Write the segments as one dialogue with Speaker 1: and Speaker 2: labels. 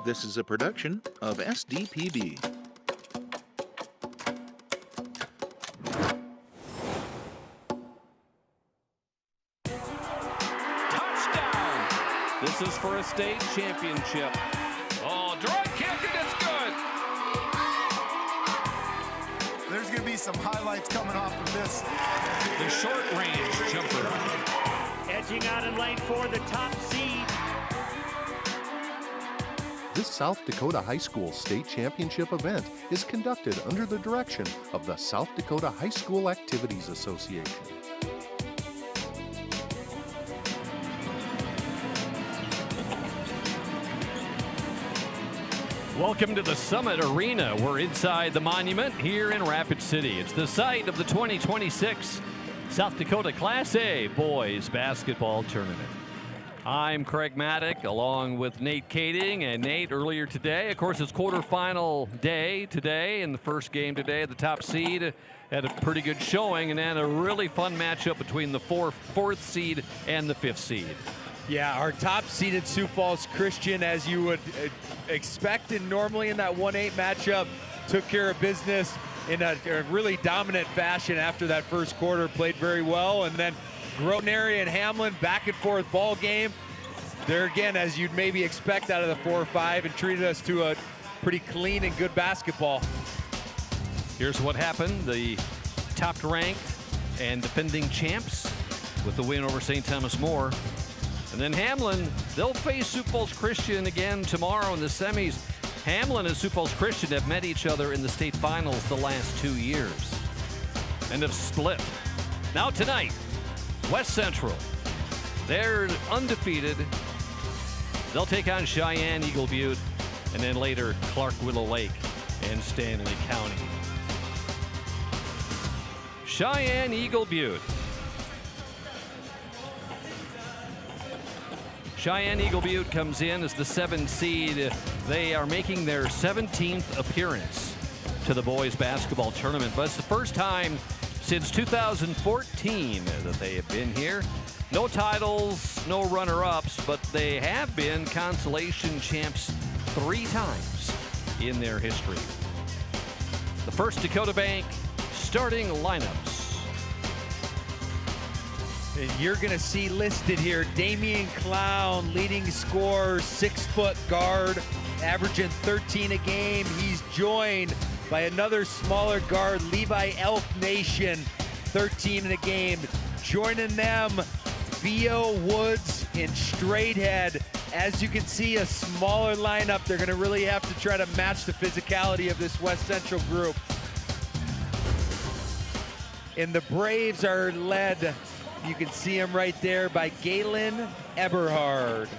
Speaker 1: This is a production of SDPB.
Speaker 2: Touchdown! This is for a state championship. Oh, direct kick, and it's good!
Speaker 3: There's going to be some highlights coming off of this.
Speaker 2: The short-range jumper.
Speaker 4: Edging out in lane 4, the top seed.
Speaker 5: This South Dakota High School State Championship event is conducted under the direction of the South Dakota High School Activities Association.
Speaker 2: Welcome to the Summit Arena. We're inside the monument here in Rapid City. It's the site of the 2026 South Dakota Class A Boys Basketball Tournament. I'm Craig Maddock along with Nate Kading. And Nate, earlier today, of course, it's quarterfinal day today, and the first game today, the top seed had a pretty good showing, and then a really fun matchup between the fourth seed and the fifth seed.
Speaker 6: Yeah, our top seeded Sioux Falls Christian, as you would expect and normally in that 1-8 matchup, took care of business in a really dominant fashion after that first quarter, played very well, and then Grotenary and Hamlin, back and forth ball game. There again, as you'd maybe expect out of the 4-5, and treated us to a pretty clean and good basketball.
Speaker 2: Here's what happened. The top ranked and defending champs with the win over St. Thomas More. And then Hamlin, they'll face Sioux Falls Christian again tomorrow in the semis. Hamlin and Sioux Falls Christian have met each other in the state finals the last 2 years and have split. Now tonight, West Central, they're undefeated. They'll take on Cheyenne Eagle Butte, and then later Clark Willow Lake and Stanley County. Cheyenne Eagle Butte. Cheyenne Eagle Butte comes in as the 7 seed. They are making their 17th appearance to the boys basketball tournament, but it's the first time since 2014 that they have been here. No titles, no runner-ups, but they have been consolation champs 3 times in their history. The First Dakota Bank starting lineups.
Speaker 6: And you're going to see listed here Damian Clown, leading scorer, 6-foot guard, averaging 13 a game. He's joined by another smaller guard, Levi Elk Nation, 13 in a game. Joining them, Theo Woods and Straighthead. As you can see, a smaller lineup. They're going to really have to try to match the physicality of this West Central group. And the Braves are led, you can see him right there, by Galen Eberhard.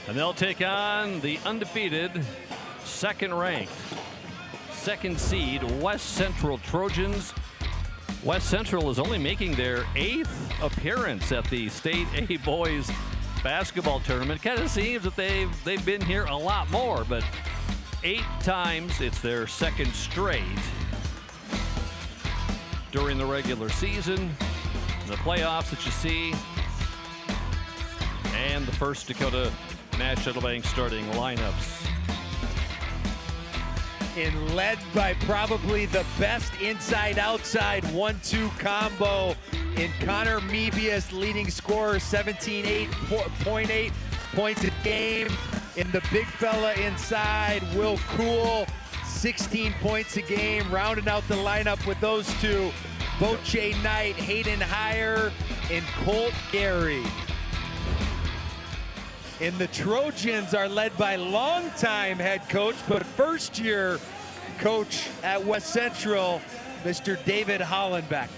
Speaker 2: And they'll take on the undefeated, second-ranked, 2nd seed West Central Trojans. West Central is only making their 8th appearance at the State A Boys Basketball Tournament. Kind of seems that they've been here a lot more, but 8 times. It's their 2nd straight during the regular season. The playoffs that you see, and the First Dakota National Bank starting lineups.
Speaker 6: And led by probably the best inside-outside 1-2 combo in Connor Mebius, leading scorer, 17.8 points a game. In the big fella inside, Will Cool, 16 points a game, rounding out the lineup with those two, Boche Knight, Hayden Heyer, and Colt Gary. And the Trojans are led by longtime head coach, but first-year coach at West Central, Mr. David Hollenbeck.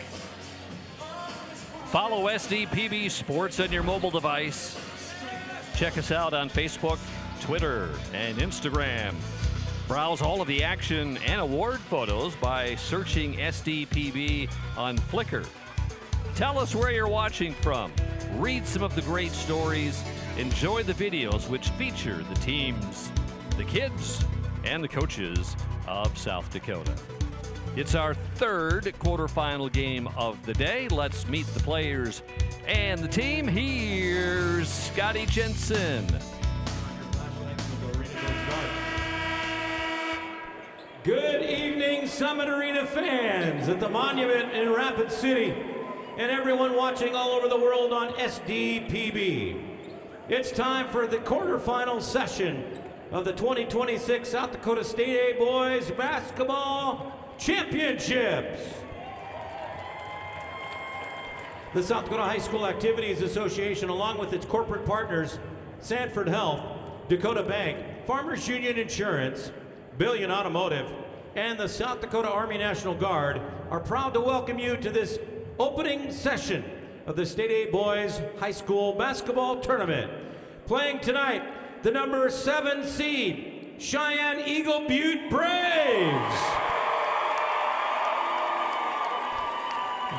Speaker 2: Follow SDPB Sports on your mobile device. Check us out on Facebook, Twitter, and Instagram. Browse all of the action and award photos by searching SDPB on Flickr. Tell us where you're watching from. Read some of the great stories. Enjoy the videos which feature the teams, the kids, and the coaches of South Dakota. It's our 3rd quarterfinal game of the day. Let's meet the players and the team. Here's Scotty Jensen.
Speaker 7: Good evening, Summit Arena fans at the Monument in Rapid City and everyone watching all over the world on SDPB. It's time for the quarterfinal session of the 2026 South Dakota State A Boys Basketball Championships. The South Dakota High School Activities Association, along with its corporate partners, Sanford Health, Dakota Bank, Farmers Union Insurance, Billion Automotive, and the South Dakota Army National Guard are proud to welcome you to this opening session of the State A Boys High School Basketball Tournament. Playing tonight, the number 7 seed, Cheyenne Eagle Butte Braves,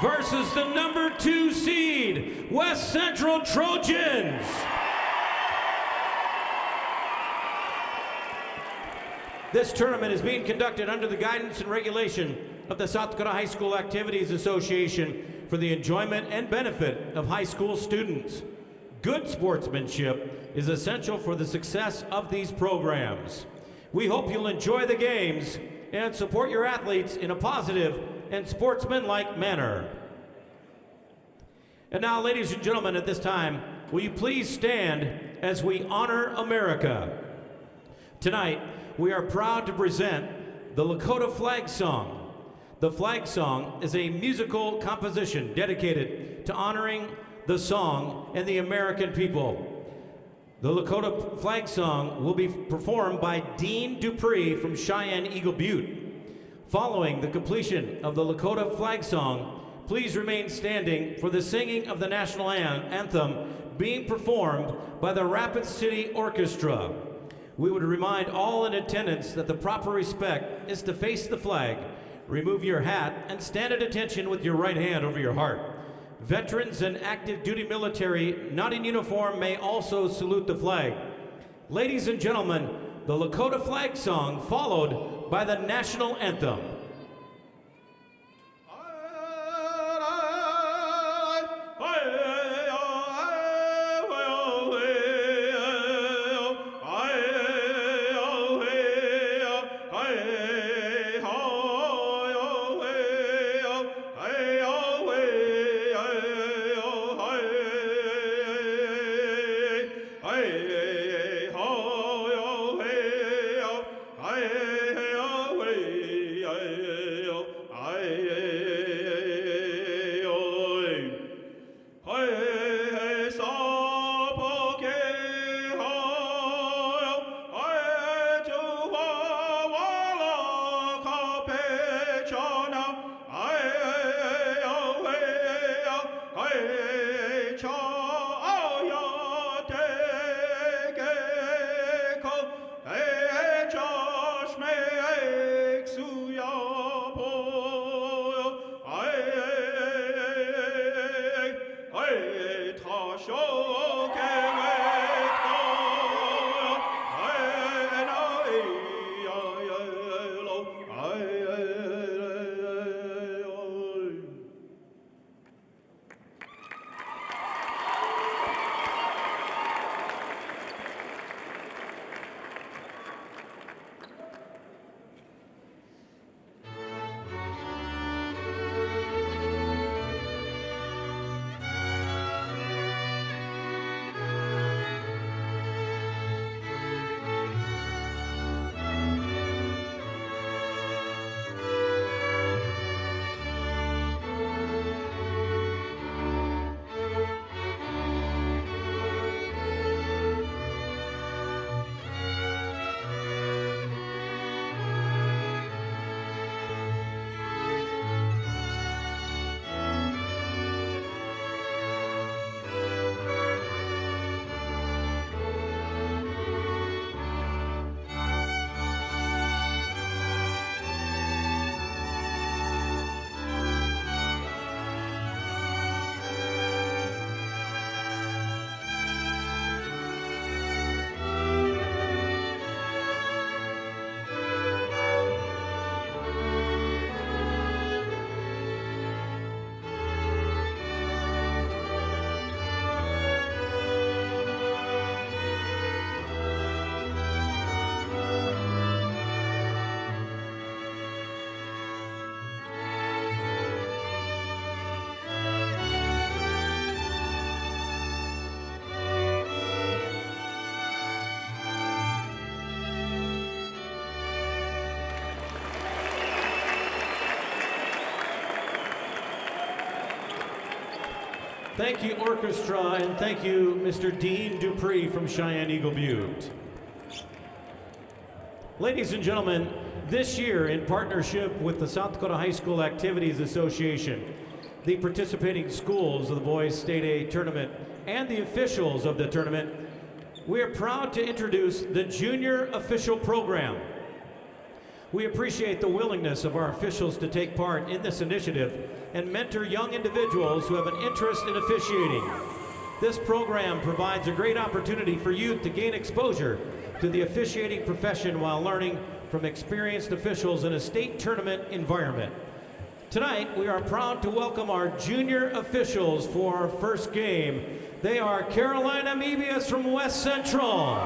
Speaker 7: versus the number 2 seed, West Central Trojans. This tournament is being conducted under the guidance and regulation of the South Dakota High School Activities Association for the enjoyment and benefit of high school students. Good sportsmanship is essential for the success of these programs. We hope you'll enjoy the games and support your athletes in a positive and sportsmanlike manner. And now, ladies and gentlemen, at this time, will you please stand as we honor America? Tonight, we are proud to present the Lakota Flag Song. The Flag Song is a musical composition dedicated to honoring the song and the American people. The Lakota Flag Song will be performed by Dean Dupree from Cheyenne Eagle Butte. Following the completion of the Lakota Flag Song, please remain standing for the singing of the national anthem being performed by the Rapid City Orchestra. We would remind all in attendance that the proper respect is to face the flag, remove your hat, and stand at attention with your right hand over your heart. Veterans and active duty military not in uniform may also salute the flag. Ladies and gentlemen, the Lakota Flag Song followed by the national anthem. Thank you, orchestra, and thank you, Mr. Dean Dupree from Cheyenne Eagle Butte. Ladies and gentlemen, this year, in partnership with the South Dakota High School Activities Association, the participating schools of the Boys State A tournament, and the officials of the tournament, we are proud to introduce the Junior Official Program. We appreciate the willingness of our officials to take part in this initiative and mentor young individuals who have an interest in officiating. This program provides a great opportunity for youth to gain exposure to the officiating profession while learning from experienced officials in a state tournament environment. Tonight, we are proud to welcome our junior officials for our first game. They are Carolina Mebius from West Central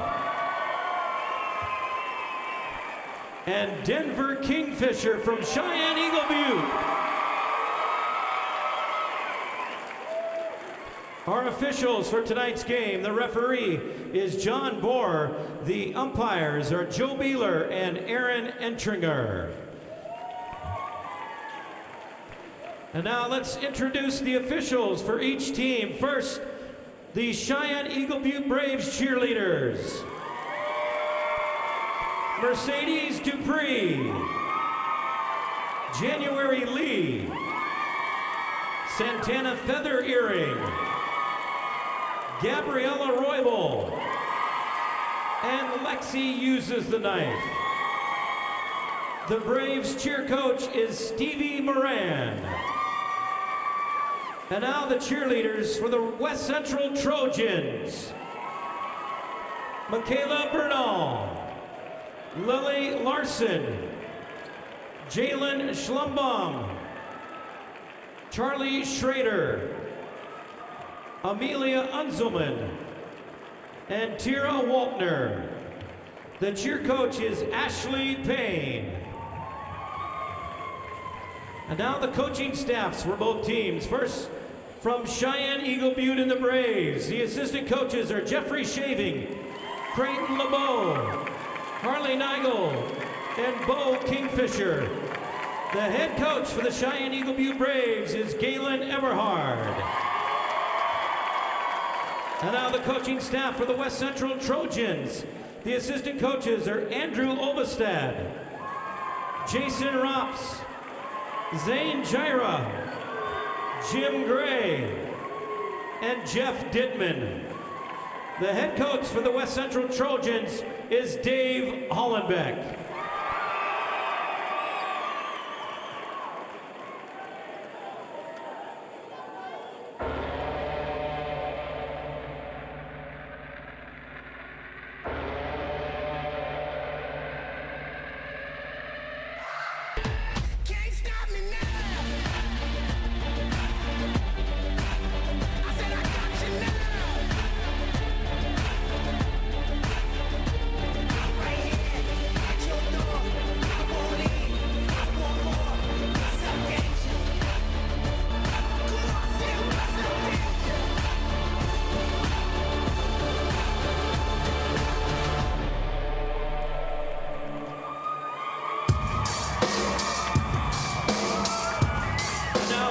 Speaker 7: and Denver Kingfisher from Cheyenne Eagle Butte. Our officials for tonight's game, the referee is John Bohr. The umpires are Joe Beeler and Aaron Entringer. And now let's introduce the officials for each team. First, the Cheyenne Eagle Butte Braves cheerleaders. Mercedes Dupree, January Lee, Santana Feather Earring, Gabriella Roybal, and Lexi Uses the Knife. The Braves cheer coach is Stevie Moran. And now the cheerleaders for the West Central Trojans. Michaela Bernal, Lily Larson, Jalen Schlumbum, Charlie Schrader, Amelia Unzelman, and Tira Waltner. The cheer coach is Ashley Payne. And now the coaching staffs for both teams. First, from Cheyenne Eagle Butte and the Braves, the assistant coaches are Jeffrey Shaving, Creighton LeBeau, Harley Nigel, and Bo Kingfisher. The head coach for the Cheyenne Eagle Butte Braves is Galen Eberhard. And now the coaching staff for the West Central Trojans. The assistant coaches are Andrew Obestad, Jason Rops, Zane Jaira, Jim Gray, and Jeff Dittman. The head coach for the West Central Trojans is Dave Hollenbeck.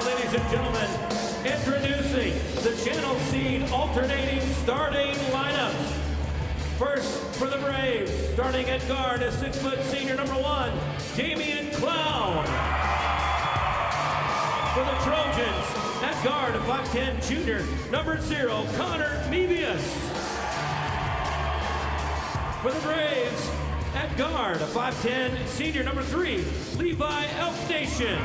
Speaker 7: Ladies and gentlemen, introducing the Channel Seed alternating starting lineups. First for the Braves, starting at guard is 6' senior #1, Damian Clown. For the Trojans, at guard, a 5'10" junior, #0, Connor Mebius. For the Braves, at guard, a 5'10" senior, #3, Levi Elfnation.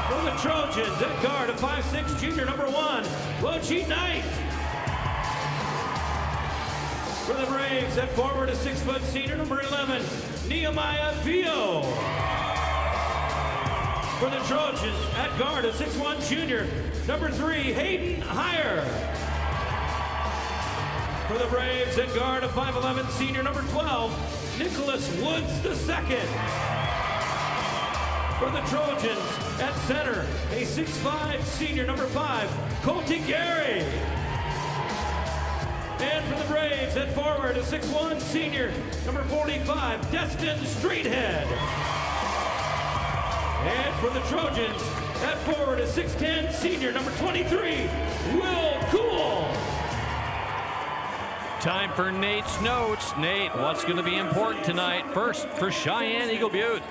Speaker 7: For the Trojans, at guard, a 5'6" junior, #1, Lochie Knight. For the Braves, at forward, a 6' senior, #11, Nehemiah Vio. For the Trojans, at guard, a 6'1" junior, #3, Hayden Heyer. For the Braves, at guard, a 5'11" senior, #12, Nicholas Woods II. For the Trojans, at center, a 6'5" senior, #5, Colty Gary. And for the Braves, at forward, a 6'1" senior, #45, Destin Streethead. And for the Trojans, At forward, a 6'10" senior, number 23, Will Cool.
Speaker 2: Time for Nate's notes. Nate, what's going to be important tonight? First, for Cheyenne Eagle Butte.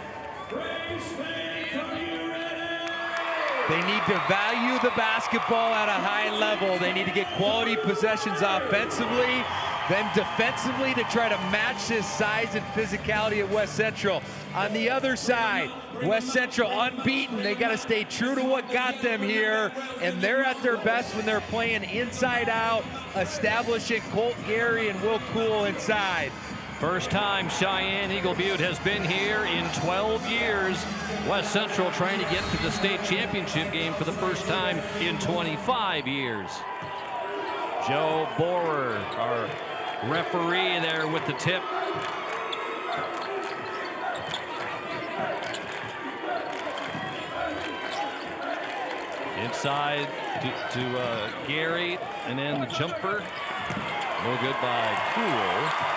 Speaker 6: They need to value the basketball at a high level. They need to get quality possessions offensively, then defensively to try to match this size and physicality at West Central. On the other side, West Central unbeaten. They got to stay true to what got them here, and they're at their best when they're playing inside out, establishing Colt Gary and Will Cool inside.
Speaker 2: First time Cheyenne Eagle Butte has been here in 12 years. West Central trying to get to the state championship game for the first time in 25 years. Joe Borer, our referee there with the tip. Inside to Gary, and then the jumper. No good by Cool.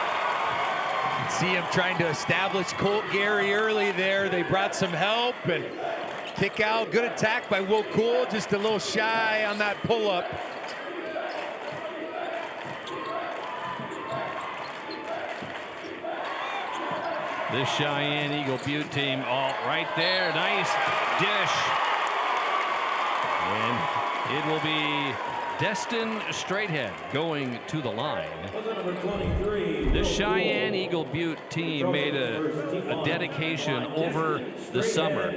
Speaker 6: See him trying to establish Colt Gary early there. They brought some help and kick out. Good attack by Will Cool, just a little shy on that pull-up.
Speaker 2: This Cheyenne Eagle Butte team, all right there, nice dish. And it will be Destin Straightehead going to the line. The Cheyenne Eagle Butte team made a dedication over the summer.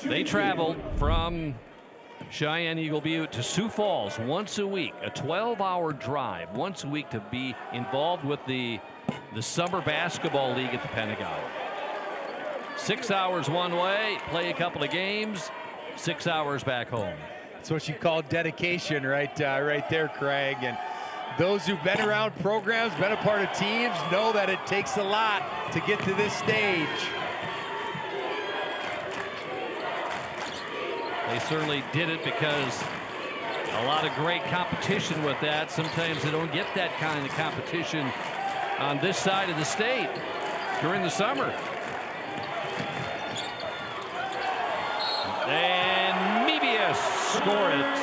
Speaker 2: They traveled from Cheyenne Eagle Butte to Sioux Falls once a week, a 12-hour drive once a week to be involved with the Summer Basketball League at the Pentagon. 6 hours one way, play a couple of games, 6 hours back home.
Speaker 6: That's what you call dedication right there, Craig. And those who've been around programs, been a part of teams, know that it takes a lot to get to this stage.
Speaker 2: They certainly did it because a lot of great competition with that. Sometimes they don't get that kind of competition on this side of the state during the summer. And Mebius score it,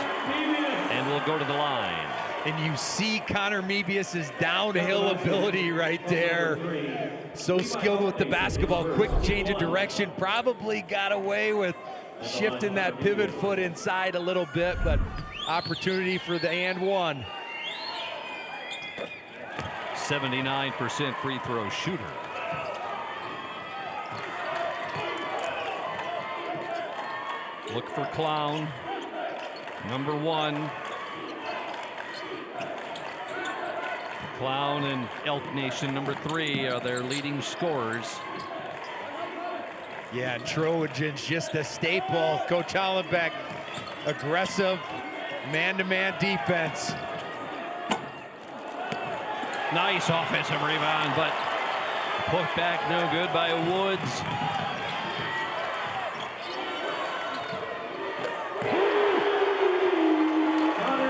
Speaker 2: and we'll go to the line.
Speaker 6: And you see Connor Mebius's downhill ability right there. So skilled with the basketball, quick change of direction. Probably got away with shifting that pivot foot inside a little bit, but opportunity for the and one.
Speaker 2: 79% free throw shooter. Look for Clown, number 1. Clown and Elk Nation, number 3, are their leading scorers.
Speaker 6: Yeah, Trojans just a staple. Coach Hollenbeck, aggressive man-to-man defense.
Speaker 2: Nice offensive rebound, but put back no good by Woods.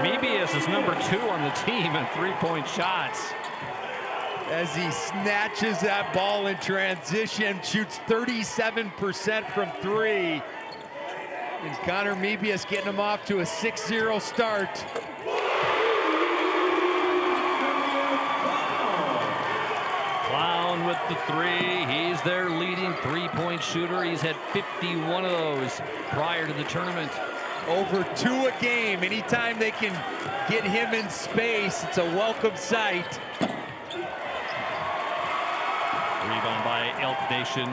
Speaker 2: Mebius is number 2 on the team in three-point shots.
Speaker 6: As he snatches that ball in transition, shoots 37% from 3. And Connor Mebius getting him off to a 6-0 start.
Speaker 2: Clown with the 3. He's their leading three-point shooter. He's had 51 of those prior to the tournament.
Speaker 6: Over 2 a game. Anytime they can get him in space, it's a welcome sight.
Speaker 2: Rebound by Elk Nation.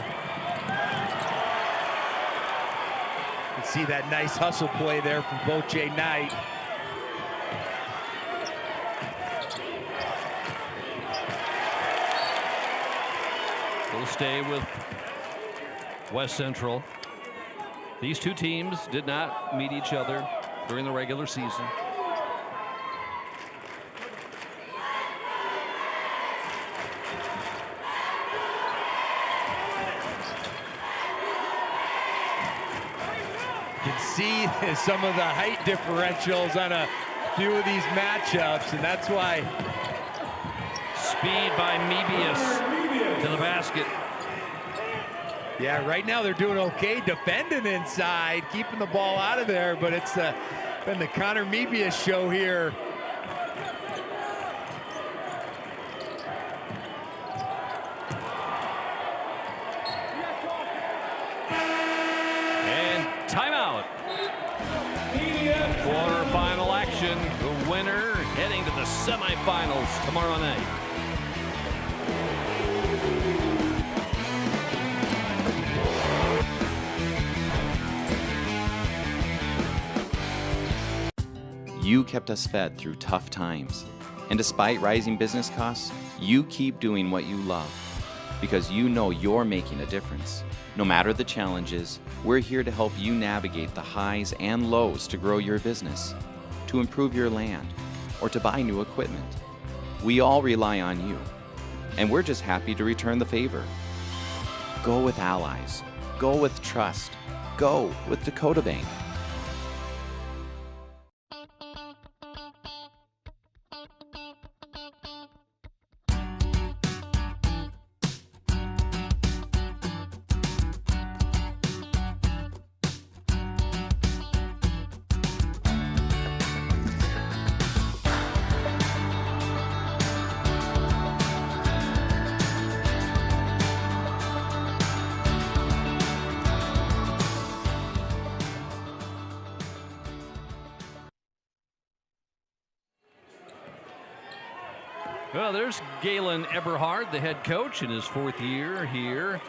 Speaker 6: You can see that nice hustle play there from Boche Knight.
Speaker 2: We'll stay with West Central. These two teams did not meet each other during the regular season.
Speaker 6: You can see some of the height differentials on a few of these matchups, and that's why.
Speaker 2: Speed by Mebius to the basket.
Speaker 6: Yeah, right now they're doing okay defending inside, keeping the ball out of there, but it's been the Connor Mebius show here.
Speaker 2: And timeout. Quarterfinal action. The winner heading to the semifinals tomorrow night.
Speaker 8: You kept us fed through tough times. And despite rising business costs, you keep doing what you love because you know you're making a difference. No matter the challenges, we're here to help you navigate the highs and lows to grow your business, to improve your land, or to buy new equipment. We all rely on you, and we're just happy to return the favor. Go with Allies. Go with trust. Go with Dakota Bank.
Speaker 2: Well, there's Galen Eberhard, the head coach in his 4th year here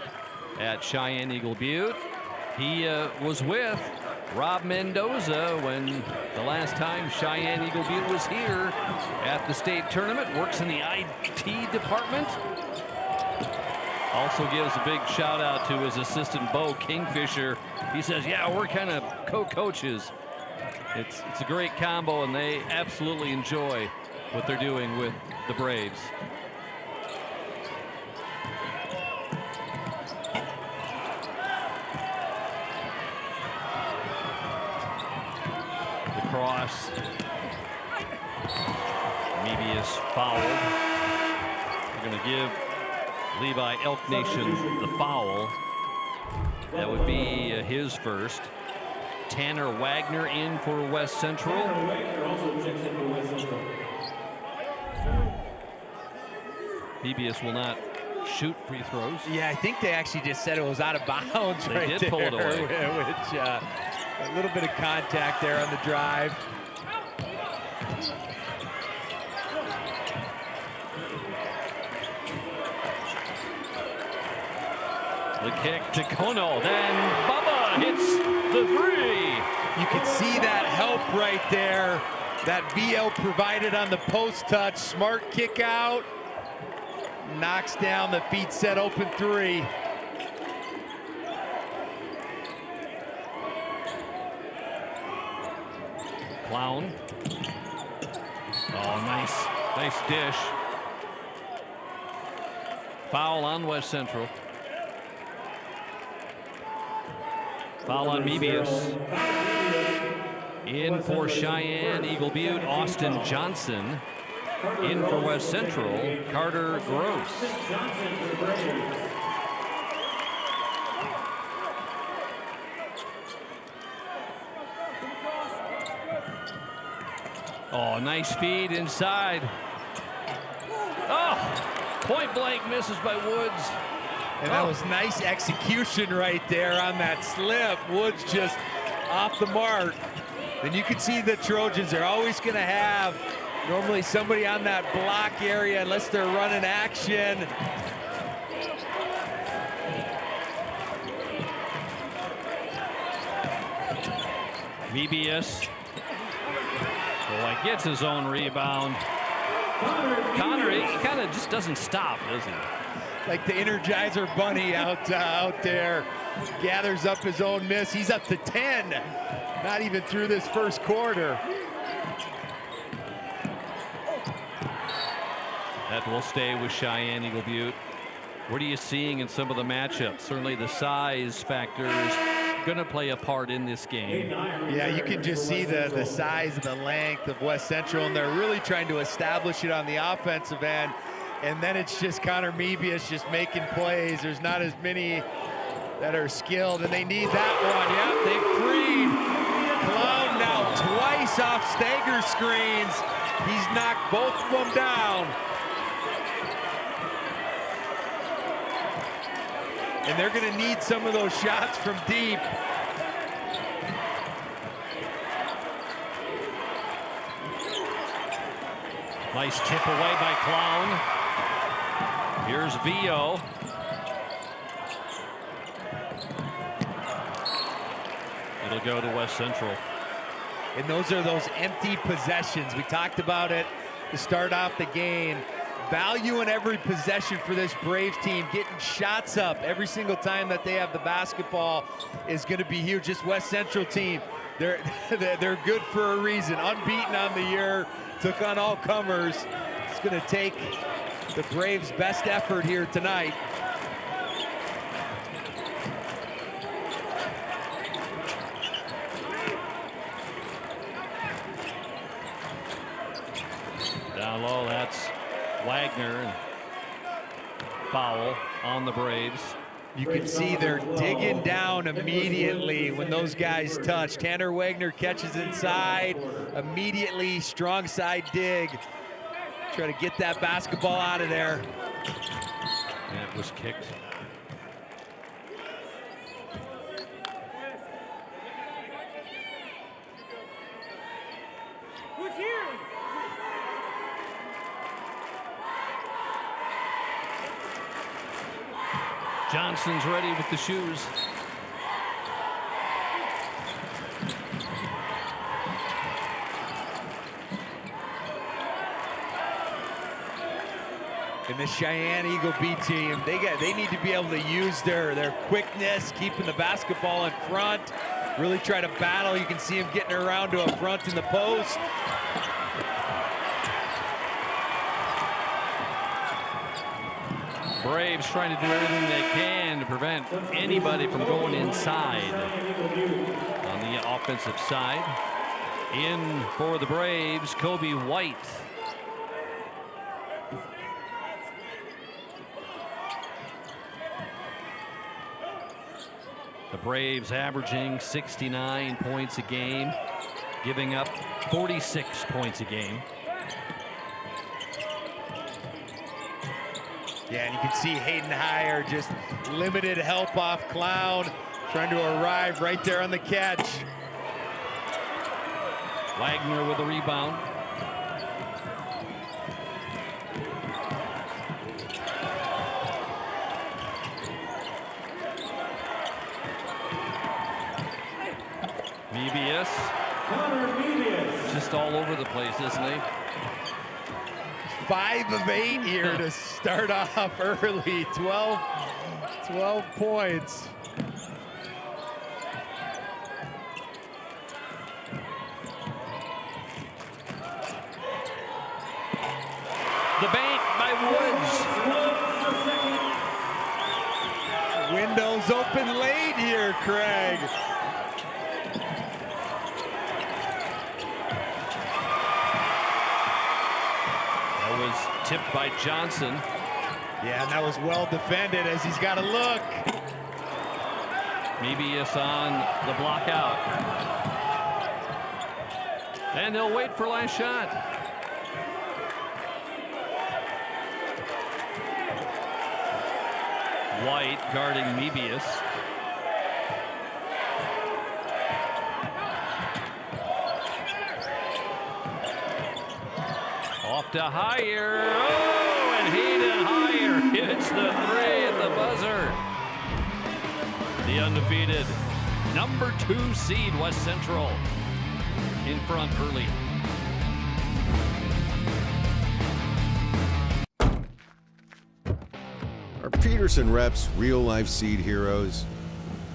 Speaker 2: at Cheyenne Eagle Butte. He was with Rob Mendoza when the last time Cheyenne Eagle Butte was here at the state tournament. Works in the IT department. Also gives a big shout out to his assistant Bo Kingfisher. He says, yeah, we're kind of co-coaches. It's a great combo, and they absolutely enjoy what they're doing with the Braves. The cross. Mebius fouled. They're going to give Levi Elk Nation the foul. That would be his first. Tanner Wagner in for West Central. Mebius will not shoot free throws.
Speaker 6: Yeah, I think they actually just said it was out of bounds.
Speaker 2: They
Speaker 6: right
Speaker 2: did
Speaker 6: there,
Speaker 2: pull it away.
Speaker 6: Which a little bit of contact there on the drive.
Speaker 2: The kick to Kono, then Bubba hits the three.
Speaker 6: You can see that help right there that VL provided on the post touch. Smart kick out. Knocks down the feet set open three.
Speaker 2: Clown. Oh, nice dish. Foul on West Central. Foul on Mebius. In for Cheyenne Eagle Butte, Austin Johnson. In for West Central, Carter Gross. Oh, nice feed inside. Oh, point blank misses by Woods.
Speaker 6: And that was nice execution right there on that slip. Woods just off the mark. And you can see the Trojans are always going to have normally somebody on that block area unless they're running action.
Speaker 2: Mebius. Boy, gets his own rebound. Connor, he kind of just doesn't stop, does he?
Speaker 6: Like the Energizer Bunny out there. Gathers up his own miss. He's up to 10. Not even through this first quarter.
Speaker 2: That will stay with Cheyenne Eagle Butte. What are you seeing in some of the matchups? Certainly the size factor is going to play a part in this game.
Speaker 6: Yeah, you can just see the size and the length of West Central, and they're really trying to establish it on the offensive end. And then it's just Connor Mebius just making plays. There's not as many that are skilled, and they need that one. Yep, they freed Clown now twice off stagger screens. He's knocked both of them down. And they're going to need some of those shots from deep.
Speaker 2: Nice tip away by Clown. Here's Vio. It'll go to West Central.
Speaker 6: And those are those empty possessions. We talked about it to start off the game. Value in every possession for this Braves team. Getting shots up every single time that they have the basketball is going to be huge. This West Central team, they're good for a reason. Unbeaten on the year, took on all comers. It's going to take the Braves' best effort here tonight.
Speaker 2: Down low, that's Wagner, and foul on the Braves.
Speaker 6: You can see they're digging down immediately when those guys touch. Tanner Wagner catches inside, immediately strong side dig. Try to get that basketball out of there.
Speaker 2: And it was kicked.
Speaker 4: Who's here?
Speaker 2: Johnson's ready with the shoes.
Speaker 6: And the Cheyenne Eagle B team, they need to be able to use their quickness, keeping the basketball in front, really try to battle. You can see him getting around to a front in the post.
Speaker 2: Braves trying to do everything they can to prevent anybody from going inside. On the offensive side, in for the Braves, Kobe White. The Braves averaging 69 points a game, giving up 46 points a game.
Speaker 6: Yeah, and you can see Hayden Heyer just limited help off Clown, trying to arrive right there on the catch.
Speaker 2: Wagner with a rebound. Mebius. Just all over the place, isn't he?
Speaker 6: 5 of 8 here to start off early. 12 points.
Speaker 2: The bank by Woods.
Speaker 6: Windows open late here, Craig.
Speaker 2: Tipped by Johnson.
Speaker 6: Yeah, and that was well defended as he's got to look.
Speaker 2: Mebius on the block out. And they'll wait for last shot. White guarding Mebius. Off to Heyer. Oh, and Hayden Heyer hits the 3 at the buzzer. The undefeated number 2 seed West Central in front early.
Speaker 9: Are Peterson reps real-life seed heroes?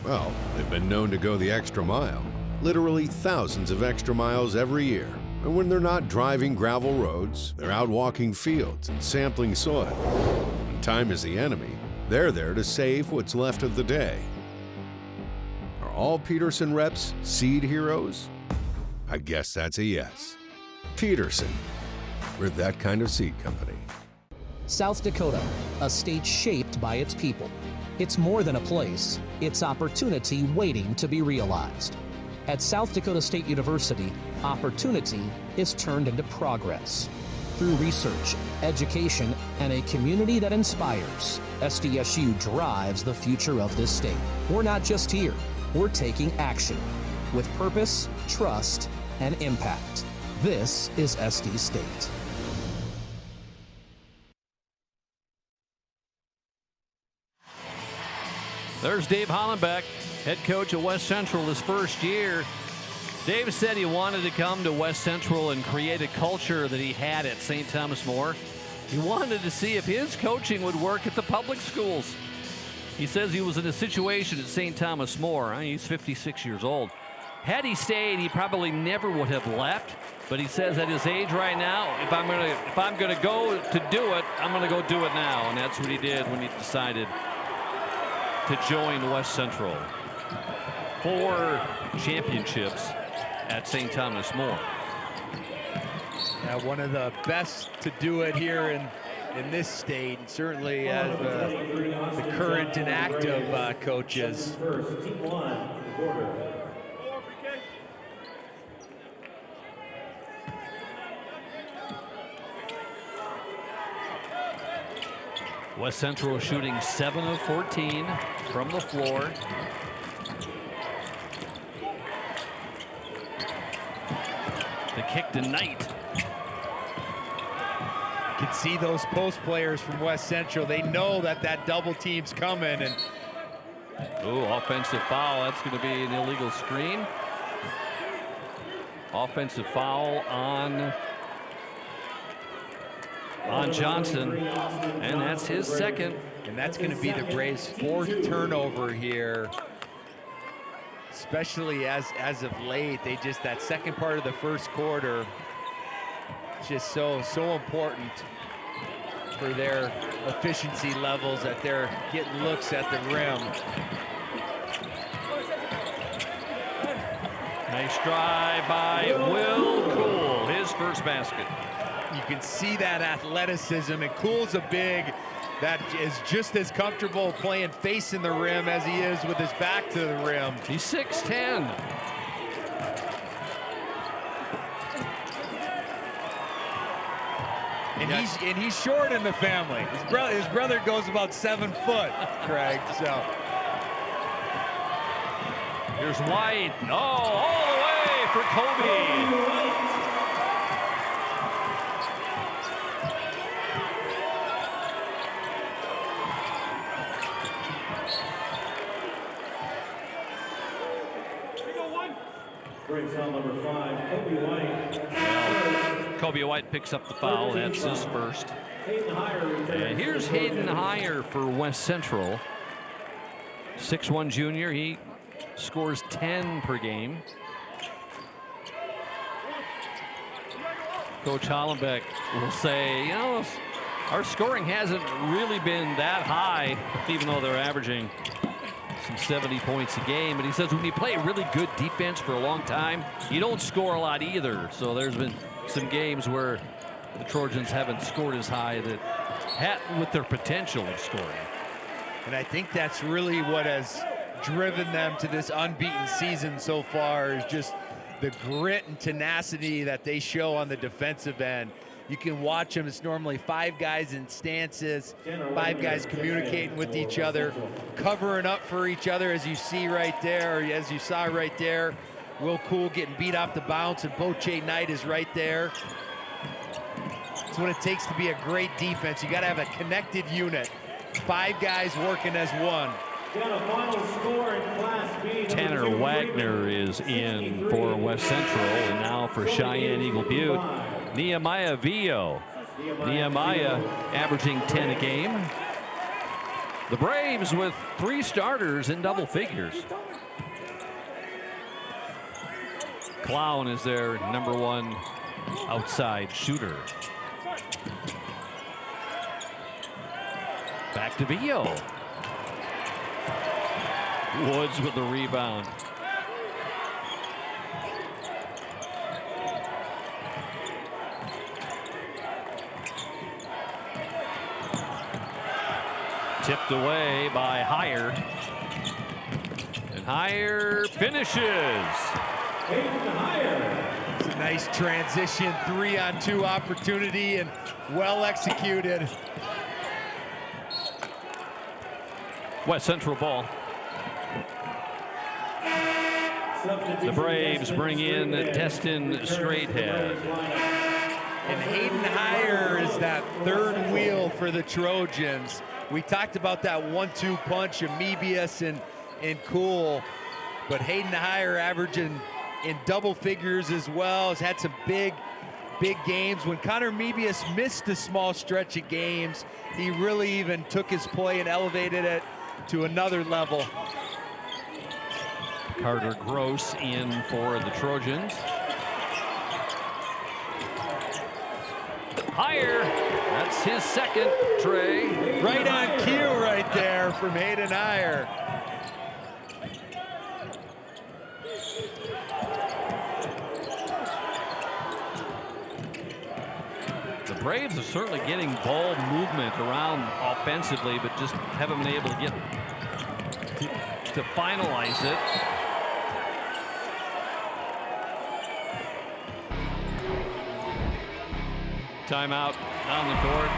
Speaker 9: Well, they've been known to go the extra mile. Literally thousands of extra miles every year. And when they're not driving gravel roads, they're out walking fields and sampling soil. When time is the enemy, they're there to save what's left of the day. Are all Peterson reps seed heroes? I guess that's a yes. Peterson, we're that kind of seed company.
Speaker 10: South Dakota, a state shaped by its people. It's more than a place, it's opportunity waiting to be realized. At South Dakota State University, opportunity is turned into progress. Through research, education, and a community that inspires, SDSU drives the future of this state. We're not just here, we're taking action with purpose, trust, and impact. This is SD State.
Speaker 2: There's Dave Hollenbeck, head coach at West Central his first year. Dave said he wanted to come to West Central and create a culture that he had at St. Thomas More. He wanted to see if his coaching would work at the public schools. He says he was in a situation at St. Thomas More. He's 56 years old. Had he stayed, he probably never would have left. But he says at his age right now, if I'm gonna go to do it, I'm gonna go do it now. And that's what he did when he decided to join West Central. 4 championships at St. Thomas More.
Speaker 6: Yeah, one of the best to do it here in this state, and certainly as the current and active coaches.
Speaker 2: West Central shooting 7 of 14 from the floor. The kick to Knight.
Speaker 6: You can see those post players from West Central. They know that double team's coming. And
Speaker 2: ooh, offensive foul. That's going to be an illegal screen. Offensive foul on Johnson, and that's his second.
Speaker 6: And that's going to be the Braves' 4th turnover here. Especially as of late, they just, that second part of the first quarter, just so important for their efficiency levels, that they're getting looks at the rim.
Speaker 2: Nice drive by Will Cool, his first basket.
Speaker 6: You can see that athleticism, and Cool's a big that is just as comfortable playing facing the rim as he is with his back to the rim.
Speaker 2: He's 6'10".
Speaker 6: And he's short in the family. His brother goes about 7 foot, Craig. So
Speaker 2: here's White. Oh, all the way for Kobe.
Speaker 7: Number 5, Kobe White.
Speaker 2: Kobe White picks up the foul. That's his first. And here's Hayden Heyer for West Central. 6'1" junior. He scores 10 per game. Coach Hollenbeck will say, you know, our scoring hasn't really been that high, even though they're averaging some 70 points a game. But he says when you play really good defense for a long time, you don't score a lot either. So there's been some games where the Trojans haven't scored as high with their potential of scoring.
Speaker 6: And I think that's really what has driven them to this unbeaten season so far, is just the grit and tenacity that they show on the defensive end. You can watch them. It's normally 5 guys in stances, 5 guys communicating with each other, covering up for each other, as you see right there, or as you saw right there. Will Cool getting beat off the bounce, and Boche Knight is right there. That's what it takes to be a great defense. You got to have a connected unit. 5 guys working as one.
Speaker 2: Tanner Wagner is in for West Central, and now for Cheyenne Eagle Butte, Nehemiah Vio. Nehemiah averaging 10 a game. The Braves with 3 starters in double figures. Clown is their #1 outside shooter. Back to Vio. Woods with the rebound. Tipped away by Heyer. And Heyer finishes.
Speaker 6: It's a nice transition 3-on-2 opportunity and well executed.
Speaker 2: West Central ball. The Braves bring in Destin Straightead.
Speaker 6: And Hayden Heyer is that third wheel for the Trojans. We talked about that 1-2 punch of Mebius and Cool, but Hayden Heyer averaging in double figures as well. Has had some big games. When Connor Mebius missed a small stretch of games, he really even took his play and elevated it to another level.
Speaker 2: Carter Gross in for the Trojans. Heyer, that's his second, Trey.
Speaker 6: Right on cue right there from Hayden Heyer.
Speaker 2: The Braves are certainly getting ball movement around offensively, but just haven't been able to get to finalize it. Timeout on the court.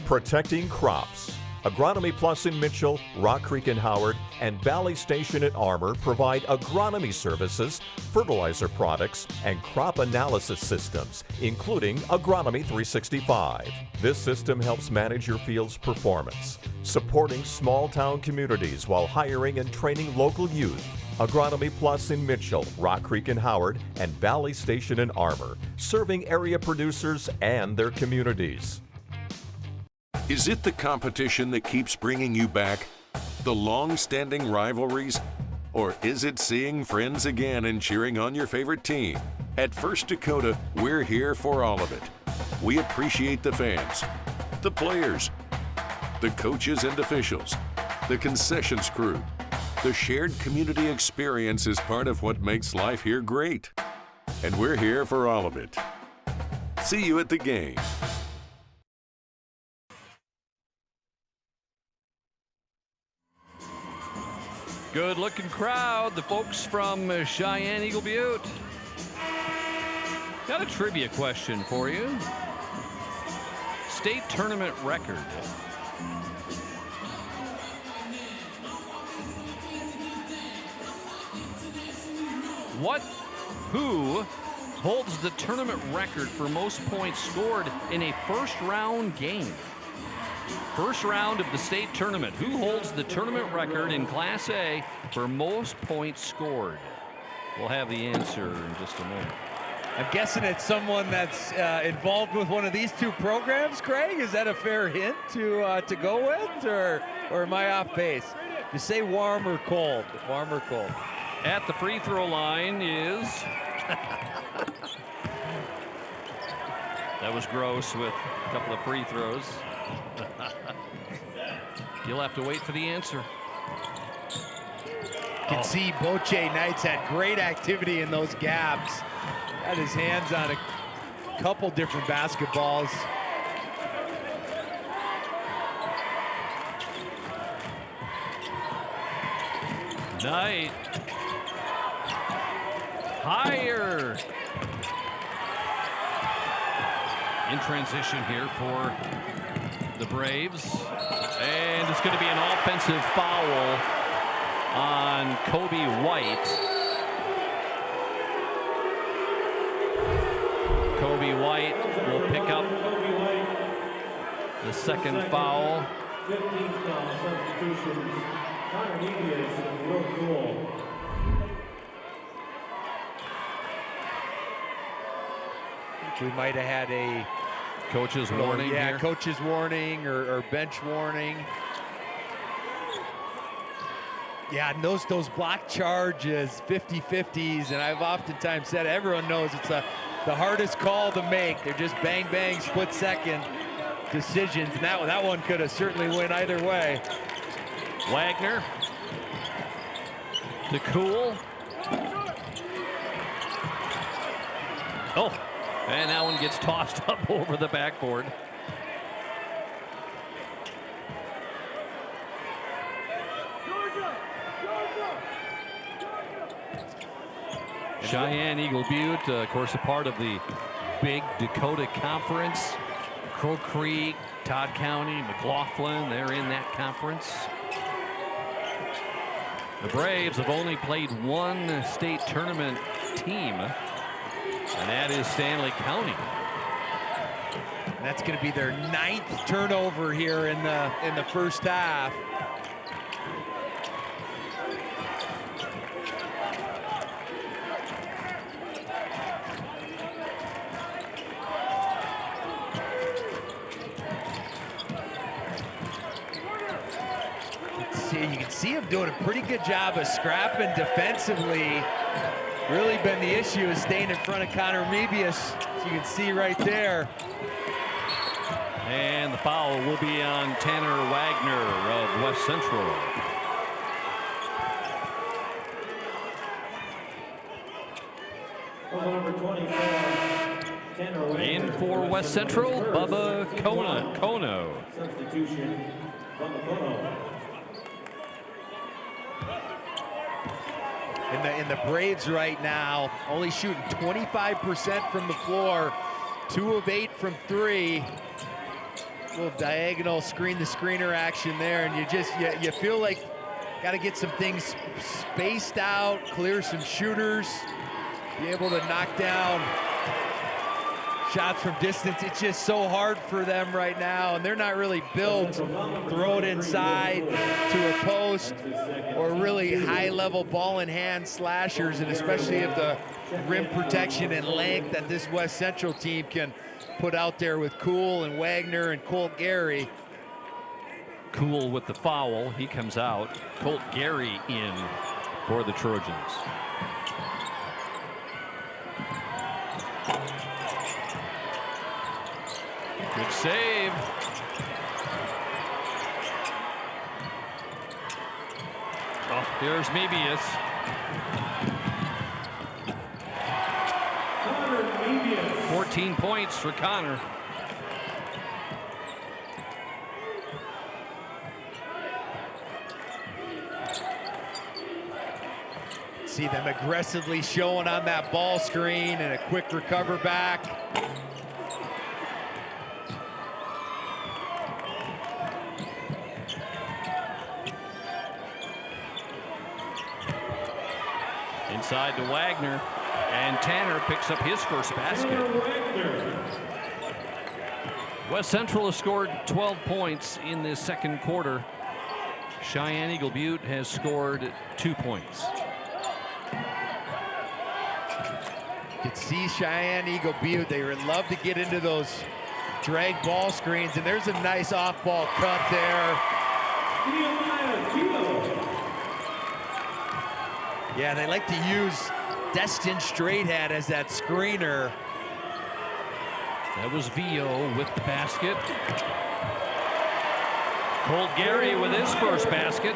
Speaker 11: Protecting crops. Agronomy Plus in Mitchell, Rock Creek in Howard, and Valley Station in Armour provide agronomy services, fertilizer products, and crop analysis systems, including Agronomy 365. This system helps manage your field's performance, supporting small-town communities while hiring and training local youth. Agronomy Plus in Mitchell, Rock Creek in Howard, and Valley Station in Armour, serving area producers and their communities.
Speaker 9: Is it the competition that keeps bringing you back? The long-standing rivalries? Or is it seeing friends again and cheering on your favorite team? At First Dakota, we're here for all of it. We appreciate the fans, the players, the coaches and officials, the concessions crew. The shared community experience is part of what makes life here great. And we're here for all of it. See you at the game.
Speaker 2: Good looking crowd, the folks from Cheyenne Eagle Butte. Got a trivia question for you. State tournament record. Who holds the tournament record for most points scored in a first round game? First round of the state tournament. Who holds the tournament record in Class A for most points scored? We'll have the answer in just a moment.
Speaker 6: I'm guessing it's someone that's involved with one of these two programs, Craig. Is that a fair hint to go with, or am I off base? You say warm or cold? Warm or cold?
Speaker 2: At the free throw line is that was Gross with a couple of free throws. You'll have to wait for the answer.
Speaker 6: You can see Boche Knights had great activity in those gaps. Had his hands on a couple different basketballs.
Speaker 2: Knight. Heyer. In transition here for the Braves. And it's going to be an offensive foul on Kobe White. Kobe White will pick up the second foul.
Speaker 7: 15 foul substitutions. Connor Mebius and Will Cool.
Speaker 6: We might have had a
Speaker 2: coach's warning.
Speaker 6: Yeah,
Speaker 2: here.
Speaker 6: coach's warning or bench warning. Yeah, and those block charges, 50-50s, and I've oftentimes said everyone knows it's the hardest call to make. They're just bang, bang, split second decisions. And that one could have certainly went either way.
Speaker 2: Wagner to Cool. Oh, and that one gets tossed up over the backboard. Cheyenne Eagle Butte, of course, a part of the big Dakota Conference. Crow Creek, Todd County, McLaughlin, they're in that conference. The Braves have only played one state tournament team, and that is Stanley County.
Speaker 6: That's going to be their 9th turnover here in the first half. You can see him doing a pretty good job of scrapping defensively. Really been the issue is staying in front of Connor Mebius. As you can see right there.
Speaker 2: And the foul will be on Tanner Wagner of West Central.
Speaker 7: Number 24, Tanner Wagner.
Speaker 2: In for West Central, Bubba Kono.
Speaker 7: Substitution, Bubba Kono.
Speaker 6: In the Braves right now, only shooting 25% from the floor, 2 of 8 from 3. Little diagonal screen the screener action there, and you feel like got to get some things spaced out, clear some shooters, be able to knock down shots from distance. It's just so hard for them right now, and they're not really built. Throw it inside to a post or really high-level ball-in-hand slashers, and especially if the rim protection and length that this West Central team can put out there with Cool and Wagner and Colt Gary.
Speaker 2: Cool with the foul. He comes out. Colt Gary in for the Trojans. Good save. Oh, here's Mebius. 14 points for Connor.
Speaker 6: See them aggressively showing on that ball screen and a quick recover back.
Speaker 2: Inside to Wagner, and Tanner picks up his first basket. West Central has scored 12 points in the second quarter. Cheyenne Eagle Butte has scored 2 points.
Speaker 6: You can see Cheyenne Eagle Butte, they would love to get into those drag ball screens, and there's a nice off-ball cut there. Yeah, they like to use Destin Straighthat as that screener.
Speaker 2: That was Vio with the basket. Colt Gary with his first basket.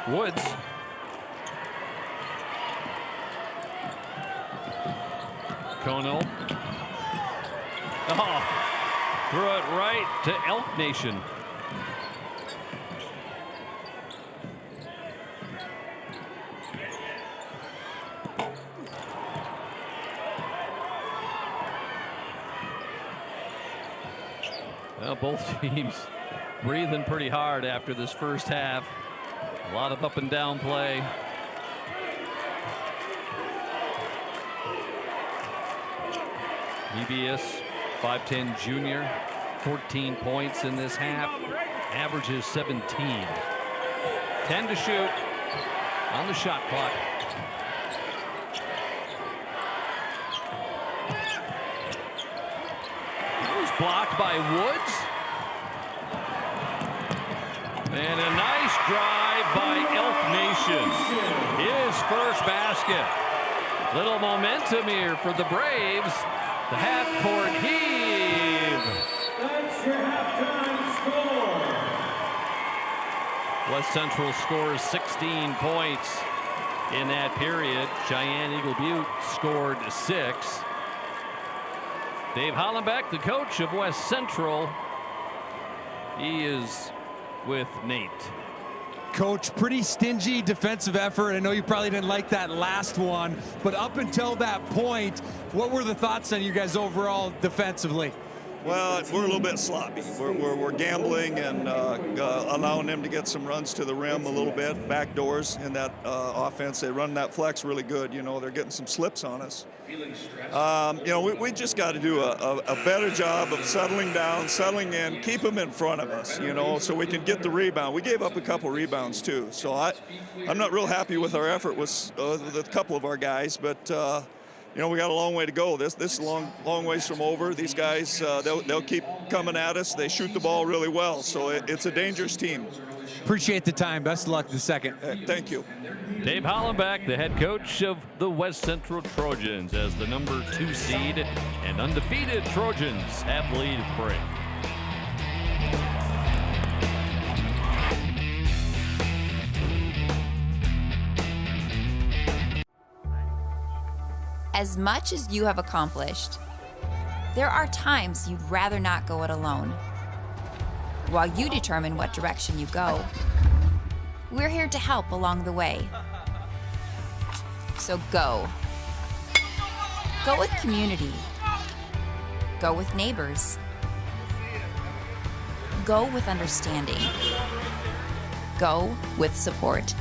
Speaker 2: Woods. Kono. Oh, threw it right to Elk Nation. Well, both teams breathing pretty hard after this first half. A lot of up and down play. Mebius, 5'10" junior, 14 points in this half, averages 17. 10 to shoot on the shot clock. It was blocked by Woods. And a nice drive by Elk Nation. His first basket. Little momentum here for the Braves. The half-court heave.
Speaker 7: That's your halftime score.
Speaker 2: West Central scores 16 points in that period. Cheyenne Eagle Butte scored 6. Dave Hollenbeck, the coach of West Central, he is with Nate.
Speaker 12: Coach, pretty stingy defensive effort. I know you probably didn't like that last one, but up until that point, what were the thoughts on you guys overall defensively?
Speaker 13: Well, we're a little bit sloppy. We're gambling and allowing them to get some runs to the rim a little bit, back doors in that offense. They run that flex really good. You know, they're getting some slips on us. You know, we just got to do a better job of settling down, settling in, keep them in front of us, you know, so we can get the rebound. We gave up a couple rebounds, too. So I'm not real happy with our effort with a couple of our guys, but you know, we got a long way to go. This is long ways from over. These guys, they'll keep coming at us. They shoot the ball really well, so it's a dangerous team.
Speaker 12: Appreciate the time. Best of luck the second.
Speaker 13: Thank you.
Speaker 2: Dave Hollenbeck, the head coach of the West Central Trojans, as the number 2 seed and undefeated Trojans have the lead at break.
Speaker 14: As much as you have accomplished, there are times you'd rather not go it alone. While you determine what direction you go, we're here to help along the way. So go. Go with community. Go with neighbors. Go with understanding. Go with support.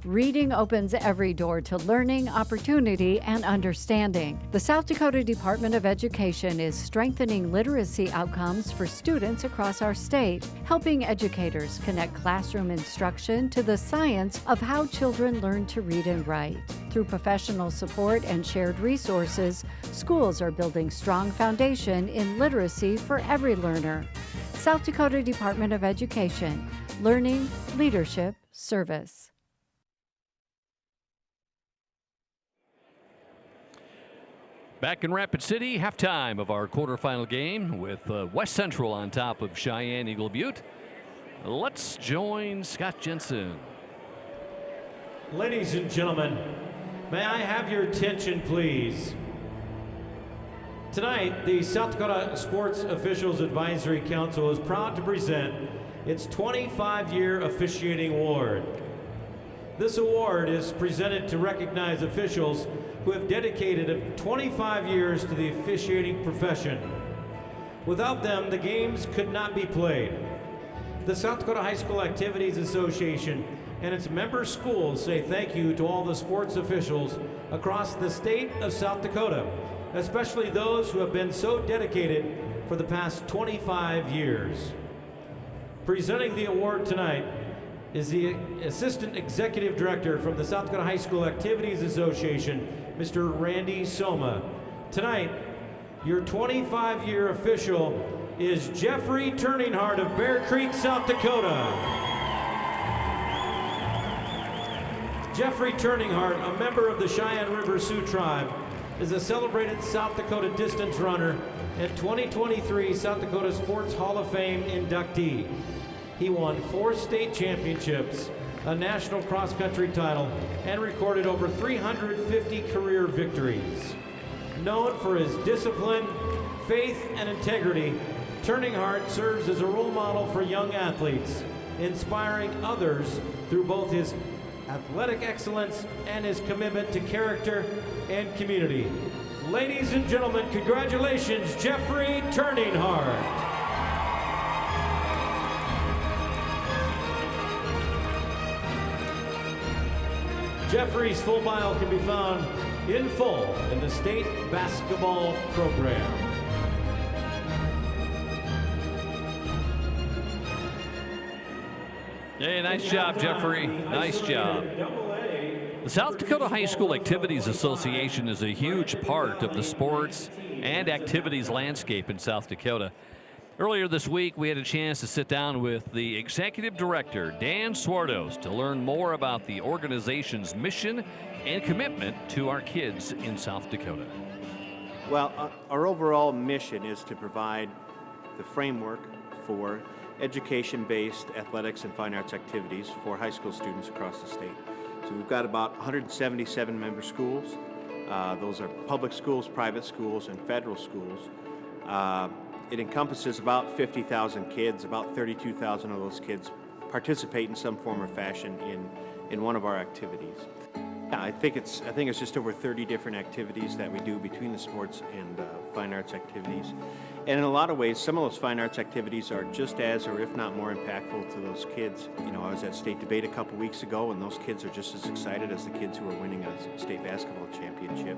Speaker 15: Reading opens every door to learning, opportunity, and understanding. The South Dakota Department of Education is strengthening literacy outcomes for students across our state, helping educators connect classroom instruction to the science of how children learn to read and write. Through professional support and shared resources, schools are building strong foundation in literacy for every learner. South Dakota Department of Education, learning, leadership, service.
Speaker 2: Back in Rapid City, halftime of our quarterfinal game with West Central on top of Cheyenne Eagle Butte. Let's join Scott Jensen.
Speaker 7: Ladies and gentlemen, may I have your attention, please? Tonight, the South Dakota Sports Officials Advisory Council is proud to present its 25-year officiating award. This award is presented to recognize officials who have dedicated 25 years to the officiating profession. Without them, the games could not be played. The South Dakota High School Activities Association and its member schools say thank you to all the sports officials across the state of South Dakota, especially those who have been so dedicated for the past 25 years. Presenting the award tonight is the Assistant Executive Director from the South Dakota High School Activities Association, Mr. Randy Soma. Tonight, your 25-year official is Jeffrey Turninghardt of Bear Creek, South Dakota. Jeffrey Turninghardt, a member of the Cheyenne River Sioux Tribe, is a celebrated South Dakota distance runner and 2023 South Dakota Sports Hall of Fame inductee. He won 4 state championships, a national cross-country title, and recorded over 350 career victories. Known for his discipline, faith, and integrity, Turning Heart serves as a role model for young athletes, inspiring others through both his athletic excellence and his commitment to character and community. Ladies and gentlemen, congratulations, Jeffrey Turning Heart. Jeffrey's full bio can be found in full in the state basketball program.
Speaker 2: Hey, nice job, Jeffrey. Nice job. The South Dakota High School Activities Association is a huge part of the sports and activities landscape in South Dakota. Earlier this week, we had a chance to sit down with the executive director, Dan Swartos, to learn more about the organization's mission and commitment to our kids in South Dakota.
Speaker 16: Well, our overall mission is to provide the framework for education-based athletics and fine arts activities for high school students across the state. So we've got about 177 member schools. Those are public schools, private schools, and federal schools. It encompasses about 50,000 kids. About 32,000 of those kids participate in some form or fashion in one of our activities. Yeah, I think it's just over 30 different activities that we do between the sports and fine arts activities. And in a lot of ways, some of those fine arts activities are just as, or if not more impactful to those kids. You know, I was at state debate a couple weeks ago, and those kids are just as excited as the kids who are winning a state basketball championship.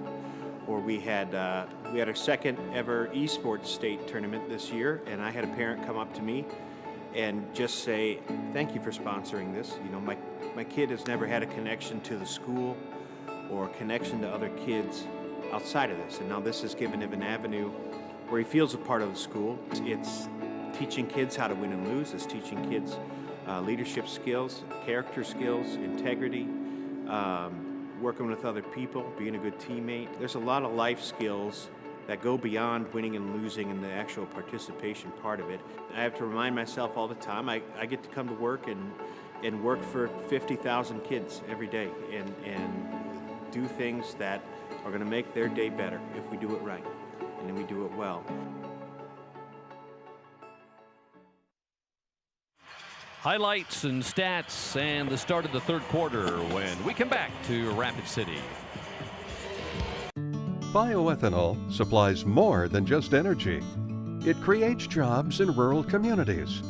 Speaker 16: Or we had our second ever esports state tournament this year, and I had a parent come up to me and just say, "Thank you for sponsoring this. You know, my kid has never had a connection to the school or a connection to other kids outside of this, and now this has given him an avenue where he feels a part of the school. It's teaching kids how to win and lose. It's teaching kids leadership skills, character skills, integrity, working with other people, being a good teammate. There's a lot of life skills that go beyond winning and losing and the actual participation part of it. I have to remind myself all the time, I get to come to work and work for 50,000 kids every day and do things that are going to make their day better if we do it right and then we do it well.
Speaker 2: Highlights and stats and the start of the third quarter when we come back to Rapid City.
Speaker 17: Bioethanol supplies more than just energy. It creates jobs in rural communities.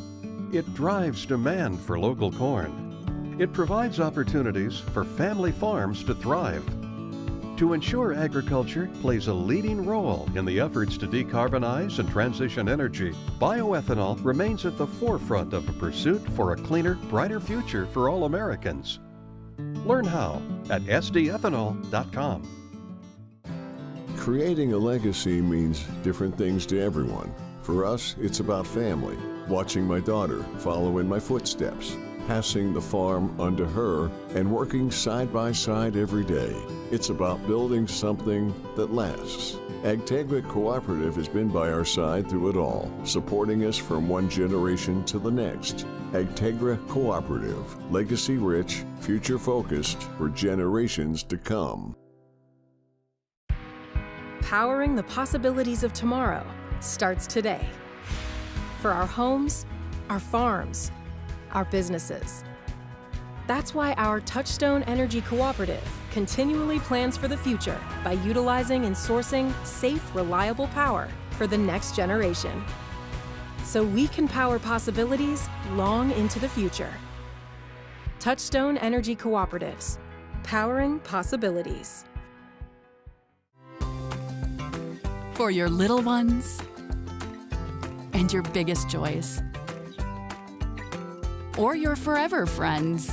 Speaker 17: It drives demand for local corn. It provides opportunities for family farms to thrive. To ensure agriculture plays a leading role in the efforts to decarbonize and transition energy, bioethanol remains at the forefront of a pursuit for a cleaner, brighter future for all Americans. Learn how at sdethanol.com.
Speaker 18: Creating a legacy means different things to everyone. For us, it's about family, watching my daughter follow in my footsteps, passing the farm under her, and working side by side every day. It's about building something that lasts. AgTegra Cooperative has been by our side through it all, supporting us from one generation to the next. AgTegra Cooperative, legacy rich, future focused for generations to come.
Speaker 19: Powering the possibilities of tomorrow starts today. For our homes, our farms, our businesses. That's why our Touchstone Energy Cooperative continually plans for the future by utilizing and sourcing safe, reliable power for the next generation. So we can power possibilities long into the future. Touchstone Energy Cooperatives, powering possibilities.
Speaker 20: For your little ones and your biggest joys. Or your forever friends.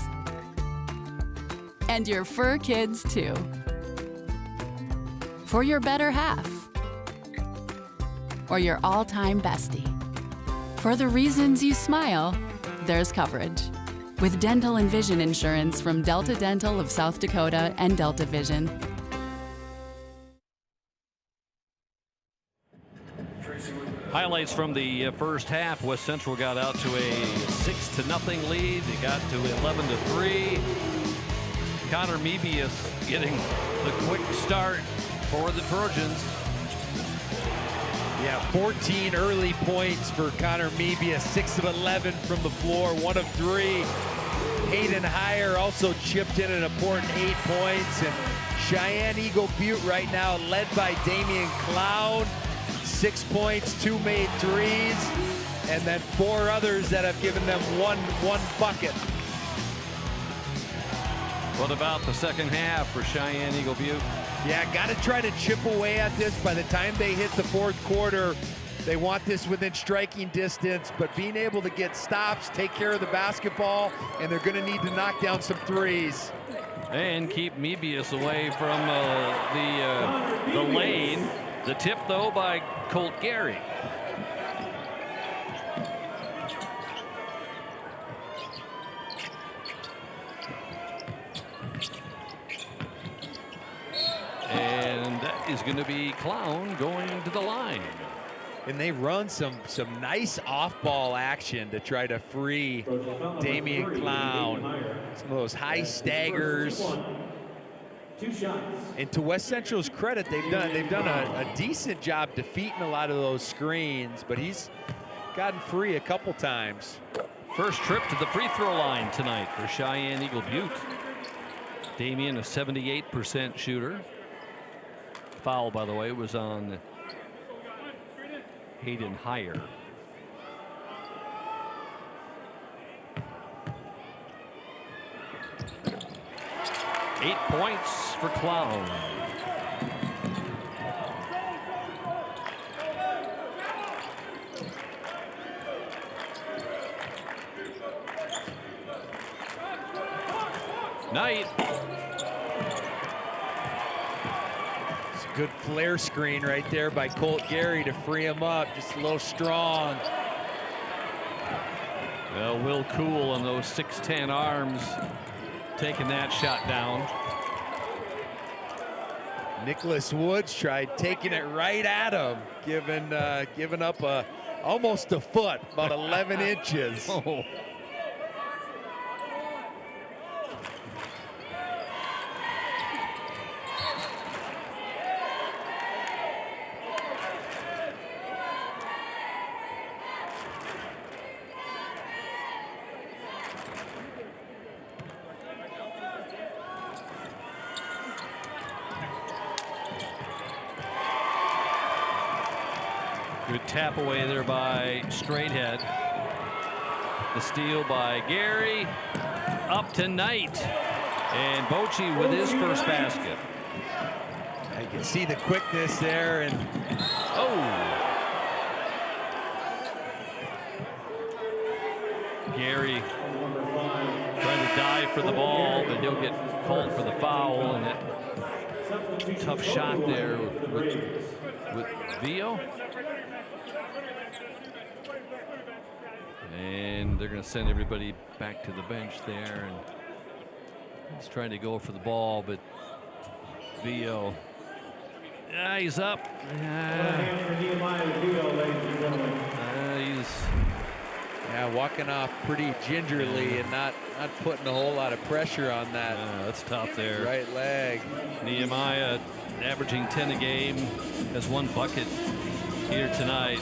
Speaker 20: And your fur kids, too. For your better half. Or your all-time bestie. For the reasons you smile, there's coverage. With dental and vision insurance from Delta Dental of South Dakota and Delta Vision.
Speaker 21: Tracy, with
Speaker 2: Highlights from the first half. West Central got out to a 6-0 lead. They got to 11-3. Connor Mebius getting the quick start for the Trojans.
Speaker 6: Yeah, 14 early points for Connor Mebius, 6 of 11 from the floor, 1 of 3. Hayden Heyer also chipped in an important 8 points. And Cheyenne Eagle Butte right now led by Damian Clown, 6 points, 2 made threes, and then 4 others that have given them one bucket.
Speaker 2: What about the second half for Cheyenne Eagle Butte?
Speaker 6: Yeah, got to try to chip away at this. By the time they hit the fourth quarter, they want this within striking distance, but being able to get stops, take care of the basketball, and they're going to need to knock down some threes.
Speaker 2: And keep Mebius away from the lane. The tip, though, by Colt Gary. And that is going to be Clown going to the line.
Speaker 6: And they run some nice off-ball action to try to free Damian Clown. Some of those high staggers.
Speaker 7: 2 shots.
Speaker 6: And to West Central's credit, they've done a decent job defeating a lot of those screens, but he's gotten free a couple times.
Speaker 2: First trip to the free throw line tonight for Cheyenne Eagle Butte. Damian, a 78% shooter. Foul, by the way, was on Hayden Heyer. Eight points for Clown. Knight.
Speaker 6: It's a good flare screen right there by Colt Gary to free him up. Just a little strong.
Speaker 2: Well, Will Cool on those 6'10" arms taking that shot down.
Speaker 6: Nicholas Woods tried taking it right at him, giving up almost a foot, about 11 inches.
Speaker 2: Oh. Good tap away there by Straighthead. The steal by Gary. Up to Knight. And Bochy with his first basket.
Speaker 6: You can see the quickness there. And
Speaker 2: Gary trying to dive for the ball, but he'll get called for the foul. And that tough shot there with Vio. And they're going to send everybody back to the bench there. And he's trying to go for the ball, but Vio, he's up.
Speaker 6: He's walking off pretty gingerly and not putting a whole lot of pressure on that.
Speaker 2: That's tough there.
Speaker 6: Right leg.
Speaker 2: Nehemiah averaging 10 a game, has 1 bucket here tonight.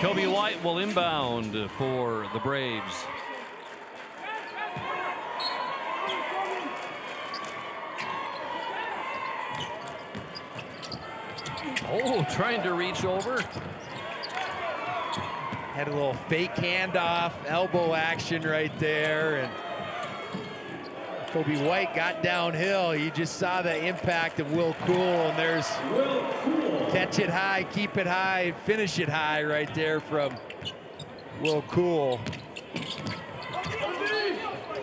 Speaker 2: Kobe White will inbound for the Braves. Oh, trying to reach over.
Speaker 6: Had a little fake handoff, elbow action right there. And Kobe White got downhill. You just saw the impact of Will Cool. And there's catch it high, keep it high, finish it high right there from Will Cool.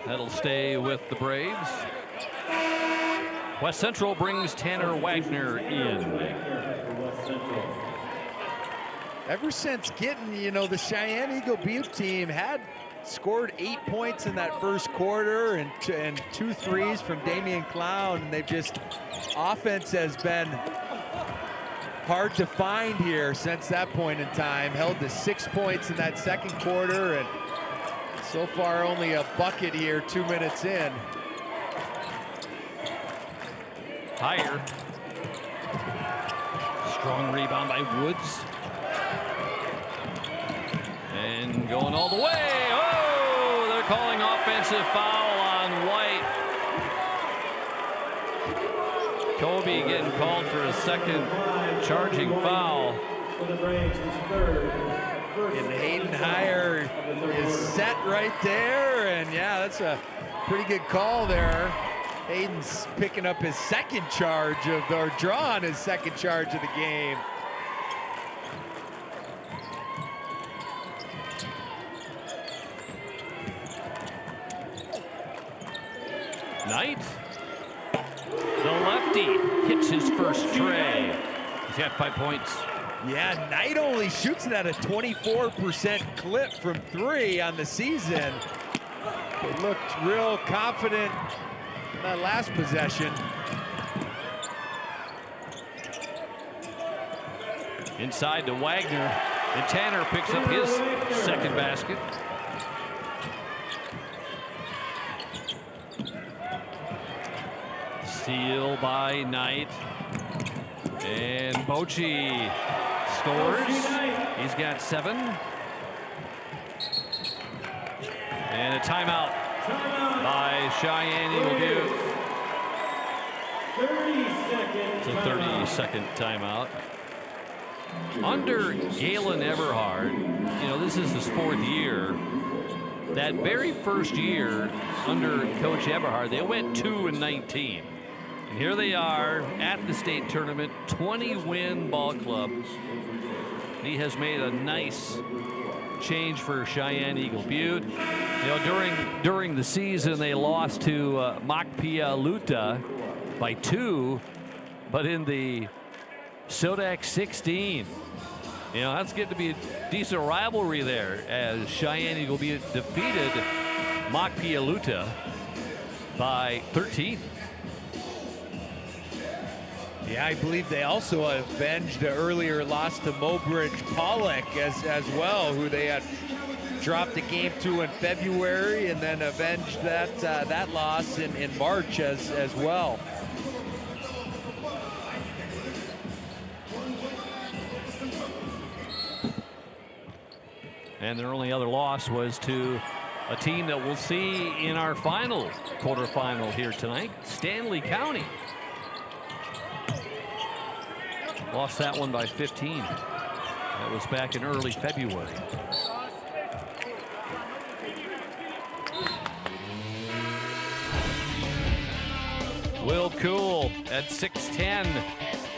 Speaker 2: That'll stay with the Braves. West Central brings Tanner Wagner in.
Speaker 6: Ever since getting, the Cheyenne Eagle Butte team had scored 8 points in that first quarter and 2 threes from Damian Clown. And they've just, offense has been hard to find here since that point in time. Held to 6 points in that second quarter, and so far only a bucket here 2 minutes in.
Speaker 2: Higher. Strong rebound by Woods. And going all the way. Oh, they're calling offensive foul on White. Kobe getting called for a second charging foul.
Speaker 6: And Hayden Hyer is set right there, and yeah, that's a pretty good call there. Hayden's picking up his second charge or drawing his second charge of the game.
Speaker 2: Knight, the lefty, hits his first tray. He's got 5 points.
Speaker 6: Yeah, Knight only shoots it at a 24% clip from 3 on the season. He looked real confident in that last possession.
Speaker 2: Inside to Wagner, and Tanner picks up his second basket. Steal by Knight, and Bochy scores. He's got 7. And a timeout by Cheyenne Eagle Butte.
Speaker 7: 30 seconds.
Speaker 2: It's a 30-second timeout. Under Galen Everhard, you know, this is his 4th year. That very first year under Coach Everhard, they went 2-19. And here they are at the state tournament, 20-win ball club. He has made a nice change for Cheyenne Eagle Butte. You know, during the season, they lost to Makpialuta by 2, but in the Sodak 16, you know, that's getting to be a decent rivalry there, as Cheyenne Eagle Butte defeated Makpialuta by 13.
Speaker 6: Yeah, I believe they also avenged the earlier loss to Mobridge Pollock as well, who they had dropped a game to in February, and then avenged that loss in March as well.
Speaker 2: And their only other loss was to a team that we'll see in our final quarterfinal here tonight, Stanley County. Lost that one by 15. That was back in early February. Will Cool at 6'10",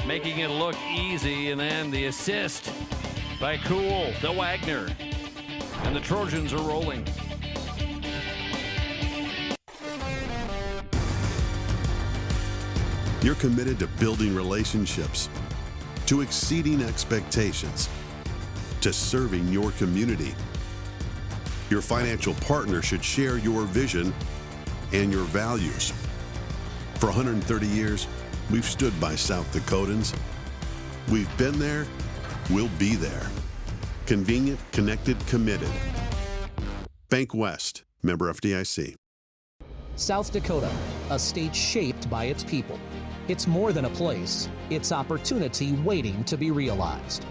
Speaker 2: making it look easy, and then the assist by Cool to Wagner. And the Trojans are rolling.
Speaker 21: You're committed to building relationships, to exceeding expectations, to serving your community. Your financial partner should share your vision and your values. For 130 years, we've stood by South Dakotans. We've been there, we'll be there. Convenient, connected, committed. Bank West, member FDIC.
Speaker 10: South Dakota, a state shaped by its people. It's more than a place, it's opportunity waiting to be realized.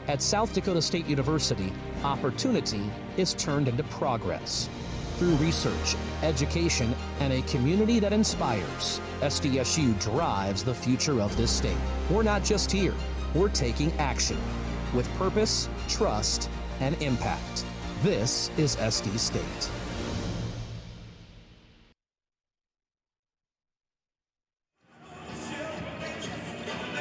Speaker 10: At South Dakota State University, opportunity is turned into progress. Through research, education, and a community that inspires, SDSU drives the future of this state. We're not just here, we're taking action with purpose, trust, and impact. This is SD State.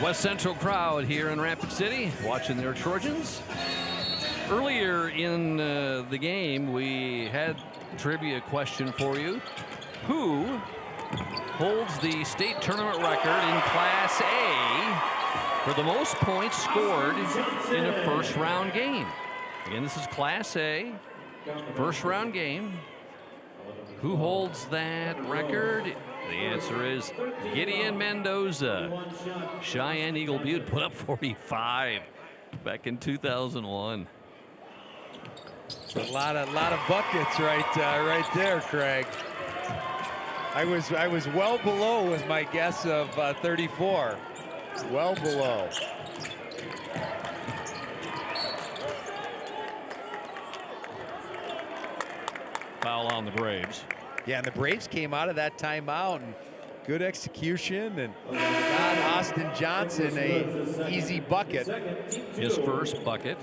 Speaker 2: West Central crowd here in Rapid City watching their Trojans. Earlier in the game, we had a trivia question for you. Who holds the state tournament record in Class A for the most points scored in a first round game? Again, this is Class A. First round game. Who holds that record? The answer is Gideon Mendoza. Cheyenne Eagle Butte put up 45 back in 2001.
Speaker 6: A lot of buckets right there, Craig. I was well below with my guess of 34. Well below.
Speaker 2: Foul on the Braves.
Speaker 6: Yeah, and the Braves came out of that timeout and good execution and got Austin Johnson a easy bucket.
Speaker 2: His first bucket.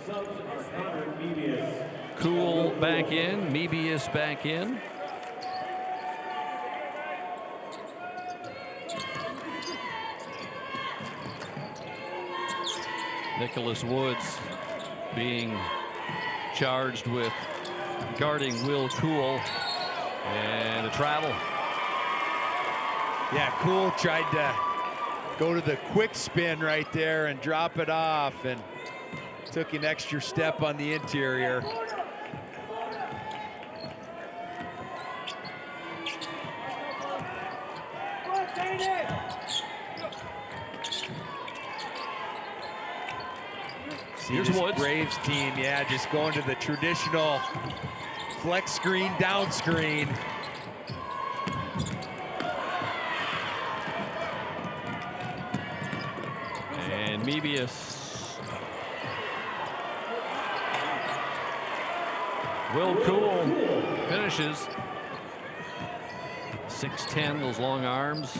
Speaker 2: Cool back in, Mebius back in. Nicholas Woods being charged with guarding Will Cool, and a travel.
Speaker 6: Yeah, Cool tried to go to the quick spin right there and drop it off, and took an extra step on the interior.
Speaker 2: Here's
Speaker 6: this
Speaker 2: Woods.
Speaker 6: Braves team, yeah, just going to the traditional flex screen, down screen.
Speaker 2: And Mebius. Will Cool finishes. 6'10", those long arms.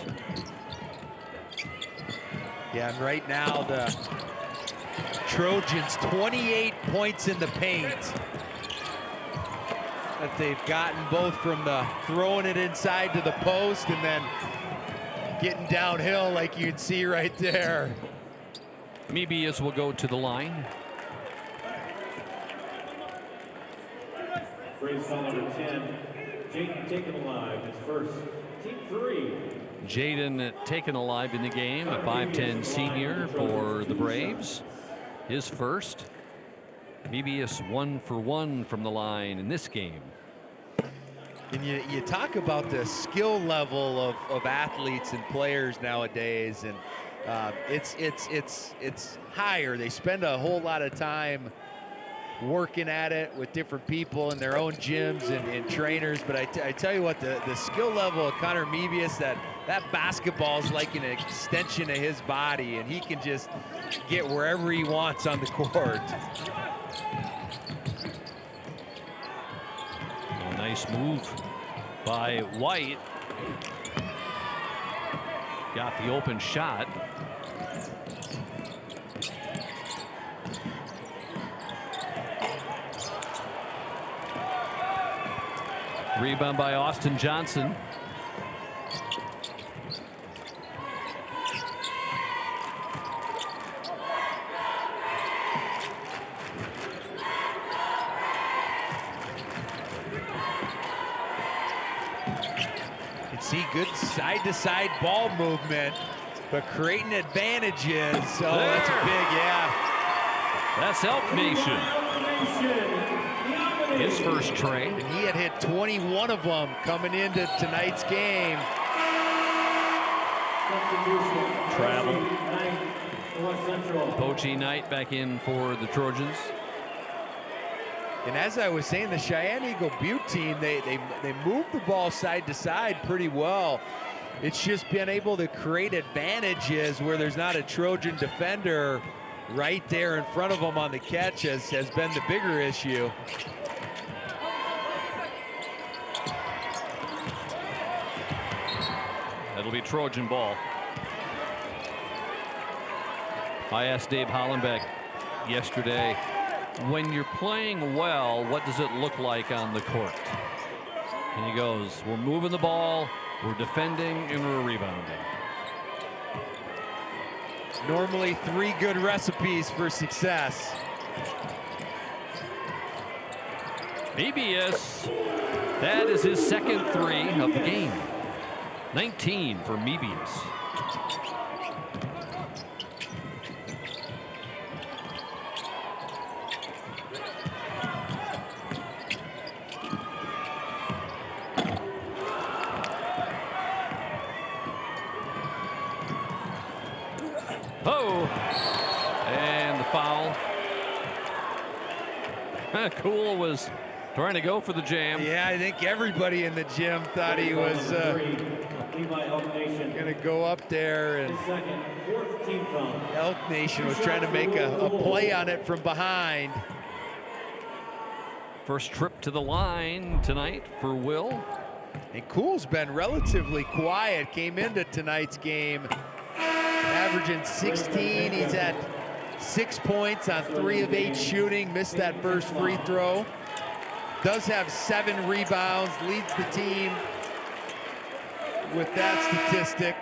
Speaker 6: Yeah, and right now the Trojans 28 points in the paint that they've gotten, both from the throwing it inside to the post and then getting downhill like you'd see right there.
Speaker 2: Mebius will go to the line.
Speaker 7: Braves foul number 10, Jaden taken alive, his first, team 3.
Speaker 2: Jaden taken alive in the game, a 5'10" senior for the Braves. His first. Mebius 1 for 1 from the line in this game.
Speaker 6: And you talk about the skill level of athletes and players nowadays, and it's higher. They spend a whole lot of time working at it with different people in their own gyms and trainers. But I tell you what, the skill level of Connor Mebius, that basketball is like an extension of his body, and he can just get wherever he wants on the court.
Speaker 2: A nice move by White. Got the open shot. Rebound by Austin Johnson.
Speaker 6: See good side-to-side ball movement, but creating advantages. Oh, that's a big, yeah.
Speaker 2: That's Elk Nation. His first tray.
Speaker 6: And he had hit 21 of them coming into tonight's game.
Speaker 2: Travel. Pochi Knight back in for the Trojans.
Speaker 6: And as I was saying, the Cheyenne Eagle Butte team, they move the ball side to side pretty well. It's just been able to create advantages where there's not a Trojan defender right there in front of them on the catch has been the bigger issue.
Speaker 2: That'll be Trojan ball. I asked Dave Hollenbeck yesterday, when you're playing well, what does it look like on the court? And he goes, we're moving the ball, we're defending, and we're rebounding.
Speaker 6: Normally 3 good recipes for success.
Speaker 2: Mebius, that is his second 3 of the game. 19 for Mebius. Oh, and the foul. Cool was trying to go for the jam.
Speaker 6: Yeah, I think everybody in the gym thought he was going to go up there, and Elk Nation was trying to make a play on it from behind.
Speaker 2: First trip to the line tonight for Will.
Speaker 6: And Cool's been relatively quiet, came into tonight's game averaging 16. He's had 6 points on 3 of 8 shooting, missed that first free throw. Does have 7 rebounds, leads the team with that statistic.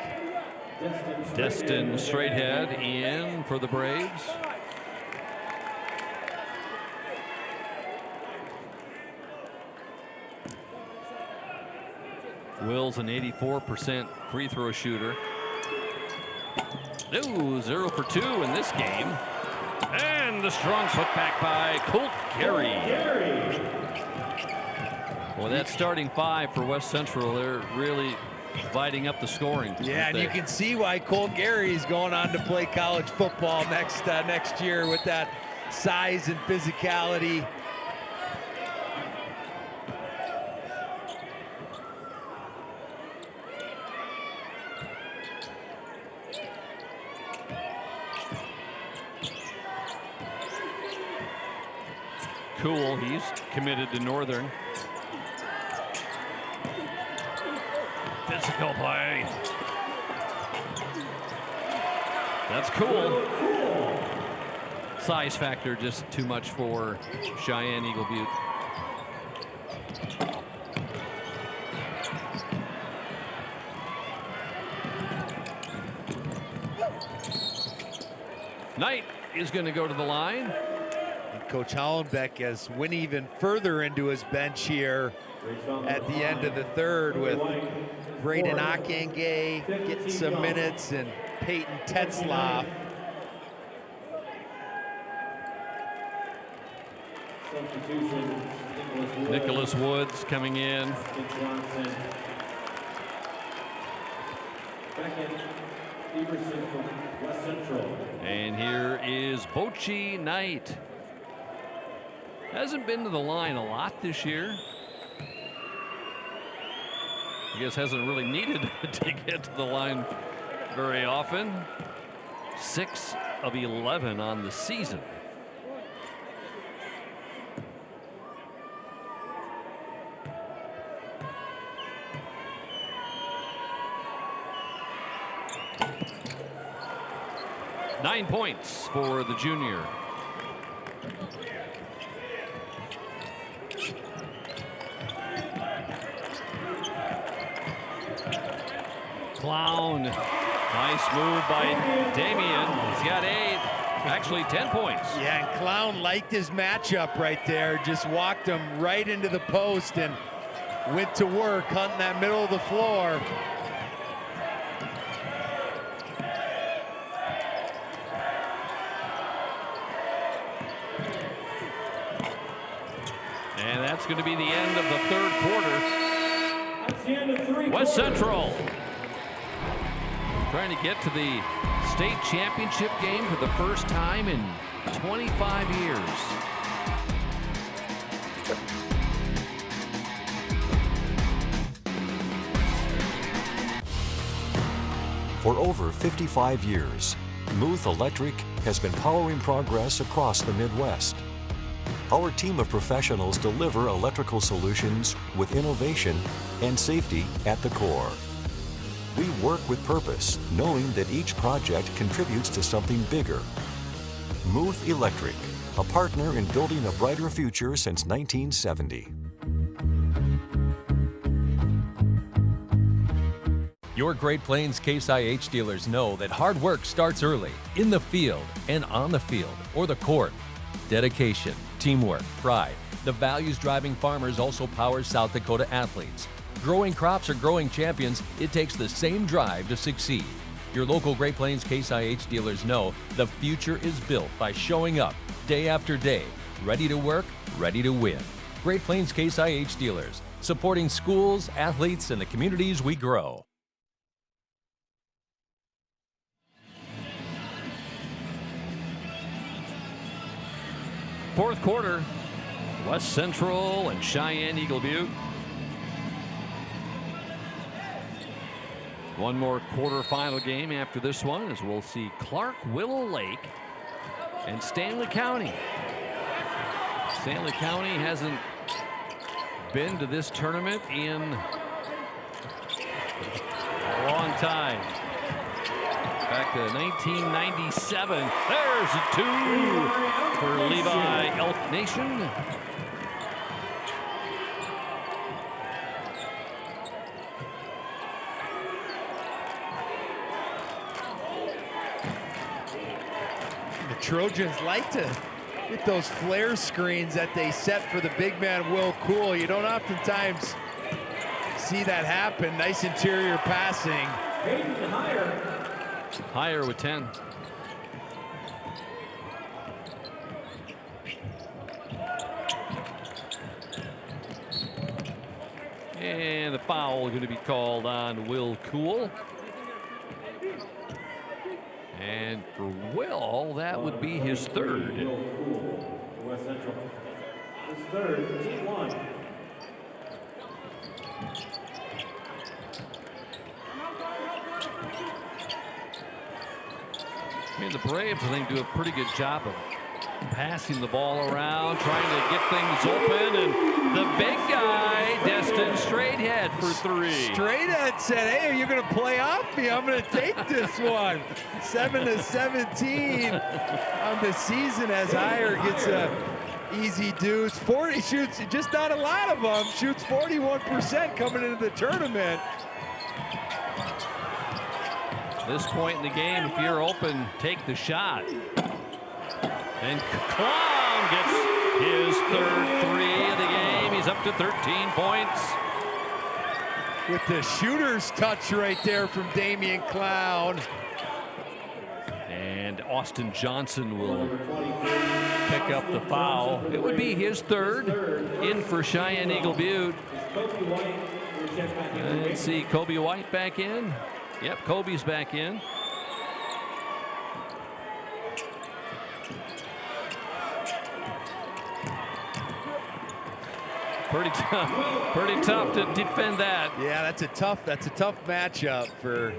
Speaker 2: Destin Straightead in for the Braves. Will's an 84% free throw shooter. No, 0 for 2 in this game. And the strong putback by Colt Gary. Well, that starting 5 for West Central, they're really dividing up the scoring.
Speaker 6: Yeah, and you can see why Colt Gary is going on to play college football next year with that size and physicality.
Speaker 2: Cool, he's committed to Northern. Physical play. That's Cool. Size factor just too much for Cheyenne Eagle Butte. Knight is going to go to the line.
Speaker 6: Coach Hollenbeck has went even further into his bench here at the end of the third with Braden Akenge getting some minutes and Peyton Tetzlaff.
Speaker 2: Nicholas Woods coming in. And here is Bochi Knight. Hasn't been to the line a lot this year. I guess hasn't really needed to get to the line very often. 6 of 11 on the season. Nine points for the junior. Clown. Nice move by Damian. He's got 8, actually 10 points.
Speaker 6: Yeah, and Clown liked his matchup right there. Just walked him right into the post and went to work hunting that middle of the floor.
Speaker 2: And that's going to be the end of the third quarter. West Central trying to get to the state championship game for the first time in 25 years.
Speaker 1: For over 55 years, Muth Electric has been powering progress across the Midwest. Our team of professionals deliver electrical solutions with innovation and safety at the core. We work with purpose, knowing that each project contributes to something bigger. Muth Electric, a partner in building a brighter future since 1970.
Speaker 22: Your Great Plains Case IH dealers know that hard work starts early, in the field and on the field or the court. Dedication, teamwork, pride, the values driving farmers also power South Dakota athletes. Growing crops or growing champions, it takes the same drive to succeed. Your local Great Plains Case IH dealers know the future is built by showing up day after day, ready to work, ready to win. Great Plains Case IH dealers, supporting schools, athletes, and the communities we grow.
Speaker 2: fourth quarter. West Central and Cheyenne Eagle Butte. One more quarterfinal game after this one, as we'll see Clark Willow Lake and Stanley County. Stanley County hasn't been to this tournament in a long time. Back to 1997. There's a 2 for Levi Elk Nation.
Speaker 6: The Trojans like to get those flare screens that they set for the big man Will Cool. You don't oftentimes see that happen. Nice interior passing.
Speaker 2: Higher with 10. And the foul going to be called on Will Cool. And for Will, that would be his third.
Speaker 7: West Central. His third, team 1.
Speaker 2: I mean, the Braves, I think, do a pretty good job of passing the ball around, trying to get things open, and the big guy, Destin Straighthead for 3.
Speaker 6: Straightead said, hey, are you going to play off me? I'm going to take this one. 7-17 on the season as Heyer gets a easy deuce. 40 shoots, just not a lot of them, shoots 41% coming into the tournament.
Speaker 2: This point in the game, if you're open, take the shot. And Clown gets his third 3 of the game. He's up to 13 points.
Speaker 6: With the shooter's touch right there from Damian Clown.
Speaker 2: And Austin Johnson will pick up the foul. It would be his third. In for Cheyenne Eagle Butte. Let's see, Kobe White back in. Yep, Kobe's back in. Pretty tough to defend that.
Speaker 6: Yeah, that's a tough matchup for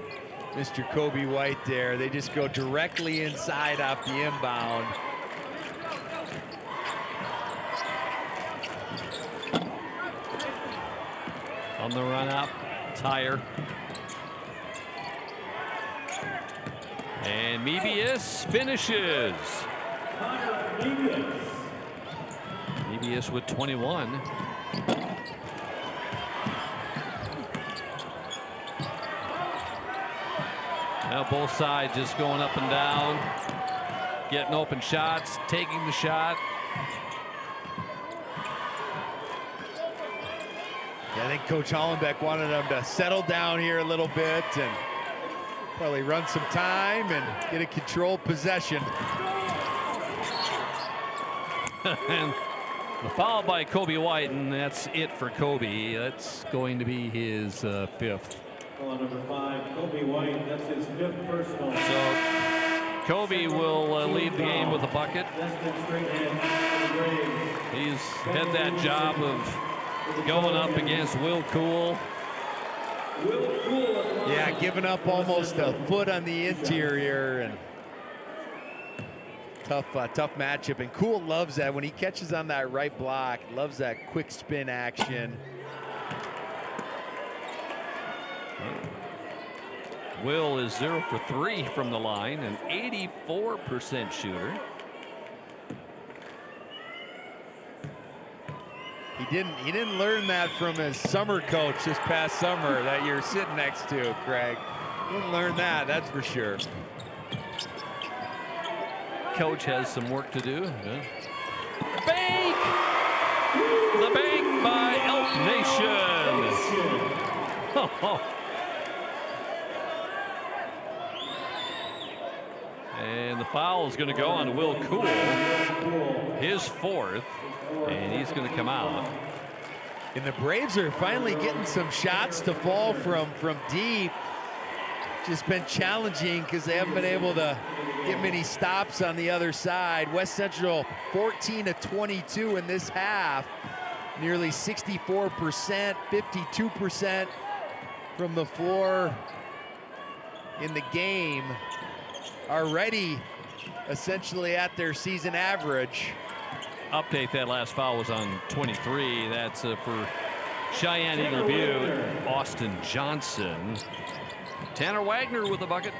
Speaker 6: Mr. Kobe White there. They just go directly inside off the inbound.
Speaker 2: On the run up, Tyre. And Mebius finishes. Mebius with 21. Now both sides just going up and down, getting open shots, taking the shot.
Speaker 6: Yeah, I think Coach Hollenbeck wanted them to settle down here a little bit and probably run some time and get a controlled possession.
Speaker 2: And the foul by Kobe White, and that's it for Kobe. That's going to be his 5th.
Speaker 7: Well, number 5, Kobe White, that's his 5th personal.
Speaker 2: So Kobe will lead the game with a bucket. He's had that job of going up against Will Cool.
Speaker 6: Yeah, giving up almost a foot on the interior, and tough matchup. And Cool loves that when he catches on that right block. Loves that quick spin action.
Speaker 2: Will is 0 for 3 from the line, an 84% shooter.
Speaker 6: He didn't learn that from his summer coach this past summer that you're sitting next to, Craig. Didn't learn that, that's for sure.
Speaker 2: Coach has some work to do. Bank! The bank by Elk Nation. And the foul is going to go on Will Cool, his 4th, and he's going to come out.
Speaker 6: And the Braves are finally getting some shots to fall from deep. Just been challenging because they haven't been able to give him any stops on the other side. West Central 14 of 22 in this half. Nearly 64%, 52% from the floor in the game. Already essentially at their season average.
Speaker 2: Update, that last foul was on 23. That's for Cheyenne Eagle Butte, Austin Johnson. Tanner Wagner with the bucket.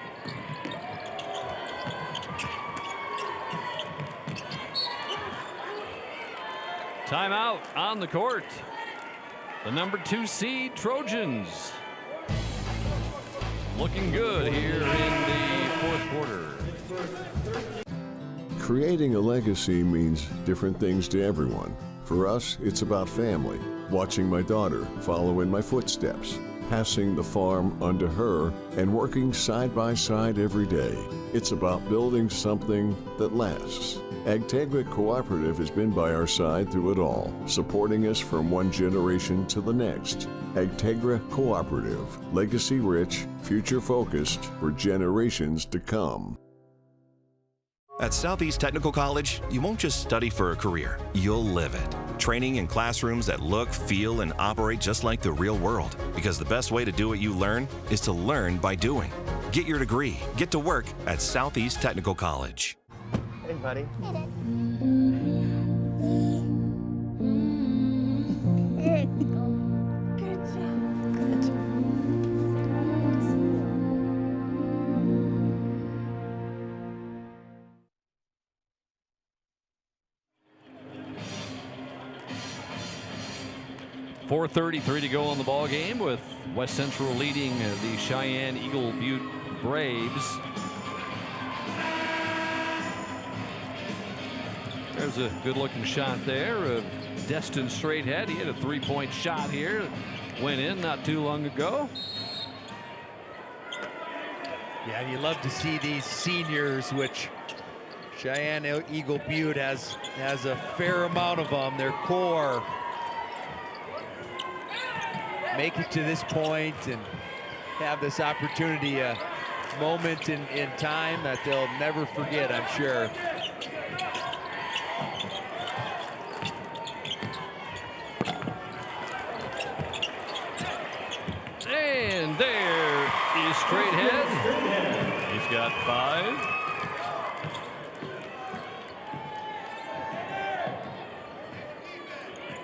Speaker 2: Timeout on the court. The number 2 seed Trojans looking good here in the fourth quarter.
Speaker 18: Creating a legacy means different things to everyone. For us, it's about family, watching my daughter follow in my footsteps, passing the farm under her, and working side by side every day. It's about building something that lasts. Agtegra Cooperative has been by our side through it all, supporting us from one generation to the next. Agtegra Cooperative, legacy rich, future focused for generations to come.
Speaker 3: At Southeast Technical College, you won't just study for a career, you'll live it. Training in classrooms that look, feel, and operate just like the real world. Because the best way to do what you learn is to learn by doing. Get your degree, get to work at Southeast Technical College.
Speaker 5: Hey, buddy. Good job.
Speaker 2: 4:33 to go on the ball game, with West Central leading the Cheyenne Eagle Butte Braves. There's a good-looking shot there of Destin Straighthead. He had a three-point shot here. Went in not too long ago.
Speaker 6: Yeah, and you love to see these seniors, which Cheyenne Eagle Butte has a fair amount of them. Their core make it to this point and have this opportunity, a moment in time that they'll never forget, I'm sure.
Speaker 2: And there is Straighthead. He's got 5.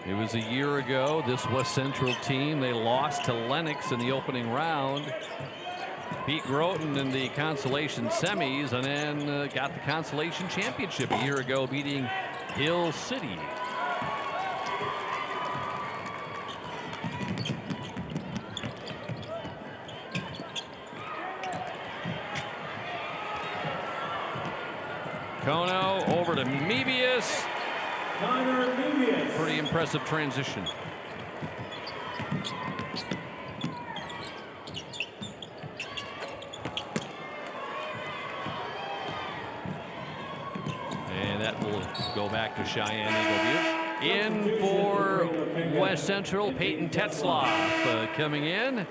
Speaker 2: It was a year ago, this West Central team, they lost to Lennox in the opening round. Beat Groton in the consolation semis, and then got the consolation championship a year ago, beating Hill City. Kono over to Mebius. Pretty impressive transition. And that will go back to Cheyenne Eagle Butte. In for West Central, Peyton Tetzloff coming in.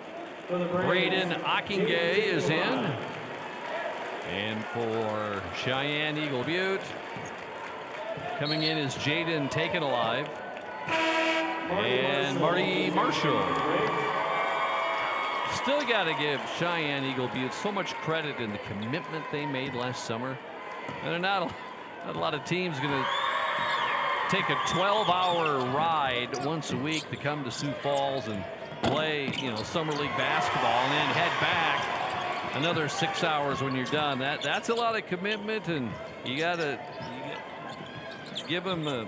Speaker 2: Braden Ockingay is in. And for Cheyenne Eagle Butte, coming in is Jaden Taken Alive and Marty Marshall. Still got to give Cheyenne Eagle Butte so much credit in the commitment they made last summer. And not a lot of teams going to take a 12-hour ride once a week to come to Sioux Falls and play, summer league basketball and then head back another 6 hours when you're done. That's a lot of commitment, and you got to give them the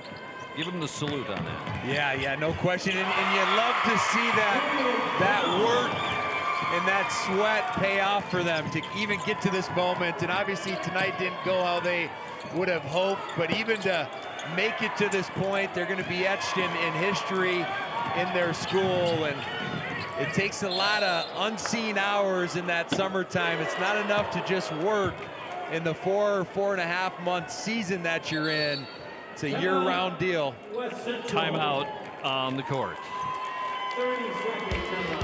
Speaker 2: salute on that.
Speaker 6: Yeah, no question. And you love to see that work and that sweat pay off for them to even get to this moment. And obviously tonight didn't go how they would have hoped, but even to make it to this point, they're going to be etched in history in their school. And it takes a lot of unseen hours in that summertime. It's not enough to just work in the 4.5 month season that you're in. It's a year-round deal.
Speaker 2: Timeout on the court.
Speaker 4: 30 seconds.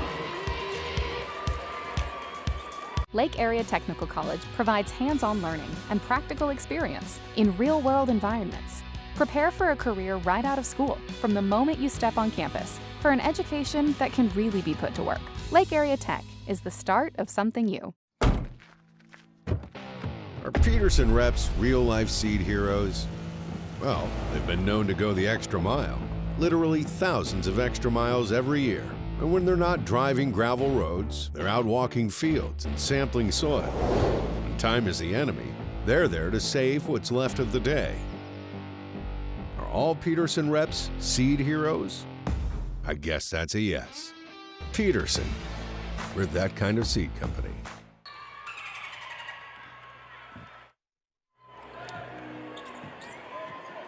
Speaker 8: Lake Area Technical College provides hands-on learning and practical experience in real-world environments. Prepare for a career right out of school from the moment you step on campus for an education that can really be put to work. Lake Area Tech is the start of something new.
Speaker 9: Are Peterson reps real-life seed heroes? Well, they've been known to go the extra mile, literally thousands of extra miles every year. And when they're not driving gravel roads, they're out walking fields and sampling soil. When time is the enemy, they're there to save what's left of the day. Are all Peterson reps seed heroes? I guess that's a yes. Peterson, we're that kind of seed company.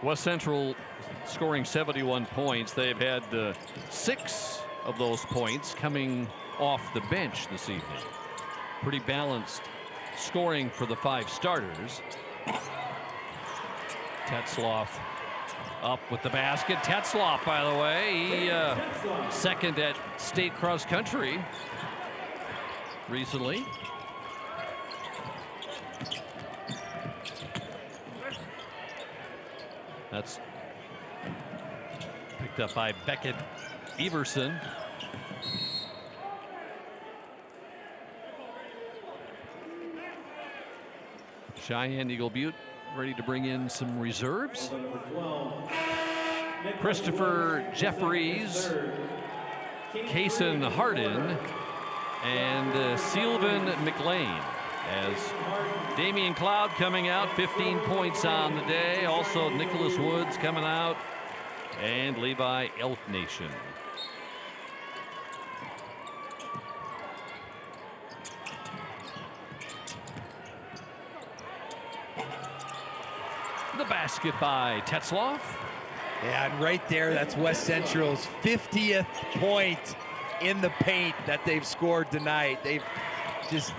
Speaker 2: West Central scoring 71 points. They've had 6 of those points coming off the bench this evening. Pretty balanced scoring for the 5 starters. Tetzloff up with the basket. Tetzloff, by the way, he second at state cross country recently. That's picked up by Beckett Everson. Cheyenne Eagle Butte ready to bring in some reserves. Christopher Jeffries, Kason Hardin, and Sylvan McLean. As Damian Cloud coming out, 15 points on the day. Also Nicholas Woods coming out, and Levi Elk Nation. The basket by Tetzloff.
Speaker 6: Yeah, and right there, that's West Central's 50th point in the paint that they've scored tonight. They've just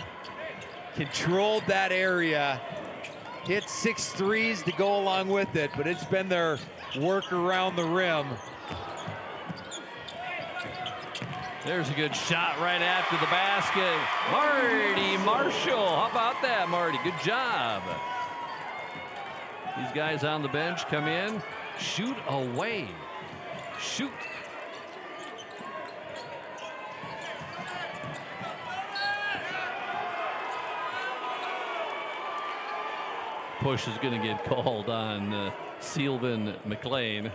Speaker 6: controlled that area, hit 6 threes to go along with it, but it's been their work around the rim.
Speaker 2: There's a good shot right after the basket. Marty Marshall, how about that, Marty? Good job. These guys on the bench come in, shoot away, shoot. Push is going to get called on Sylvan McLean,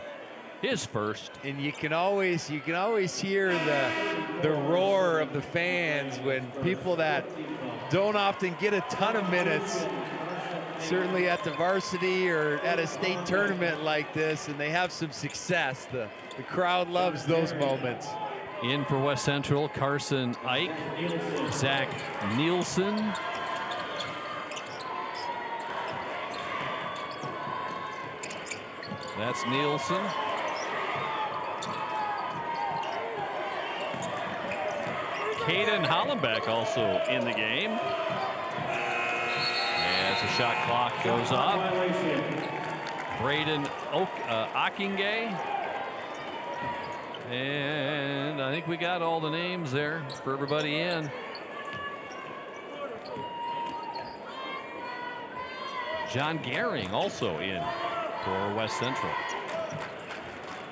Speaker 2: his first.
Speaker 6: And you can always hear the roar of the fans when people that don't often get a ton of minutes, certainly at the varsity or at a state tournament like this, and they have some success. The crowd loves those moments.
Speaker 2: In for West Central, Carson Ike, Zach Nielsen. That's Nielsen. Caden Hollenbeck also in the game. As the shot clock goes up. Braden Ockingay. And I think we got all the names there for everybody in. John Gehring also in for West Central.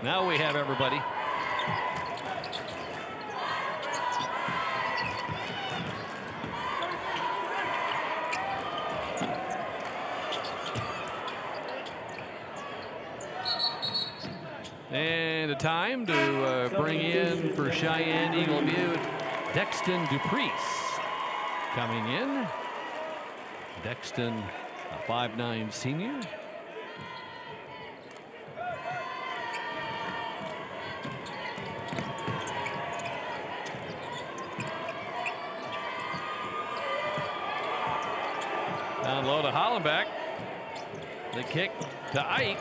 Speaker 2: Now we have everybody. And a time to bring in for Cheyenne Eagle Butte, Dexton Duprice coming in. Dexton, a 5'9" senior. Down low to Hollenbeck. The kick to Ike.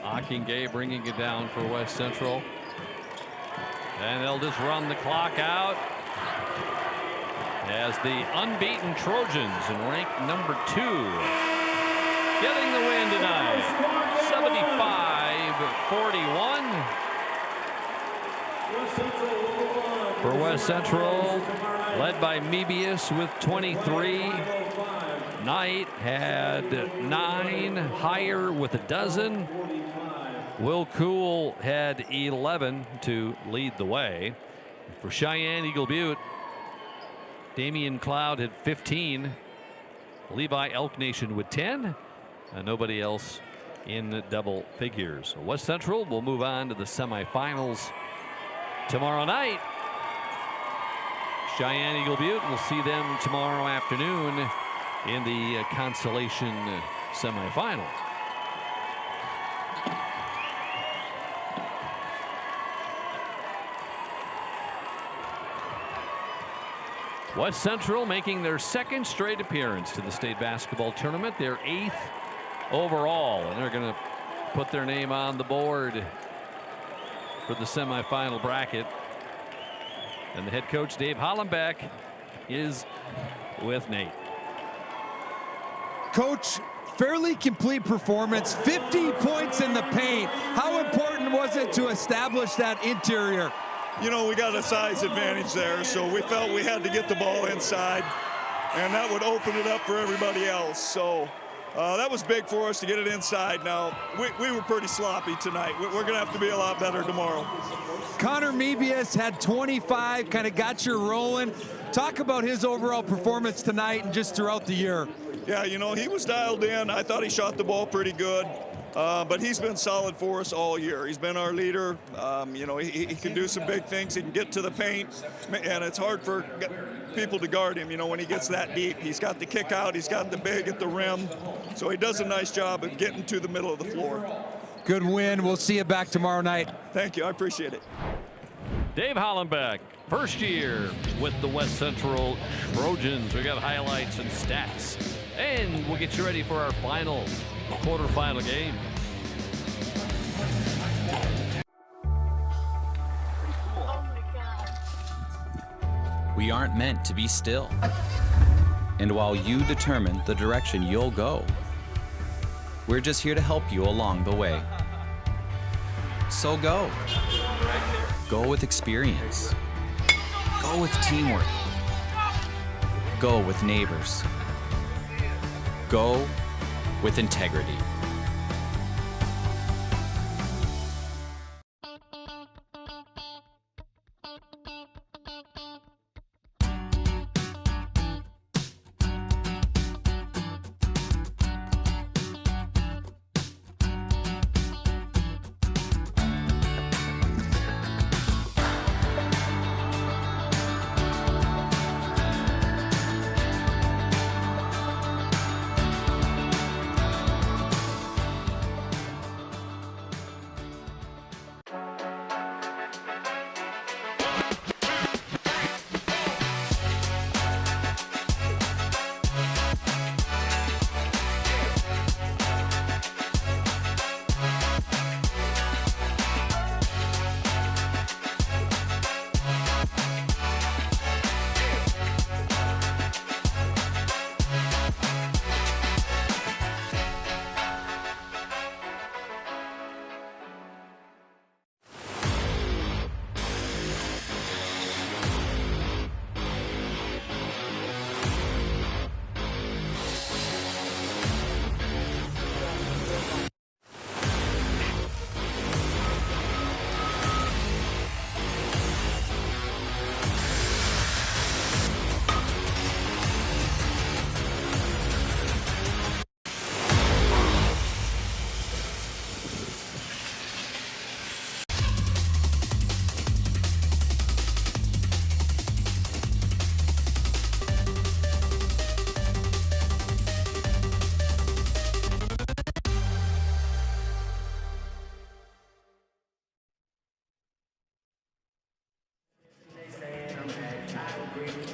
Speaker 2: Ockingay bringing it down for West Central. And they'll just run the clock out. as the unbeaten Trojans in rank number 2 getting the win tonight, 75-41. For West Central, led by Mebius with 23. Knight had 9, Higher with 12. Will Cool had 11 to lead the way. For Cheyenne Eagle Butte, Damian Cloud had 15. Levi Elk Nation with 10. And nobody else in double figures. West Central will move on to the semifinals tomorrow night. Cheyenne Eagle Butte, we'll see them tomorrow afternoon in the consolation semifinal. West Central making their 2nd straight appearance to the state basketball tournament, their 8th overall, and they're going to put their name on the board for the semifinal bracket. And the head coach, Dave Hollenbeck, is with Nate.
Speaker 6: Coach, fairly complete performance, 50 points in the paint. How important was it to establish that interior?
Speaker 13: You know, we got a size advantage there, so we felt we had to get the ball inside, and that would open it up for everybody else. So that was big for us to get it inside. Now, we were pretty sloppy tonight. We're going to have to be a lot better tomorrow.
Speaker 6: Connor Mebius had 25, kind of got you rolling. Talk about his overall performance tonight and just throughout the year.
Speaker 13: Yeah, you know, he was dialed in. I thought he shot the ball pretty good. But he's been solid for us all year. He's been our leader. You know, he can do some big things. He can get to the paint, and it's hard for people to guard him, you know, when he gets that deep. He's got the kick out. He's got the big at the rim. So he does a nice job of getting to the middle of the floor.
Speaker 6: Good win. We'll see you back tomorrow night.
Speaker 13: Thank you. I appreciate it.
Speaker 2: Dave Hollenbeck, first year with the West Central Trojans. We got highlights and stats. And we'll get you ready for our final quarterfinal game.
Speaker 11: We aren't meant to be still. And while you determine the direction you'll go, we're just here to help you along the way. So go. Go with experience. Go with teamwork. Go with neighbors. Go with integrity.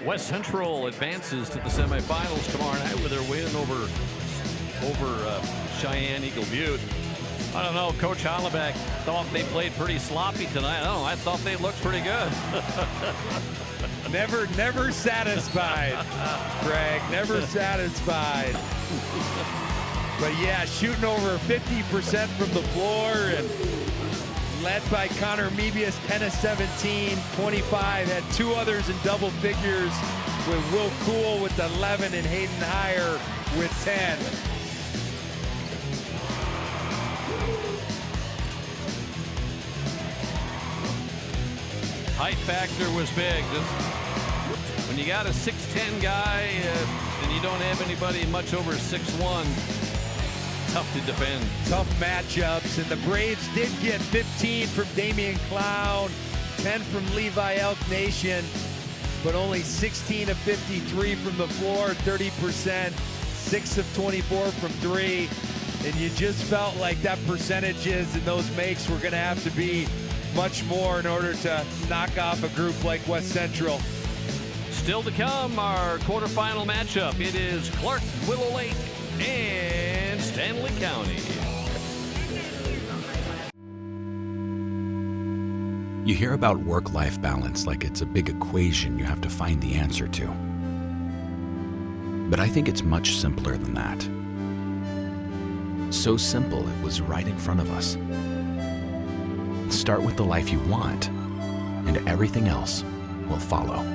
Speaker 2: West Central advances to the semifinals tomorrow night with their win over Cheyenne Eagle Butte. I don't know. Coach Hollenbeck thought they played pretty sloppy tonight. I don't know. I thought they looked pretty good.
Speaker 6: Never satisfied, Greg. Never satisfied. But yeah, shooting over 50% from the floor and led by Connor Mebius, 10 of 17, 25. Had two others in double figures with Will Cool with 11 and Hayden Heyer with 10.
Speaker 2: Height factor was big. When you got a 6'10 guy and you don't have anybody much over 6'1", tough to defend.
Speaker 6: Tough matchups, and the Braves did get 15 from Damian Clown, 10 from Levi Elk Nation, but only 16 of 53 from the floor, 30%, 6 of 24 from 3. And you just felt like that percentages and those makes were going to have to be much more in order to knock off a group like West Central.
Speaker 2: Still to come, our quarterfinal matchup. It is Clark, Willow Lake, and Stanley County.
Speaker 12: You hear about work-life balance like it's a big equation you have to find the answer to. But I think it's much simpler than that. So simple it was right in front of us. Start with the life you want, and everything else will follow.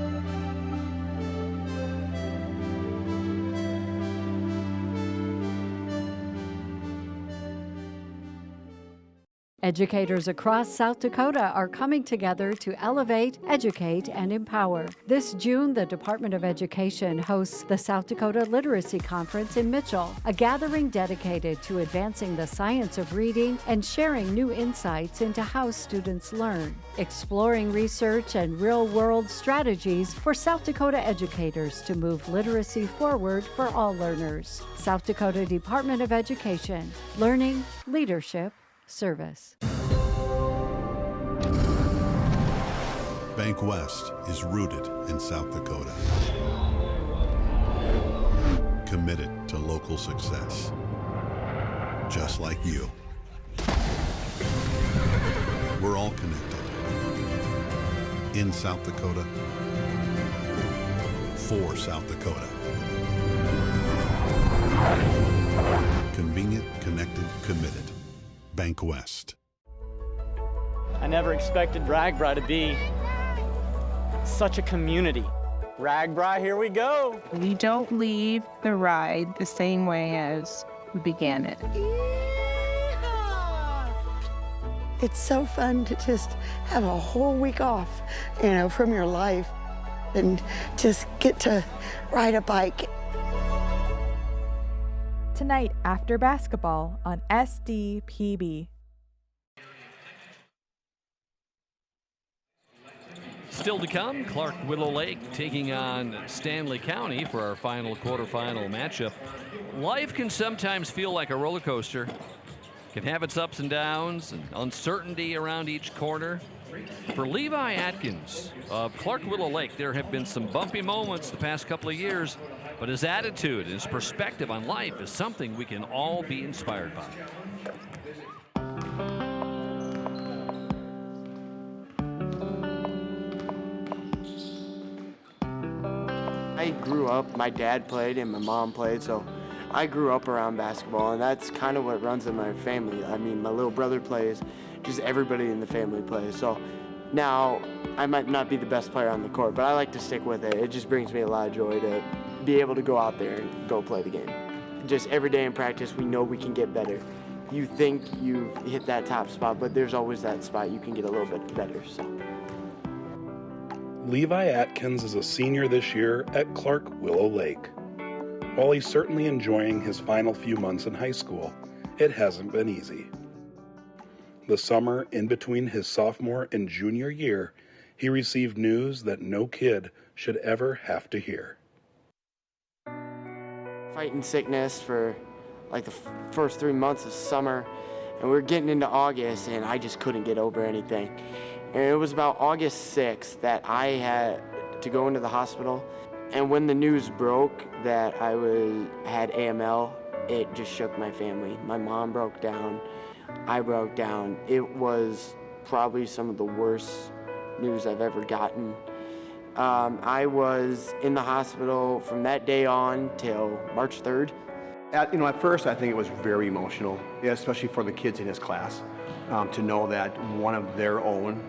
Speaker 15: Educators across South Dakota are coming together to elevate, educate, and empower. This June, the Department of Education hosts the South Dakota Literacy Conference in Mitchell, a gathering dedicated to advancing the science of reading and sharing new insights into how students learn, exploring research and real-world strategies for South Dakota educators to move literacy forward for all learners. South Dakota Department of Education, learning, leadership, service.
Speaker 21: Bank West is rooted in South Dakota. Committed to local success. Just like you. We're all connected. In South Dakota. For South Dakota. Convenient, connected, committed. Bank West.
Speaker 5: I never expected Ragbri to be such a community. Ragbri, here we go.
Speaker 14: We don't leave the ride the same way as we began it.
Speaker 23: It's so fun to just have a whole week off, from your life and just get to ride a bike.
Speaker 24: Tonight after basketball on SDPB.
Speaker 2: Still to come, Clark Willow Lake taking on Stanley County for our final quarterfinal matchup. Life can sometimes feel like a roller coaster. Can have its ups and downs and uncertainty around each corner. For Levi Atkins of Clark Willow Lake, there have been some bumpy moments the past couple of years, but his attitude, his perspective on life is something we can all be inspired by.
Speaker 25: I grew up, my dad played and my mom played, so I grew up around basketball, and that's kind of what runs in my family. I mean, my little brother plays, just everybody in the family plays. So now I might not be the best player on the court, but I like to stick with it. It just brings me a lot of joy to be able to go out there and go play the game. Just every day in practice, we know we can get better. You think you've hit that top spot, but there's always that spot you can get a little bit better. So.
Speaker 26: Levi Atkins is a senior this year at Clark Willow Lake. While he's certainly enjoying his final few months in high school, it hasn't been easy. The summer in between his sophomore and junior year, he received news that no kid should ever have to hear.
Speaker 25: Fighting sickness for like the first 3 months of summer, and we were getting into August, and I just couldn't get over anything. And it was about August 6th that I had to go into the hospital, and when the news broke that I had AML, it just shook my family. My mom broke down. I broke down. It was probably some of the worst news I've ever gotten. I was in the hospital from that day on till March 3rd.
Speaker 1: At first I think it was very emotional, especially for the kids in his class, to know that one of their own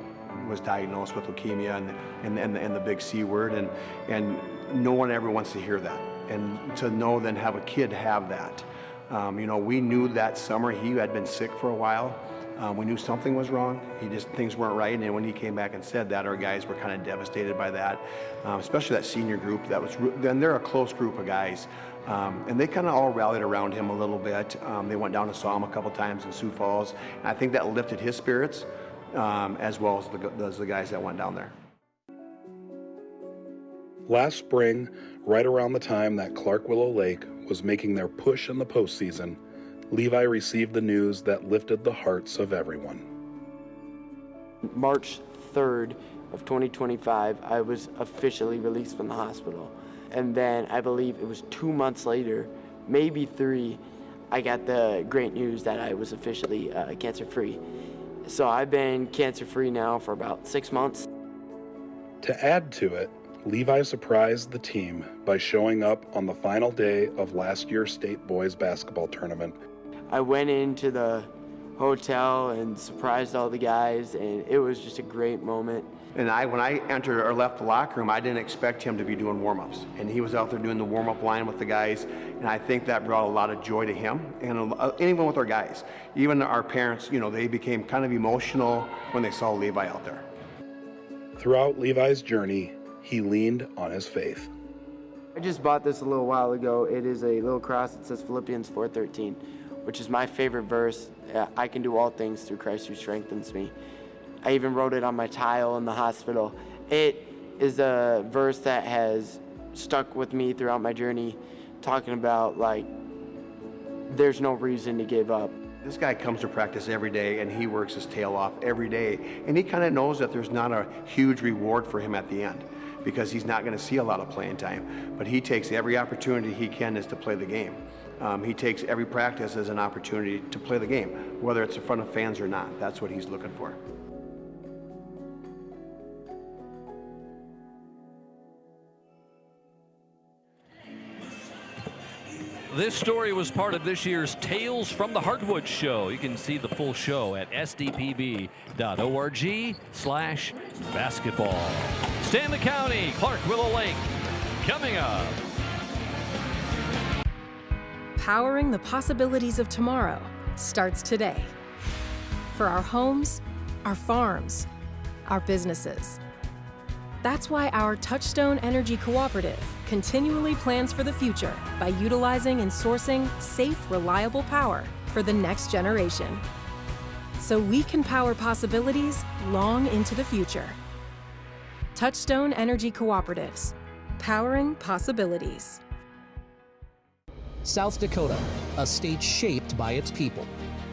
Speaker 1: was diagnosed with leukemia and the big C word, and no one ever wants to hear that. And to know then have a kid have that. We knew that summer he had been sick for a while. We knew something was wrong. Things weren't right. And when he came back and said that, our guys were kind of devastated by that, especially that senior group. Then they're a close group of guys. And they kind of all rallied around him a little bit. They went down and saw him a couple times in Sioux Falls. And I think that lifted his spirits, as well as the guys that went down there.
Speaker 26: Last spring, right around the time that Clark Willow Lake was making their push in the postseason, Levi received the news that lifted the hearts of everyone.
Speaker 25: March 3rd of 2025, I was officially released from the hospital. And then I believe it was 2 months later, maybe 3, I got the great news that I was officially cancer-free. So I've been cancer-free now for about 6 months.
Speaker 26: To add to it, Levi surprised the team by showing up on the final day of last year's state boys basketball tournament.
Speaker 25: I went into the hotel and surprised all the guys, and it was just a great moment.
Speaker 1: And when I entered or left the locker room, I didn't expect him to be doing warm-ups. And he was out there doing the warm-up line with the guys, and I think that brought a lot of joy to him and anyone with our guys. Even our parents, they became kind of emotional when they saw Levi out there.
Speaker 26: Throughout Levi's journey, he leaned on his faith.
Speaker 25: I just bought this a little while ago. It is a little cross that says Philippians 4:13, which is my favorite verse. I can do all things through Christ who strengthens me. I even wrote it on my tile in the hospital. It is a verse that has stuck with me throughout my journey, talking about there's no reason to give up.
Speaker 1: This guy comes to practice every day and he works his tail off every day. And he kind of knows that there's not a huge reward for him at the end, because he's not going to see a lot of playing time. But he takes every opportunity he can is to play the game. He takes every practice as an opportunity to play the game, whether it's in front of fans or not. That's what he's looking for.
Speaker 2: This story was part of this year's Tales from the Hardwood show. You can see the full show at sdpb.org/basketball. Stanley County, Clark Willow Lake, coming up.
Speaker 10: Powering the possibilities of tomorrow starts today. For our homes, our farms, our businesses. That's why our Touchstone Energy Cooperative continually plans for the future by utilizing and sourcing safe, reliable power for the next generation. So we can power possibilities long into the future. Touchstone Energy Cooperatives, powering possibilities.
Speaker 16: South Dakota, a state shaped by its people.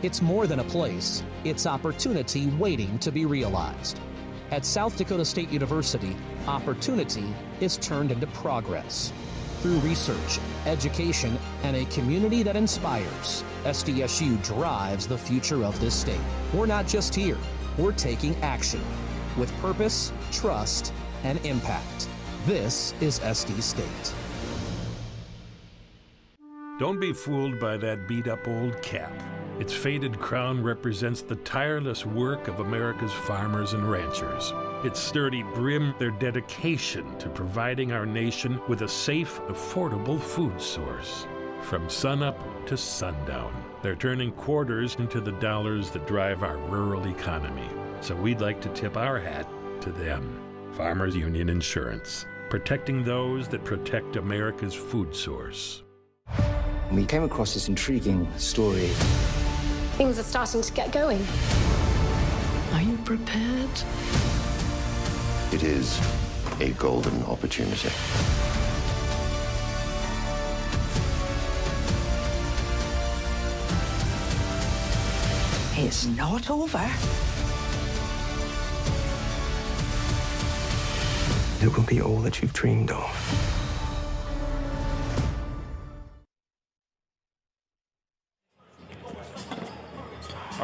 Speaker 16: It's more than a place, it's opportunity waiting to be realized. At South Dakota State University, opportunity is turned into progress. Through research, education, and a community that inspires, SDSU drives the future of this state. We're not just here, we're taking action with purpose, trust, and impact. This is SD State.
Speaker 17: Don't be fooled by that beat-up old cap. Its faded crown represents the tireless work of America's farmers and ranchers. Its sturdy brim, their dedication to providing our nation with a safe, affordable food source. From sunup to sundown, they're turning quarters into the dollars that drive our rural economy. So we'd like to tip our hat to them. Farmers Union Insurance, protecting those that protect America's food source.
Speaker 19: We came across this intriguing story.
Speaker 20: Things are starting to get going.
Speaker 19: Are you prepared?
Speaker 27: It is a golden opportunity.
Speaker 20: It's not over.
Speaker 19: It will be all that you've dreamed of.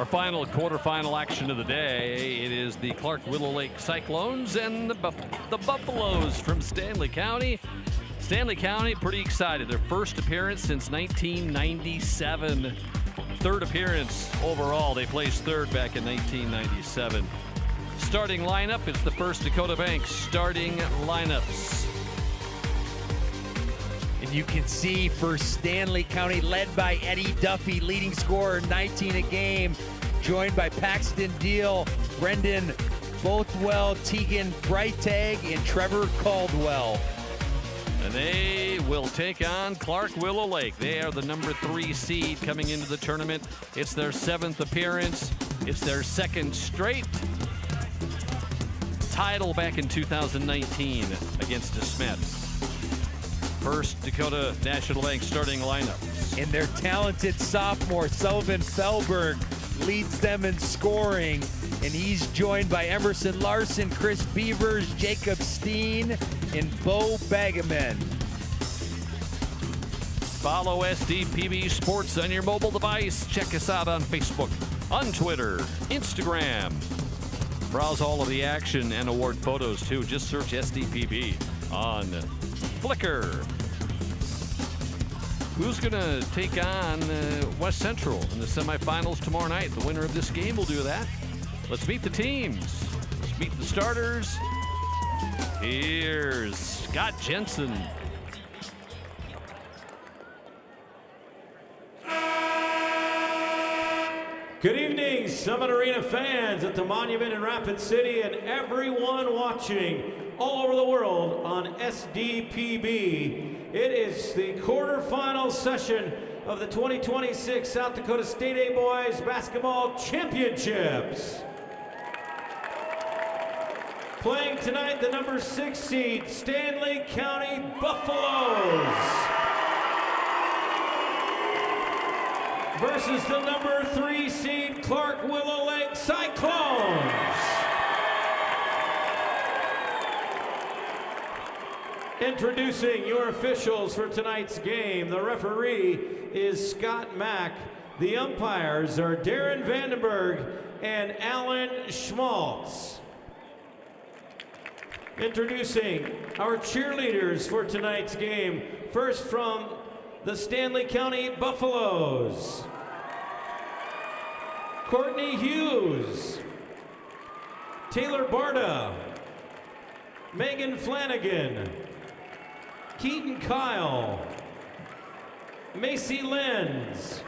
Speaker 2: Our final quarterfinal action of the day, it is the Clark-Willow Lake Cyclones and the Buffaloes from Stanley County. Stanley County pretty excited. Their first appearance since 1997. Third appearance overall. They placed third back in 1997. Starting lineup is the First Dakota Bank starting lineups.
Speaker 6: And you can see for Stanley County, led by Eddie Duffy, leading scorer, 19 a game, joined by Paxton Deal, Brendan Bothwell, Tegan Freitag, and Trevor Caldwell.
Speaker 2: And they will take on Clark-Willow Lake. They are the number 3 seed coming into the tournament. It's their 7th appearance. It's their 2nd straight title back in 2019 against DeSmet. First Dakota National Bank starting lineup.
Speaker 6: And their talented sophomore, Sullivan Felberg, leads them in scoring. And he's joined by Emerson Larson, Chris Beavers, Jacob Steen, and Bo Bagaman.
Speaker 2: Follow SDPB Sports on your mobile device. Check us out on Facebook, on Twitter, Instagram. Browse all of the action and award photos too. Just search SDPB on Flickr. Who's going to take on West Central in the semifinals tomorrow night? The winner of this game will do that. Let's meet the teams. Let's meet the starters. Here's Scott Jensen.
Speaker 3: Good evening, Summit Arena fans at the Monument in Rapid City and everyone watching all over the world on SDPB. It is the quarterfinal session of the 2026 South Dakota State A Boys Basketball Championships. Playing tonight, the number 6 seed, Stanley County Buffaloes, versus the number 3 seed, Clark-Willow Lake Cyclones. Introducing your officials for tonight's game. The referee is Scott Mack. The umpires are Darren Vandenberg and Alan Schmaltz. Introducing our cheerleaders for tonight's game. First from the Stanley County Buffaloes, Courtney Hughes, Taylor Barta, Megan Flanagan, Keaton Kyle, Macy Lenz,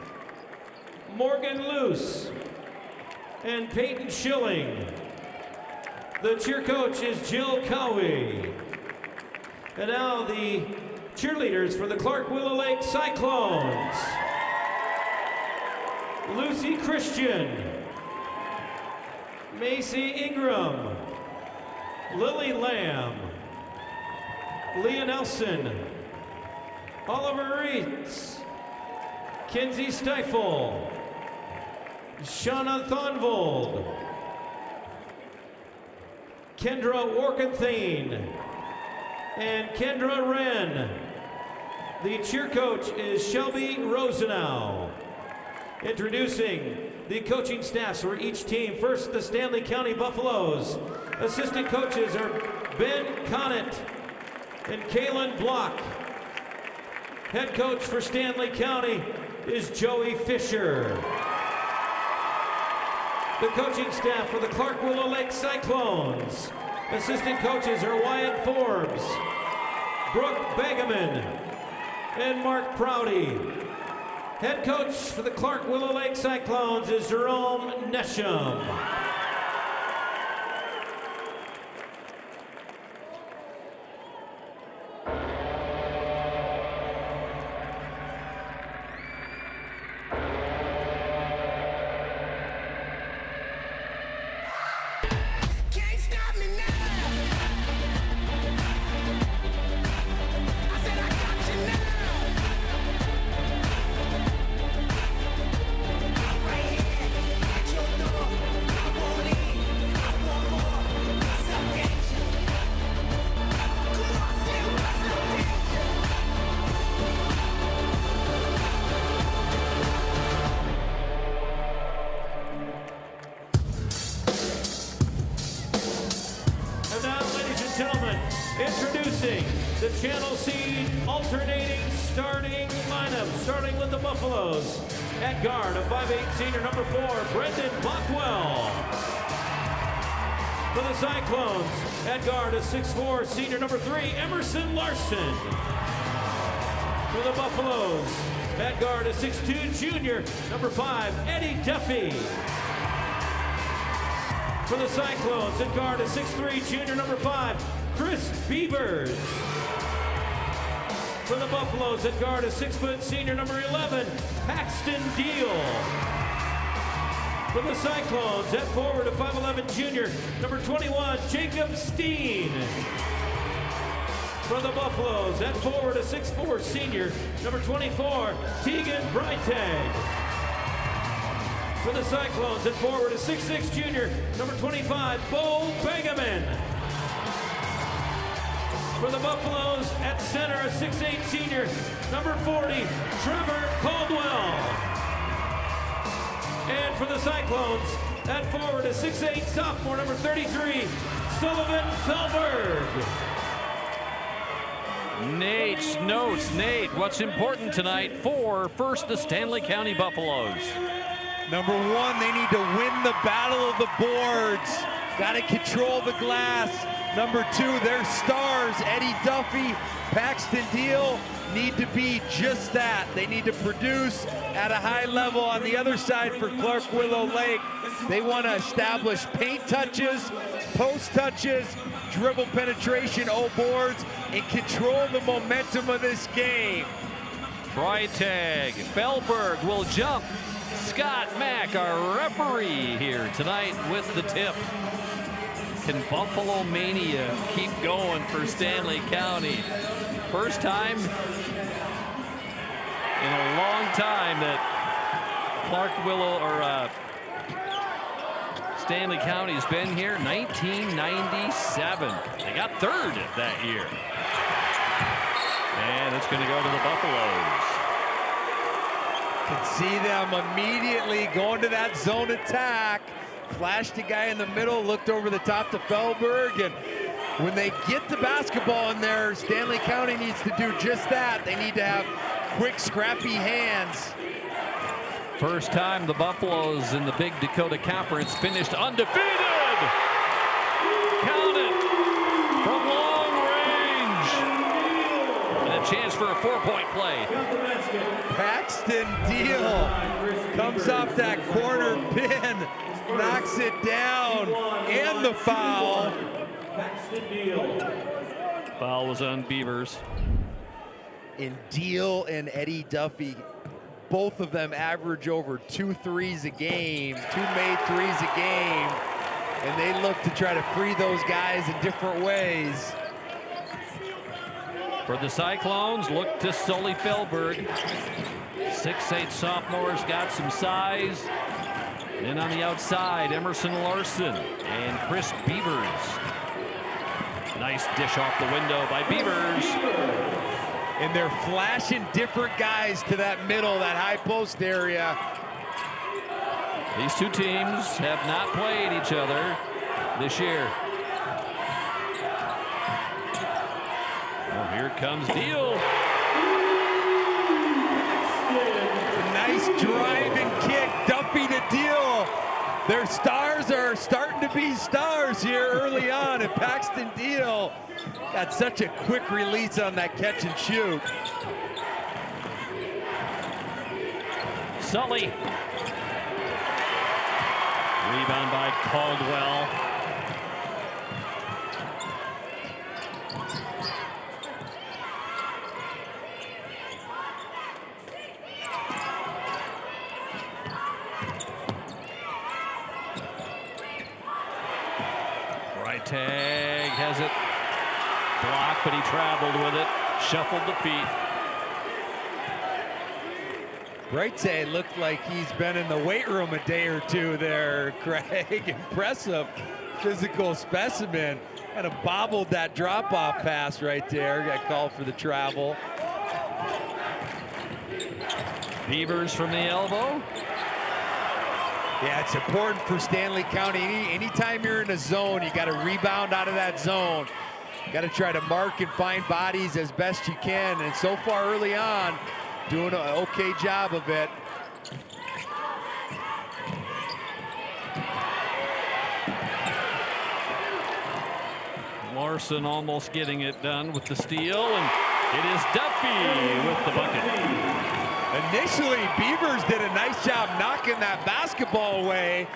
Speaker 3: Morgan Luce, and Peyton Schilling. The cheer coach is Jill Cowie. And now the cheerleaders for the Clark-Willow Lake Cyclones. Lucy Christian, Macy Ingram, Lily Lamb, Leah Nelson, Oliver Reitz, Kinsey Stifel, Shauna Thonvold, Kendra Warkenthien, and Kendra Wren. The cheer coach is Shelby Rosenau. Introducing the coaching staffs for each team. First, the Stanley County Buffaloes. Assistant coaches are Ben Connett and Kaylin Block. Head coach for Stanley County is Joey Fisher. The coaching staff for the Clark-Willow Lake Cyclones. Assistant coaches are Wyatt Forbes, Brooke Bagaman, and Mark Prouty. Head coach for the Clark-Willow Lake Cyclones is Jerome Nesham. Introducing the Channel Seed alternating starting lineup, starting with the Buffaloes. At guard, a 5'8" senior number 4, Brendan Bockwell. For the Cyclones, at guard, a 6'4" senior number 3, Emerson Larson. For the Buffaloes, at guard, a 6'2" junior number 5, Eddie Duffy. For the Cyclones, at guard, a 6'3" junior number 5, Chris Beavers. For the Buffaloes, at guard, a 6' senior number 11, Paxton Deal. For the Cyclones, at forward, a 5'11" junior number 21, Jacob Steen. For the Buffaloes, at forward, a 6'4" senior number 24, Tegan Breitag. For the Cyclones, at forward, a 6'6" junior number 25, Bo Begeman. For the Buffaloes, at center, a 6'8" senior number 40, Trevor Caldwell. And for the Cyclones, at forward, a 6'8" sophomore number 33, Sullivan Felberg.
Speaker 2: Nate's notes. Nate, what's important tonight for first the Stanley County Buffaloes?
Speaker 6: Number one, they need to win the battle of the boards. Got to control the glass. Number two, their stars, Eddie Duffy, Paxton Deal, need to be just that. They need to produce at a high level. On the other side for Clark Willow Lake, they want to establish paint touches, post touches, dribble penetration, boards, and control the momentum of this game.
Speaker 2: Freitag, Felberg will jump. Scott Mack, our referee here tonight with the tip. Can Buffalo Mania keep going for Stanley County? First time in a long time that Clark Willow or Stanley County has been here. 1997. They got third that year. And it's going to go to the Buffaloes.
Speaker 6: Can see them immediately going to that zone attack. Flashed a guy in the middle, looked over the top to Felberg, and when they get the basketball in there, Stanley County needs to do just that. They need to have quick, scrappy hands.
Speaker 2: First time the Buffaloes in the Big Dakota Conference finished undefeated. Count it from long range. And a chance for a 4-point play.
Speaker 6: Paxton Deal comes off that corner pin, knocks it down, and the foul.
Speaker 2: Foul was on Beavers.
Speaker 6: And Deal and Eddie Duffy, both of them average over 2 threes a game, 2 made threes a game, and they look to try to free those guys in different ways.
Speaker 2: For the Cyclones, look to Sully Felberg. 6'8" sophomore's got some size. And on the outside, Emerson Larson and Chris Beavers. Nice dish off the window by Beavers.
Speaker 6: And they're flashing different guys to that middle, that high post area.
Speaker 2: These two teams have not played each other this year. Oh, here comes Deal.
Speaker 6: Nice driving kick, Duffy to Deal. Their stars are starting to be stars here early on, and Paxton Deal got such a quick release on that catch and shoot.
Speaker 2: Sully. Rebound by Caldwell. Freitag has it blocked, but he traveled with it, shuffled the feet.
Speaker 6: Breitag looked like he's been in the weight room a day or two there, Craig. Impressive physical specimen. Kind of bobbled that drop-off pass right there. Got called for the travel.
Speaker 2: Beavers from the elbow.
Speaker 6: Yeah, it's important for Stanley County. Anytime you're in a zone, you got to rebound out of that zone. Got to try to mark and find bodies as best you can, and so far early on, doing an okay job of it.
Speaker 2: Larson almost getting it done with the steal, and it is Duffy with the bucket.
Speaker 6: Initially, Beavers did a nice job knocking that basketball away,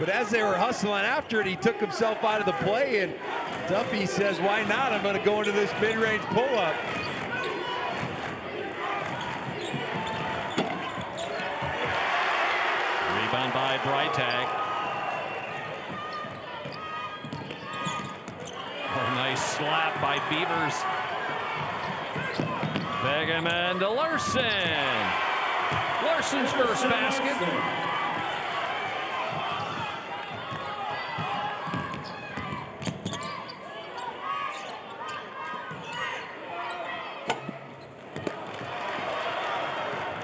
Speaker 6: but as they were hustling after it, he took himself out of the play, and Duffy says, why not? I'm going to go into this mid-range pull-up.
Speaker 2: Rebound by Breitag. Oh, nice slap by Beavers. Begeman to Larson. Larson's first basket.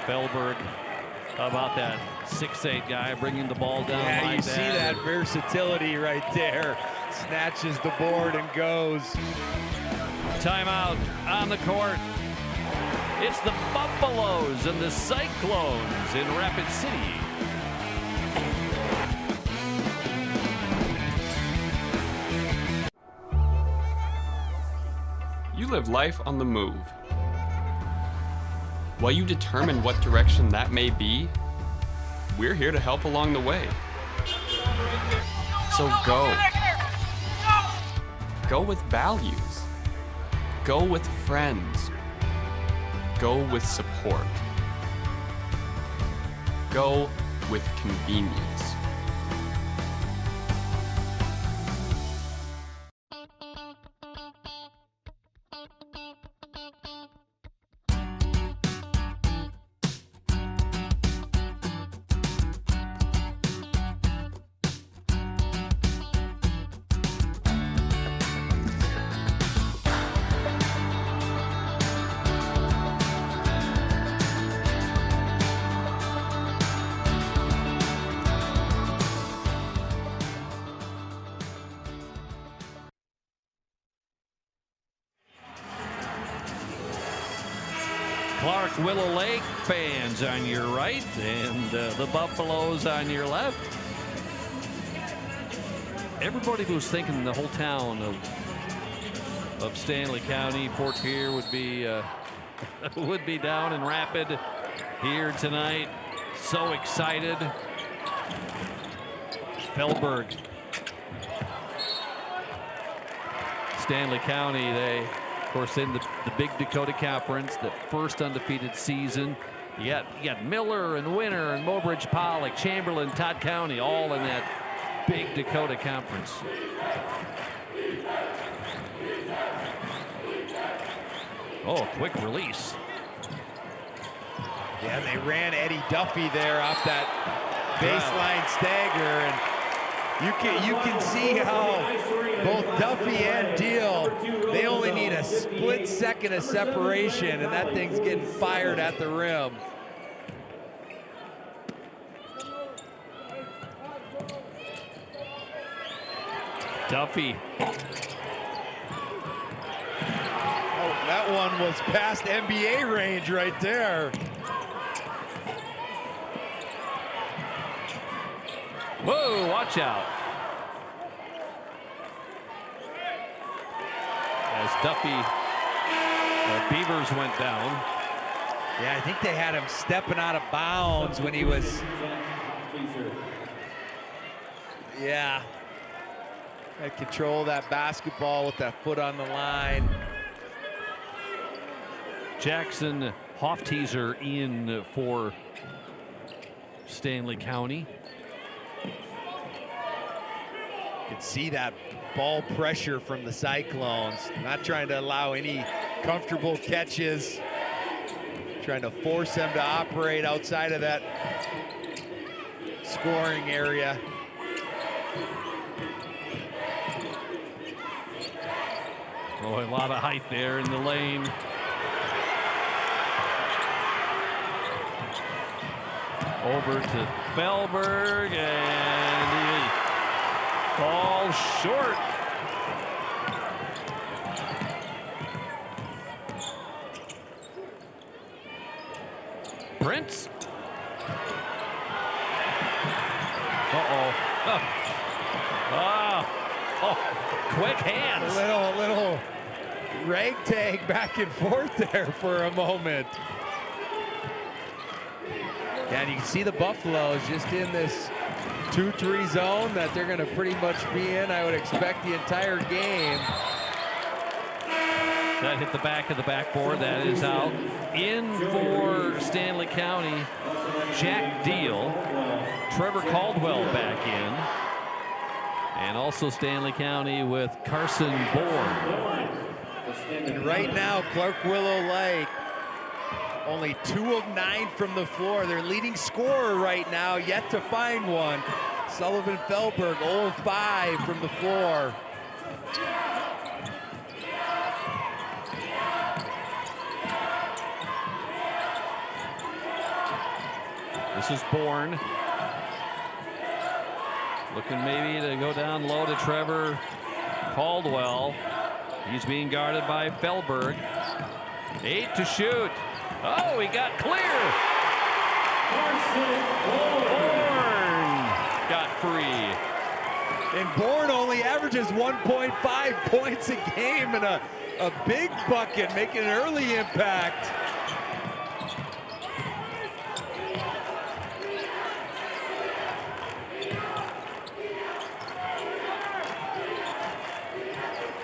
Speaker 2: Felberg, how about that 6'8" guy bringing the ball down
Speaker 6: yeah,
Speaker 2: like
Speaker 6: you see that versatility right there. Snatches the board and goes.
Speaker 2: Timeout on the court. It's the Buffaloes and the Cyclones in Rapid City.
Speaker 4: You live life on the move. While you determine what direction that may be, we're here to help along the way. So go. Go with values. Go with friends. Go with support. Go with convenience.
Speaker 2: Clark Willow Lake fans on your right and the Buffaloes on your left. Everybody who's thinking the whole town of Stanley County, Fort Pierre would be down in Rapid here tonight. So excited. Felberg. Stanley County, they of course in the Big Dakota Conference, the first undefeated season. You got Miller and Winter and Mobridge Pollock, Chamberlain, Todd County, all in that Big Dakota Conference. Oh, quick release.
Speaker 6: Yeah, they ran Eddie Duffy there off that baseline stagger, and you can see how both Duffy and Deal, they only need a split second of separation, and that thing's getting fired at the rim.
Speaker 2: Duffy.
Speaker 6: Oh, that one was past NBA range right there.
Speaker 2: Whoa, watch out. As Duffy, Beavers went down.
Speaker 6: Yeah, I think they had him stepping out of bounds when he was, yeah. Had control of that basketball with that foot on the line.
Speaker 2: Jackson Hofteaser in for Stanley County.
Speaker 6: You can see that ball pressure from the Cyclones. Not trying to allow any comfortable catches. Trying to force them to operate outside of that scoring area.
Speaker 2: Oh, a lot of height there in the lane. Over to Felberg, and he falls short. Prince. Uh-oh. Quick hands.
Speaker 6: A little ragtag back and forth there for a moment. Yeah, and you can see the Buffaloes just in this 2-3 zone that they're going to pretty much be in, I would expect, the entire game.
Speaker 2: That hit the back of the backboard. That is out. In for Stanley County, Jack Deal. Trevor Caldwell back in. And also Stanley County with Carson Bourne.
Speaker 6: And right now, Clark Willow Lake, only 2 of 9 from the floor. Their leading scorer right now, yet to find one. Sullivan Feldberg, 0 of 5 from the floor.
Speaker 2: This is Bourne. Looking maybe to go down low to Trevor Caldwell. He's being guarded by Feldberg. 8 to shoot. Oh, he got clear. Bourne got free.
Speaker 6: And Bourne only averages 1.5 points a game and a big bucket, making an early impact.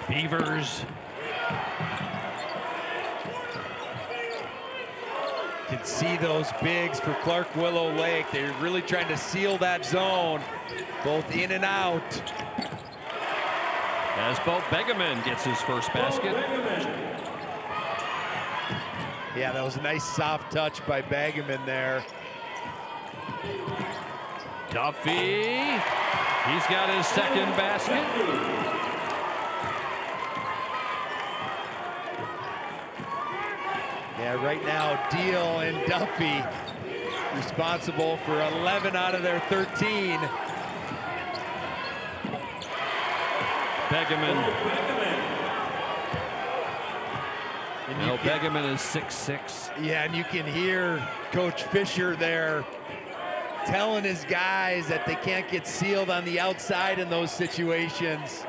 Speaker 2: Beavers.
Speaker 6: You can see those bigs for Clark Willow Lake. They're really trying to seal that zone, both in and out.
Speaker 2: As Bo Begeman gets his first basket.
Speaker 6: Yeah, that was a nice soft touch by Begeman there.
Speaker 2: Duffy. He's got his second basket.
Speaker 6: Yeah, right now, Deal and Duffy responsible for 11 out of their 13.
Speaker 2: Begeman. Begeman is 6'6".
Speaker 6: Yeah, and you can hear Coach Fisher there telling his guys that they can't get sealed on the outside in those situations.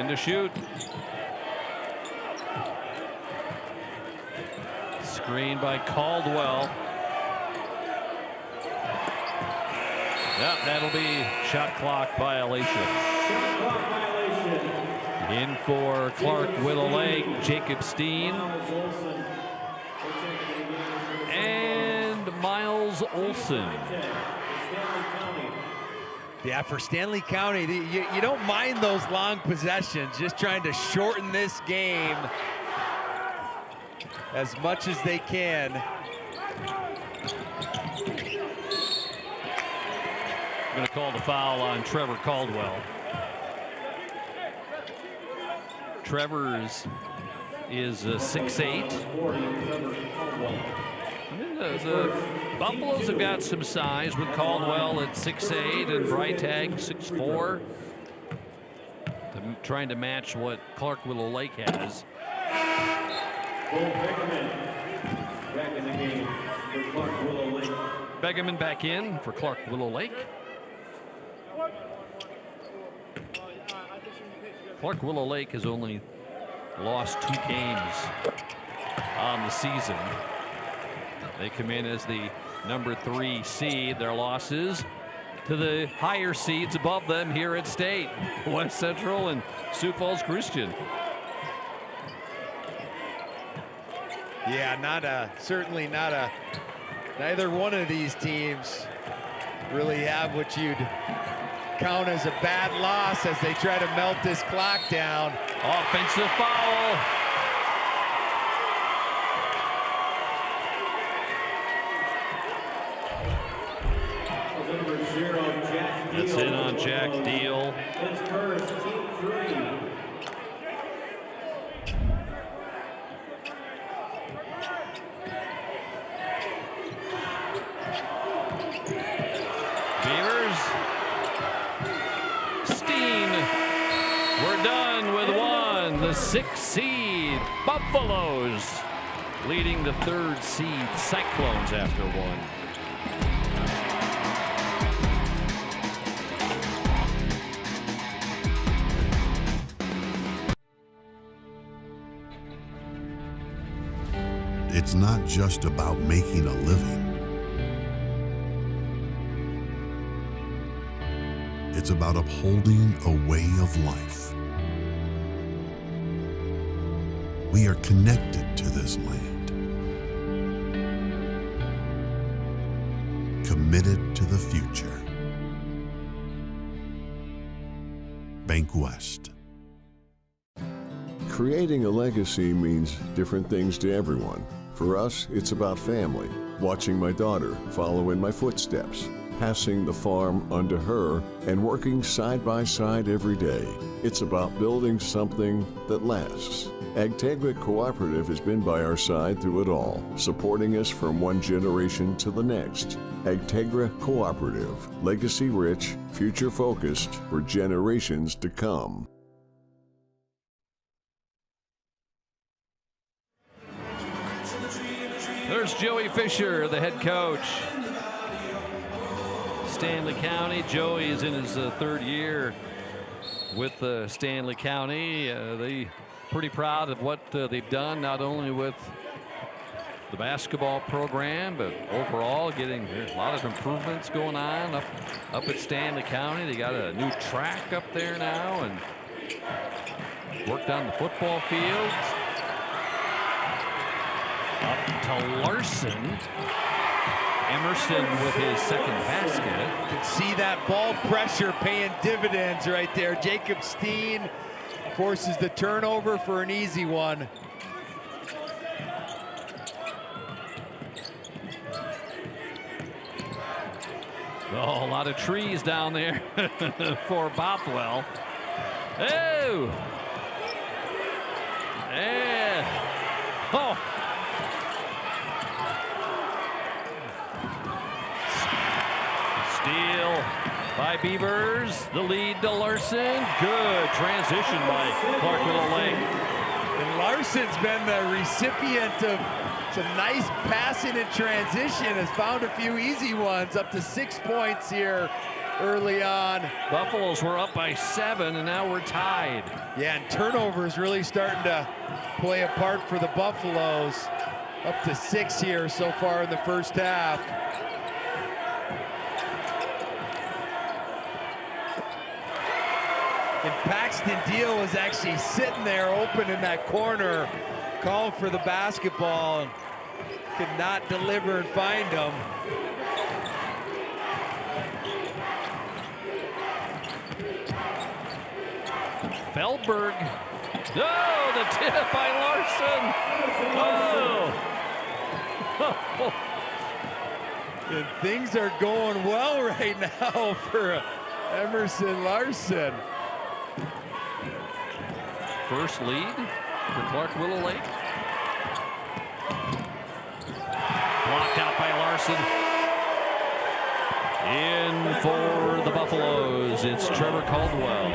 Speaker 2: To shoot. Screen by Caldwell. Yep, that'll be shot clock violation. In for Clark Willow Lake, Jacob Steen. And Miles Olson.
Speaker 6: Yeah, for Stanley County, you don't mind those long possessions, just trying to shorten this game as much as they can.
Speaker 2: I'm going to call the foul on Trevor Caldwell. Trevor's is 6'8". The Buffaloes have got some size with Caldwell at 6'8" and Breitag 6'4". Trying to match what Clark Willow Lake has.
Speaker 3: Back in the game for Clark Willow Lake.
Speaker 2: Begeman back in for Clark Willow Lake. Clark Willow Lake has only lost 2 games on the season. They come in as the number 3 seed. Their losses to the higher seeds above them here at State, West Central and Sioux Falls Christian.
Speaker 6: Yeah, certainly not a, neither one of these teams really have what you'd count as a bad loss as they try to melt this clock down.
Speaker 2: Offensive foul. It's in on Jack Deal.
Speaker 3: His first, team 3.
Speaker 2: 6 seed Buffaloes leading the 3rd seed Cyclones after one.
Speaker 21: It's not just about making a living. It's about upholding a way of life. We are connected to this land, committed to the future. Bank West.
Speaker 7: Creating a legacy means different things to everyone. For us, it's about family, watching my daughter follow in my footsteps, passing the farm onto her, and working side by side every day. It's about building something that lasts. Agtegra Cooperative has been by our side through it all, supporting us from one generation to the next. Agtegra Cooperative, legacy rich, future focused for generations to come.
Speaker 2: There's Joey Fisher, the head coach. Stanley County. Joey is in his 3rd year with Stanley County. They pretty proud of what they've done, not only with the basketball program, but overall getting a lot of improvements going on up at Stanley County. They got a new track up there now and worked on the football field. Up to Larson. Emerson with his 2nd basket.
Speaker 6: You can see that ball pressure paying dividends right there. Jacob Steen forces the turnover for an easy one.
Speaker 2: Oh, a lot of trees down there for Bothwell. Oh! Yeah. Oh! Steal by Beavers. The lead to Larson. Good transition by Clark Willow Lake.
Speaker 6: And Larson's been the recipient of some nice passing and transition. Has found a few easy ones, up to 6 points here early on.
Speaker 2: Buffaloes were up by 7, and now we're tied.
Speaker 6: Yeah, and turnovers really starting to play a part for the Buffaloes. Up to 6 here so far in the first half. And Paxton Deal was actually sitting there open in that corner, calling for the basketball, and could not deliver and find him.
Speaker 2: Feldberg. Oh, the tip by Larson. Oh.
Speaker 6: And things are going well right now for Emerson Larson.
Speaker 2: First lead for Clark Willow Lake. Blocked out by Larson. In for the Buffaloes, it's Trevor Caldwell.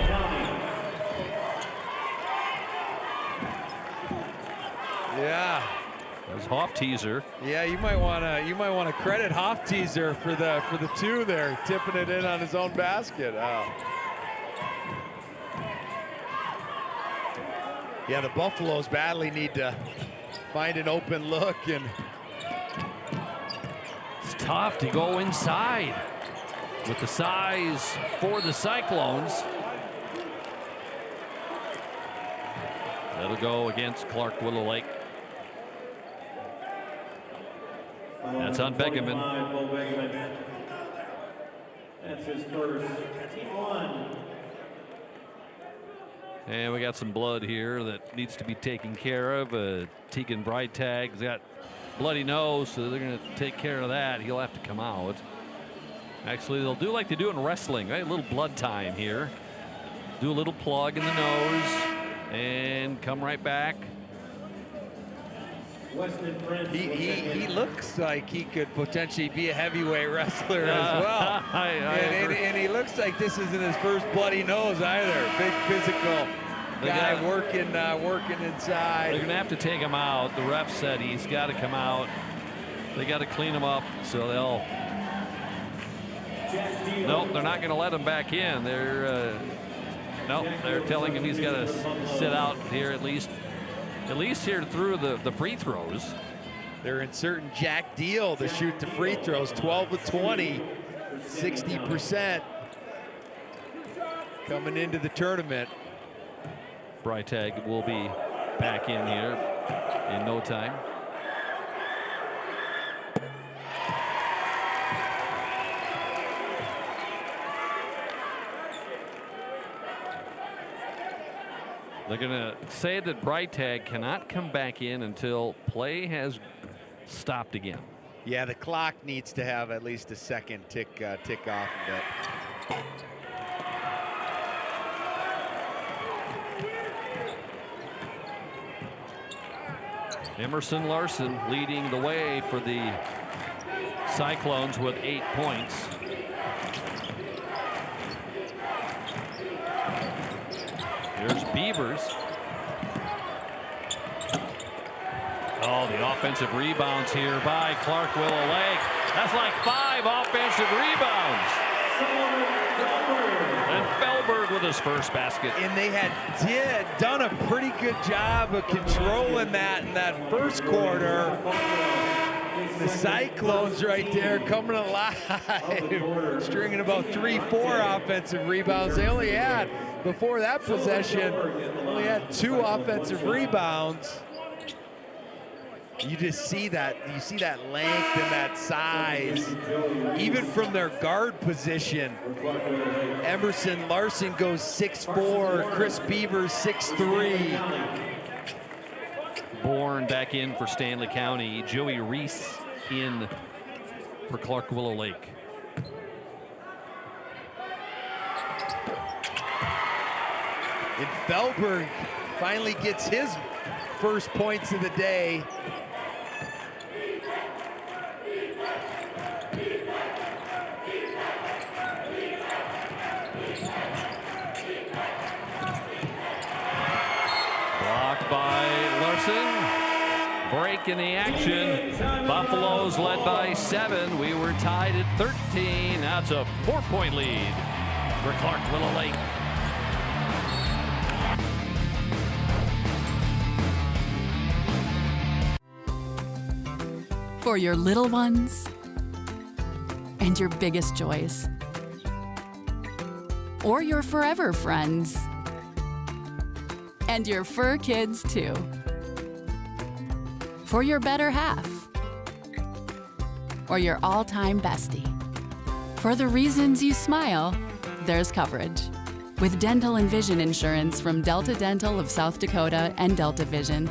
Speaker 6: Yeah.
Speaker 2: That was Hofteaser.
Speaker 6: Yeah, you might want to credit Hofteaser for the 2 there, tipping it in on his own basket. Oh. Yeah, the Buffaloes badly need to find an open look, and
Speaker 2: it's tough to go inside with the size for the Cyclones. That'll go against Clark Willow Lake. That's on Begeman.
Speaker 3: That's his first. Team 1.
Speaker 2: And we got some blood here that needs to be taken care of. Tegan Breitag's got bloody nose, so they're going to take care of that. He'll have to come out. Actually, they'll do like they do in wrestling, right? A little blood time here. Do a little plug in the nose and come right back.
Speaker 6: He looks like he could potentially be a heavyweight wrestler as well.
Speaker 2: I
Speaker 6: and he looks like this isn't his first bloody nose either. Big physical guy working inside.
Speaker 2: They're going to have to take him out. The ref said he's got to come out. They got to clean him up, so they'll. Nope, they're not going to let him back in. They're telling him he's got to sit out here at least here through the free throws.
Speaker 6: They're inserting Jack Deal to shoot the free throws. 12 of 20, 60% coming into the tournament.
Speaker 2: Breitag will be back in here in no time. They're going to say that Breitag cannot come back in until play has stopped again.
Speaker 6: Yeah, the clock needs to have at least a second tick off of it.
Speaker 2: Emerson Larson leading the way for the Cyclones with 8 points. Here's Beavers. Oh, the offensive rebounds here by Clark Willow Lake. That's like 5 offensive rebounds. And Felberg with his first basket.
Speaker 6: And they had done a pretty good job of controlling that in that first quarter. The Cyclones right there coming alive, stringing about 3-4 offensive rebounds. They only had, before that possession, only had 2 offensive rebounds. You just see that, you see that length and that size, even from their guard position. Emerson Larson goes 6'4", Chris Beavers 6'3".
Speaker 2: Bourne back in for Stanley County. Joey Reese in for Clark Willow Lake.
Speaker 6: And Felberg finally gets his first points of the day.
Speaker 2: Blocked by Larson. Break in the action. Buffaloes led by 7. We were tied at 13. That's a 4-point lead for Clark Willow Lake.
Speaker 8: For your little ones and your biggest joys, or your forever friends and your fur kids too. For your better half or your all-time bestie. For the reasons you smile, there's coverage. With dental and vision insurance from Delta Dental of South Dakota and Delta Vision.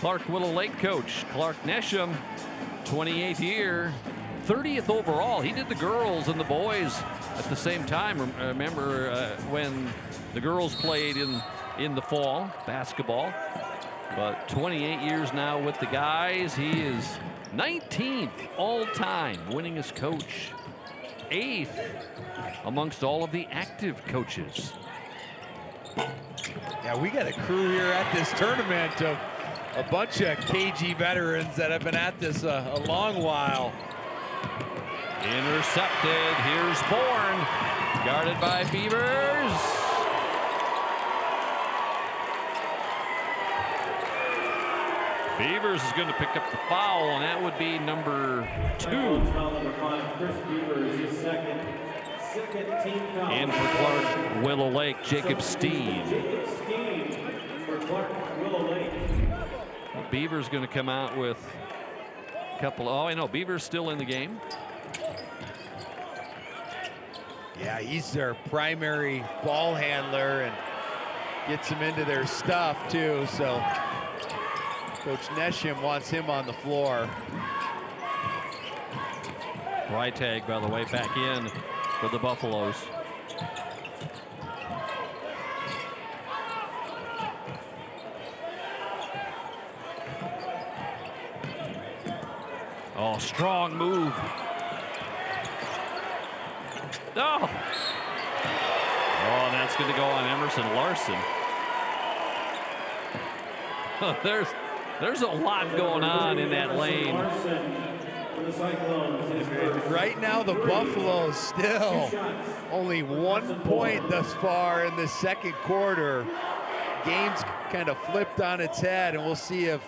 Speaker 2: Clark Willow Lake coach Clark Nesham, 28th year, 30th overall. He did the girls and the boys at the same time. Remember when the girls played in the fall basketball. But 28 years now with the guys. He is 19th all time winningest coach, 8th amongst all of the active coaches.
Speaker 6: Yeah, we got a crew here at this tournament of a bunch of KG veterans that have been at this a long while.
Speaker 2: Intercepted. Here's Bourne, guarded by Beavers. Beavers is going to pick up the foul, and that would be number 2. In for Clark Willow Lake, Jacob Steen. Beavers going to come out with a couple. Oh, I know Beavers still in the game.
Speaker 6: Yeah, he's their primary ball handler and gets them into their stuff too. So Coach Nesham wants him on the floor.
Speaker 2: Freitag, by the way, back in for the Buffaloes. Oh, strong move. Oh. Oh, and that's going to go on Emerson Larson. There's a lot going on in that lane.
Speaker 6: Right now, the Buffaloes still only 1 point thus far in the second quarter. Game's kind of flipped on its head, and we'll see if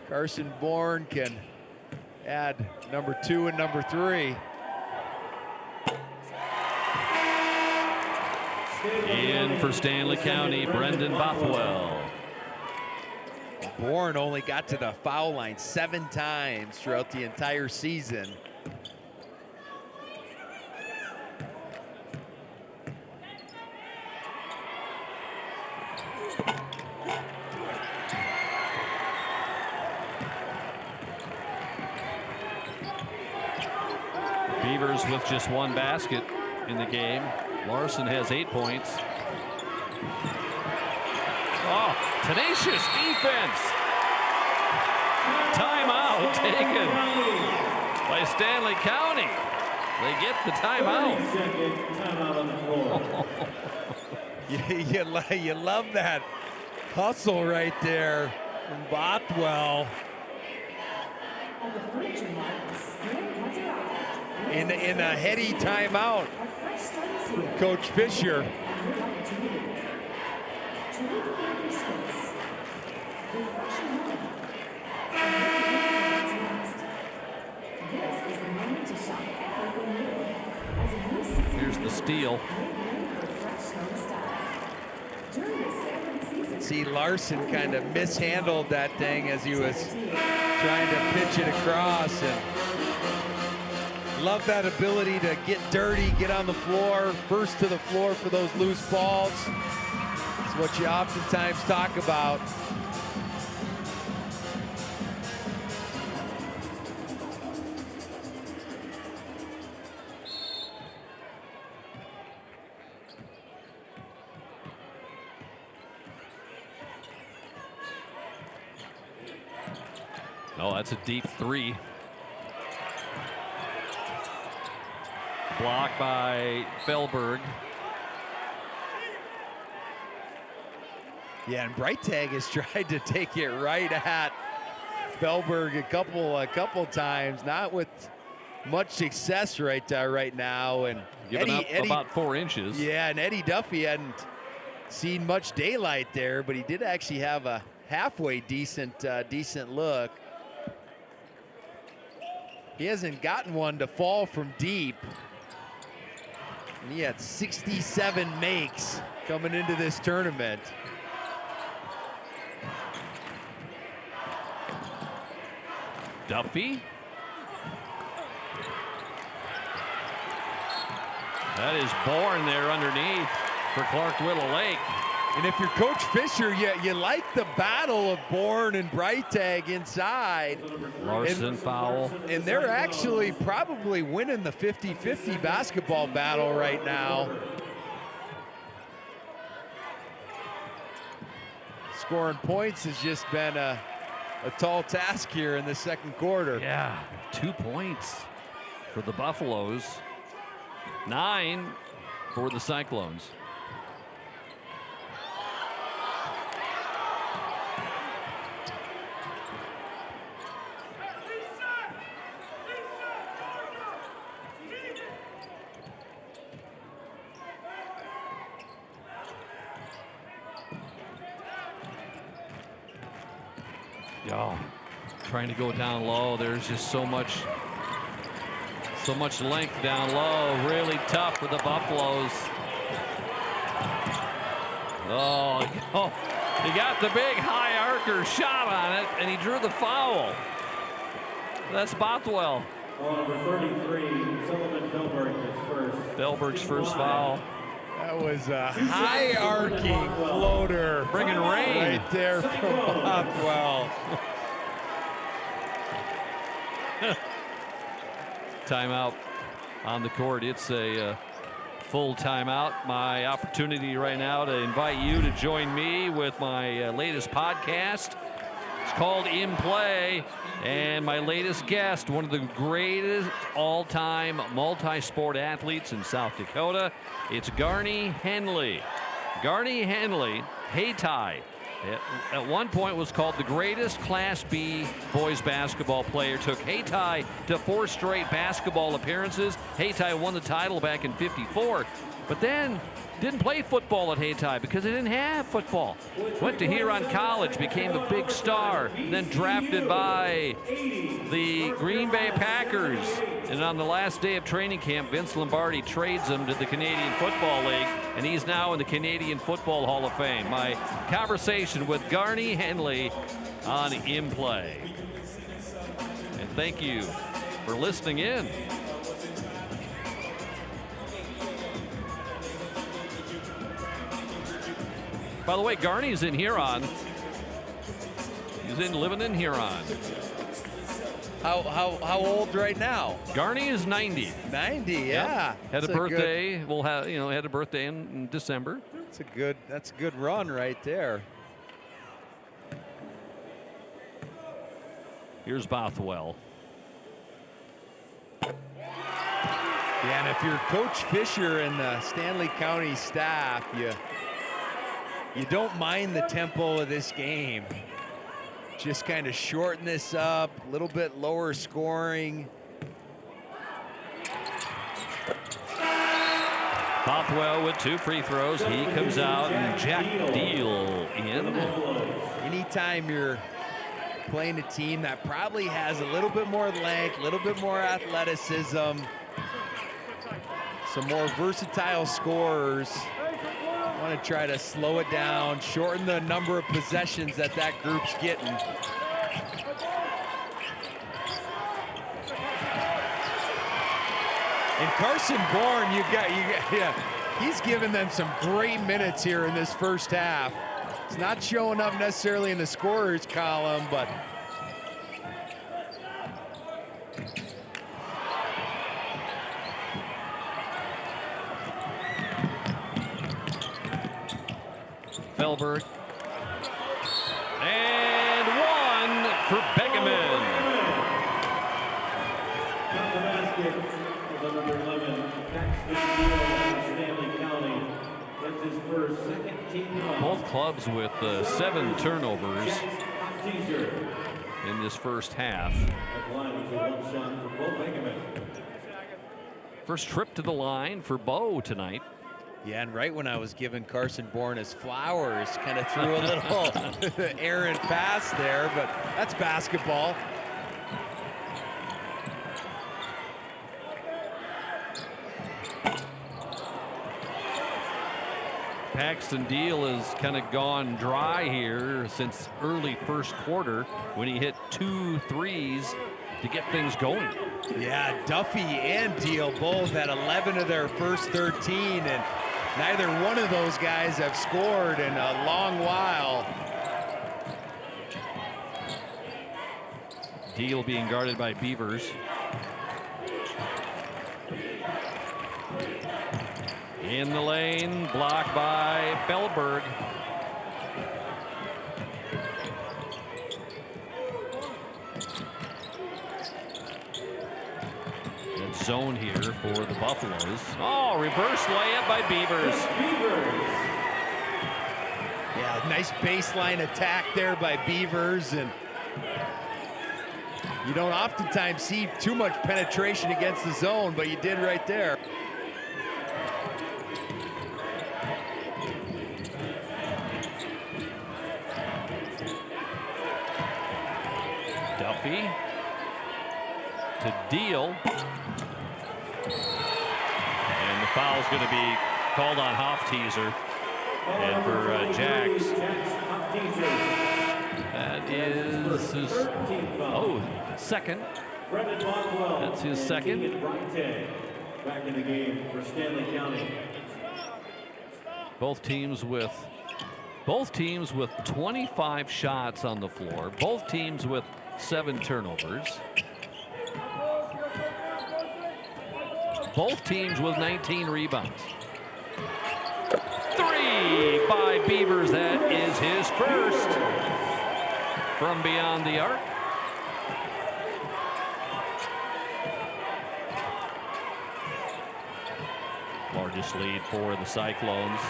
Speaker 6: Carson Bourne can add number 2 and number 3.
Speaker 2: In for Stanley County, Brendan Bothwell.
Speaker 6: Bourne only got to the foul line 7 times throughout the entire season.
Speaker 2: Beavers with just 1 basket in the game. Larson has 8 points. Oh, tenacious defense. Timeout taken by Stanley County. They get the timeout.
Speaker 6: You love that hustle right there from Bothwell. In a heady timeout, Coach Fisher.
Speaker 2: Here's the steal.
Speaker 6: See, Larson kind of mishandled that thing as he was trying to pitch it across, and love that ability to get dirty, get on the floor, first to the floor for those loose balls. It's what you oftentimes talk about.
Speaker 2: Oh, that's a deep 3. Blocked by Felberg.
Speaker 6: Yeah, and Freitag has tried to take it right at Felberg a couple times, not with much success right now. And
Speaker 2: Giving up about 4 inches.
Speaker 6: Yeah, and Eddie Duffy hadn't seen much daylight there, but he did actually have a halfway decent look. He hasn't gotten one to fall from deep. And he had 67 makes coming into this tournament.
Speaker 2: Duffy. That is Bourne there underneath for Clark Whittle Lake.
Speaker 6: And if you're Coach Fisher, you like the battle of Bourne and Freitag inside.
Speaker 2: Larson foul.
Speaker 6: And they're actually probably winning the 50-50 basketball battle right now. Scoring points has just been a tall task here in the second quarter.
Speaker 2: Yeah, 2 points for the Buffaloes. 9 for the Cyclones. Oh, trying to go down low. There's just so much length down low. Really tough for the Buffaloes. Oh, he got the big high archer shot on it, and he drew the foul. That's Bothwell.
Speaker 3: Number 33, Sullivan Felberg is first.
Speaker 2: Felberg's first foul.
Speaker 6: That was a high-arcing floater.
Speaker 2: Bringing rain.
Speaker 6: Right there from Bothwell.
Speaker 2: Timeout on the court. It's a full timeout. My opportunity right now to invite you to join me with my latest podcast. It's called In Play, and my latest guest, one of the greatest all-time multi-sport athletes in South Dakota. It's Garnie Henley. Garnie Henley, Hayti, at one point was called the greatest Class B boys basketball player. Took Hayti to 4 straight basketball appearances. Hayti won the title back in '54, but then didn't play football at Hayti because they didn't have football. Went to Huron College, became a big star, then drafted by the Green Bay Packers. And on the last day of training camp, Vince Lombardi trades him to the Canadian Football League, and he's now in the Canadian Football Hall of Fame. My conversation with Garnie Henley on In Play. And thank you for listening in. By the way, Garnie's in Huron. He's living in Huron.
Speaker 6: How old right now?
Speaker 2: Garnie is 90.
Speaker 6: 90, yeah.
Speaker 2: Had a birthday. We'll have had a birthday in December.
Speaker 6: That's a good run right there.
Speaker 2: Here's Bothwell.
Speaker 6: Yeah, and if you're Coach Fisher and the Stanley County staff, you don't mind the tempo of this game. Just kind of shorten this up, a little bit lower scoring.
Speaker 2: Bothwell with 2 free throws. He comes out, and Jack Deal in.
Speaker 6: Anytime you're playing a team that probably has a little bit more length, a little bit more athleticism, some more versatile scorers, want to try to slow it down, shorten the number of possessions that group's getting. And Carson Bourne, he's given them some great minutes here in this first half. It's not showing up necessarily in the scorers column, but
Speaker 2: Felberg. And 1 for Begeman.
Speaker 3: Got the basket with number 11, Paxton Stanley County. That's his first, second team.
Speaker 2: Both clubs with 7 turnovers in this first half. First trip to the line for Bo tonight.
Speaker 6: yeah, and right when I was giving Carson Bourne his flowers, kind of threw a little errant pass there, but that's basketball.
Speaker 2: Paxton Deal has kind of gone dry here since early first quarter when he hit 2 threes to get things going.
Speaker 6: Yeah, Duffy and Deal both had 11 of their first 13, and neither one of those guys have scored in a long while.
Speaker 2: Deal being guarded by Beavers. In the lane, blocked by Felberg. Good zone here for the Buffaloes. Oh, reverse layup by Beavers.
Speaker 6: Yeah, nice baseline attack there by Beavers, and you don't oftentimes see too much penetration against the zone, but you did right there.
Speaker 2: Duffy to Deal. And the foul's going to be called on Hofteaser. And for Jax, that is his second. That's his second.
Speaker 3: Back in the game for Stanley County.
Speaker 2: Both teams with 25 shots on the floor. Both teams with 7 turnovers. Both teams with 19 rebounds. 3 by Beavers. That is his first from beyond the arc. Largest lead for the Cyclones.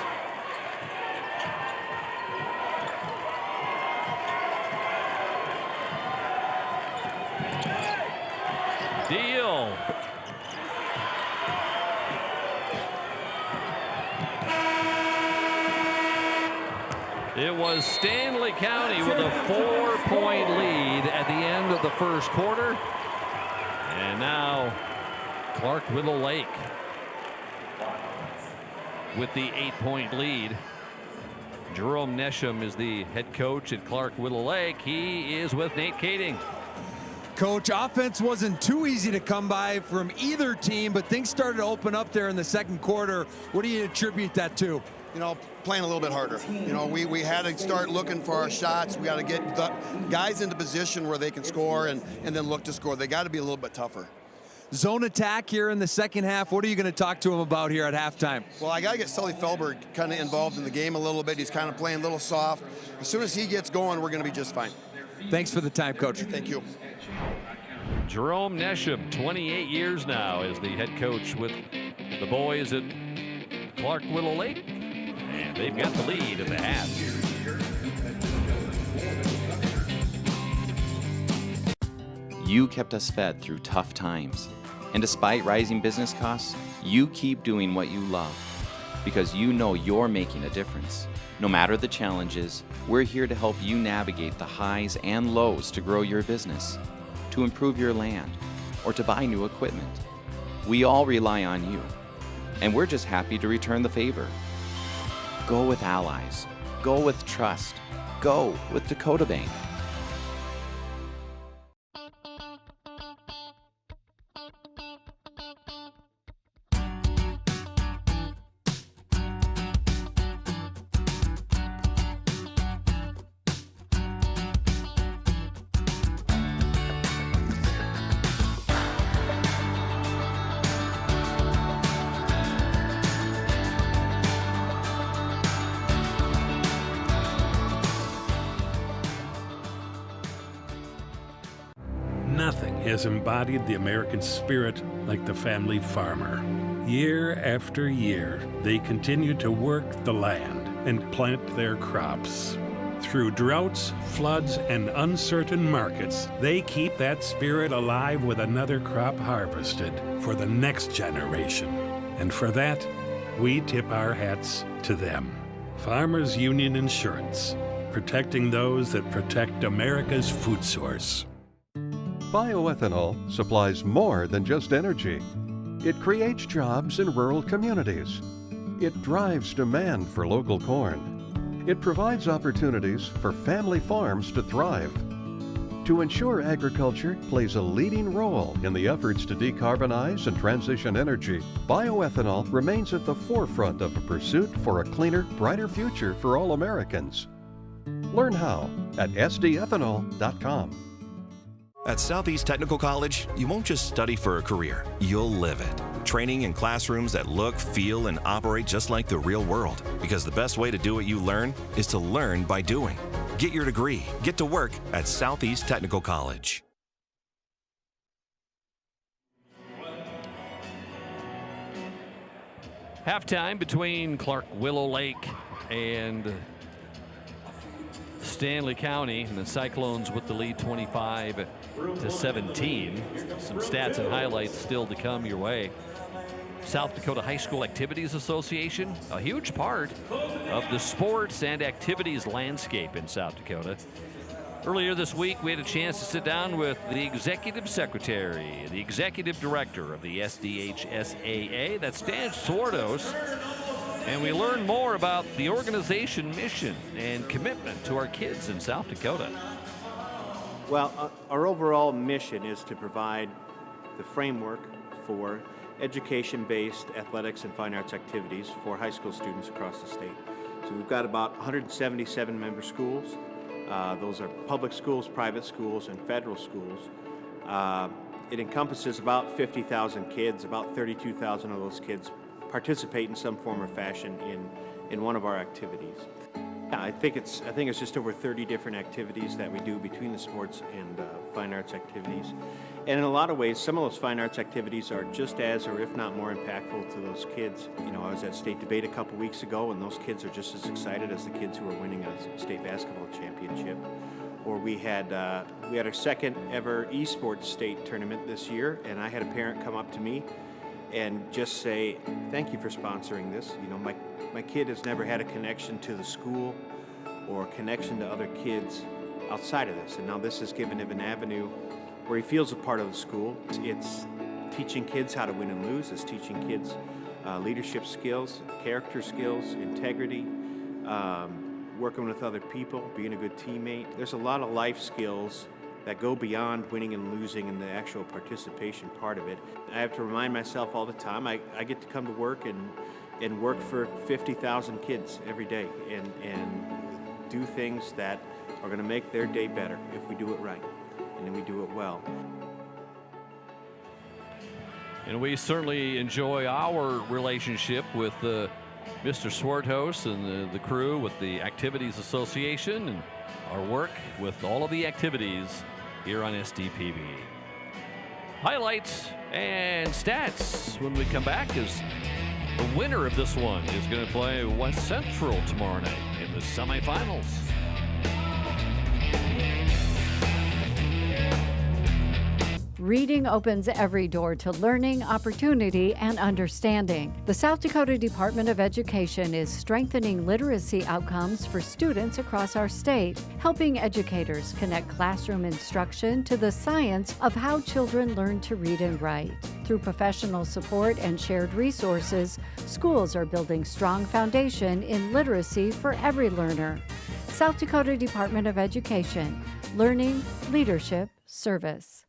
Speaker 2: Deal. It was Stanley County with a 4-point lead at the end of the first quarter. And now Clark Willow Lake with the 8-point lead. Jerome Nesham is the head coach at Clark Willow Lake. He is with Nate Kading.
Speaker 6: Coach, offense wasn't too easy to come by from either team, but things started to open up there in the second quarter. What do you attribute that to?
Speaker 9: You know, playing a little bit harder. You know, we had to start looking for our shots. We got to get the guys into position where they can score and then look to score. They got to be a little bit tougher.
Speaker 6: Zone attack here in the second half. What are you going to talk to him about here at halftime?
Speaker 9: Well, I got to get Sully Felberg kind of involved in the game a little bit. He's kind of playing a little soft. As soon as he gets going, we're going to be just fine.
Speaker 6: Thanks for the time, Coach.
Speaker 9: Thank you.
Speaker 2: Jerome Nesham, 28 years now, is the head coach with the boys at Clark Willow Lake. And they've got the lead in the half.
Speaker 11: You kept us fed through tough times. And despite rising business costs, you keep doing what you love because you know you're making a difference. No matter the challenges, we're here to help you navigate the highs and lows to grow your business, to improve your land, or to buy new equipment. We all rely on you, and we're just happy to return the favor. Go with Allies. Go with trust. Go with Dakota Bank.
Speaker 17: Nothing has embodied the American spirit like the family farmer. Year after year, they continue to work the land and plant their crops. Through droughts, floods, and uncertain markets, they keep that spirit alive with another crop harvested for the next generation. And for that, we tip our hats to them. Farmers Union Insurance, protecting those that protect America's food source.
Speaker 12: Bioethanol supplies more than just energy. It creates jobs in rural communities. It drives demand for local corn. It provides opportunities for family farms to thrive. To ensure agriculture plays a leading role in the efforts to decarbonize and transition energy, bioethanol remains at the forefront of a pursuit for a cleaner, brighter future for all Americans. Learn how at sdethanol.com.
Speaker 13: At Southeast Technical College, you won't just study for a career, you'll live it. Training in classrooms that look, feel, and operate just like the real world. Because the best way to do what you learn is to learn by doing. Get your degree, get to work at Southeast Technical College.
Speaker 2: Halftime between Clark Willow Lake and Stanley County, and the Cyclones with the lead 25-17. Some stats and highlights still to come your way. South Dakota High School Activities Association, a huge part of the sports and activities landscape in South Dakota. Earlier this week, we had a chance to sit down with the executive secretary, the executive director of the SDHSAA, that's Dan Swardos. And we learned more about the organization mission and commitment to our kids in South Dakota.
Speaker 5: Well, our overall mission is to provide the framework for education-based athletics and fine arts activities for high school students across the state. So we've got about 177 member schools. Those are public schools, private schools, and federal schools. It encompasses about 50,000 kids. About 32,000 of those kids participate in some form or fashion in one of our activities. I think it's just over 30 different activities that we do between the sports and fine arts activities. And in a lot of ways, some of those fine arts activities are just as, or if not more impactful to those kids. You know, I was at state debate a couple weeks ago, and those kids are just as excited as the kids who are winning a state basketball championship. Or we had our second ever esports state tournament this year, and I had a parent come up to me and just say, "Thank you for sponsoring this. You know, my kid has never had a connection to the school or a connection to other kids outside of this, and now this has given him an avenue where he feels a part of the school. It's teaching kids how to win and lose. It's teaching kids leadership skills, character skills, integrity, working with other people, being a good teammate. There's a lot of life skills that go beyond winning and losing and the actual participation part of it. I have to remind myself all the time, I get to come to work and work for 50,000 kids every day and do things that are going to make their day better if we do it right and we do it well.
Speaker 2: And we certainly enjoy our relationship with Mr. Swarthouse and the crew with the Activities Association and our work with all of the activities here on SDPB. Highlights and stats when we come back is the winner of this one is going to play West Central tomorrow night in the semifinals.
Speaker 14: Reading opens every door to learning, opportunity, and understanding. The South Dakota Department of Education is strengthening literacy outcomes for students across our state, helping educators connect classroom instruction to the science of how children learn to read and write. Through professional support and shared resources, schools are building strong foundation in literacy for every learner. South Dakota Department of Education, learning, leadership, service.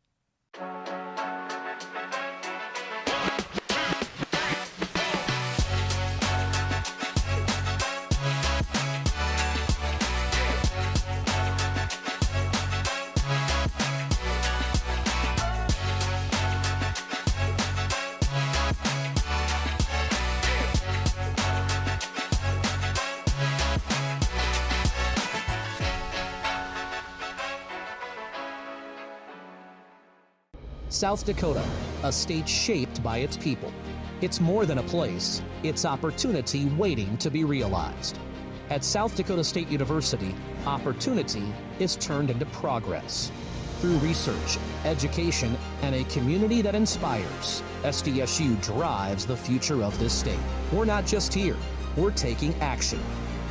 Speaker 16: South Dakota, a state shaped by its people. It's more than a place, it's opportunity waiting to be realized. At South Dakota State University, opportunity is turned into progress. Through research, education, and a community that inspires, SDSU drives the future of this state. We're not just here, we're taking action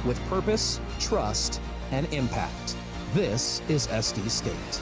Speaker 16: with purpose, trust, and impact. This is SD State.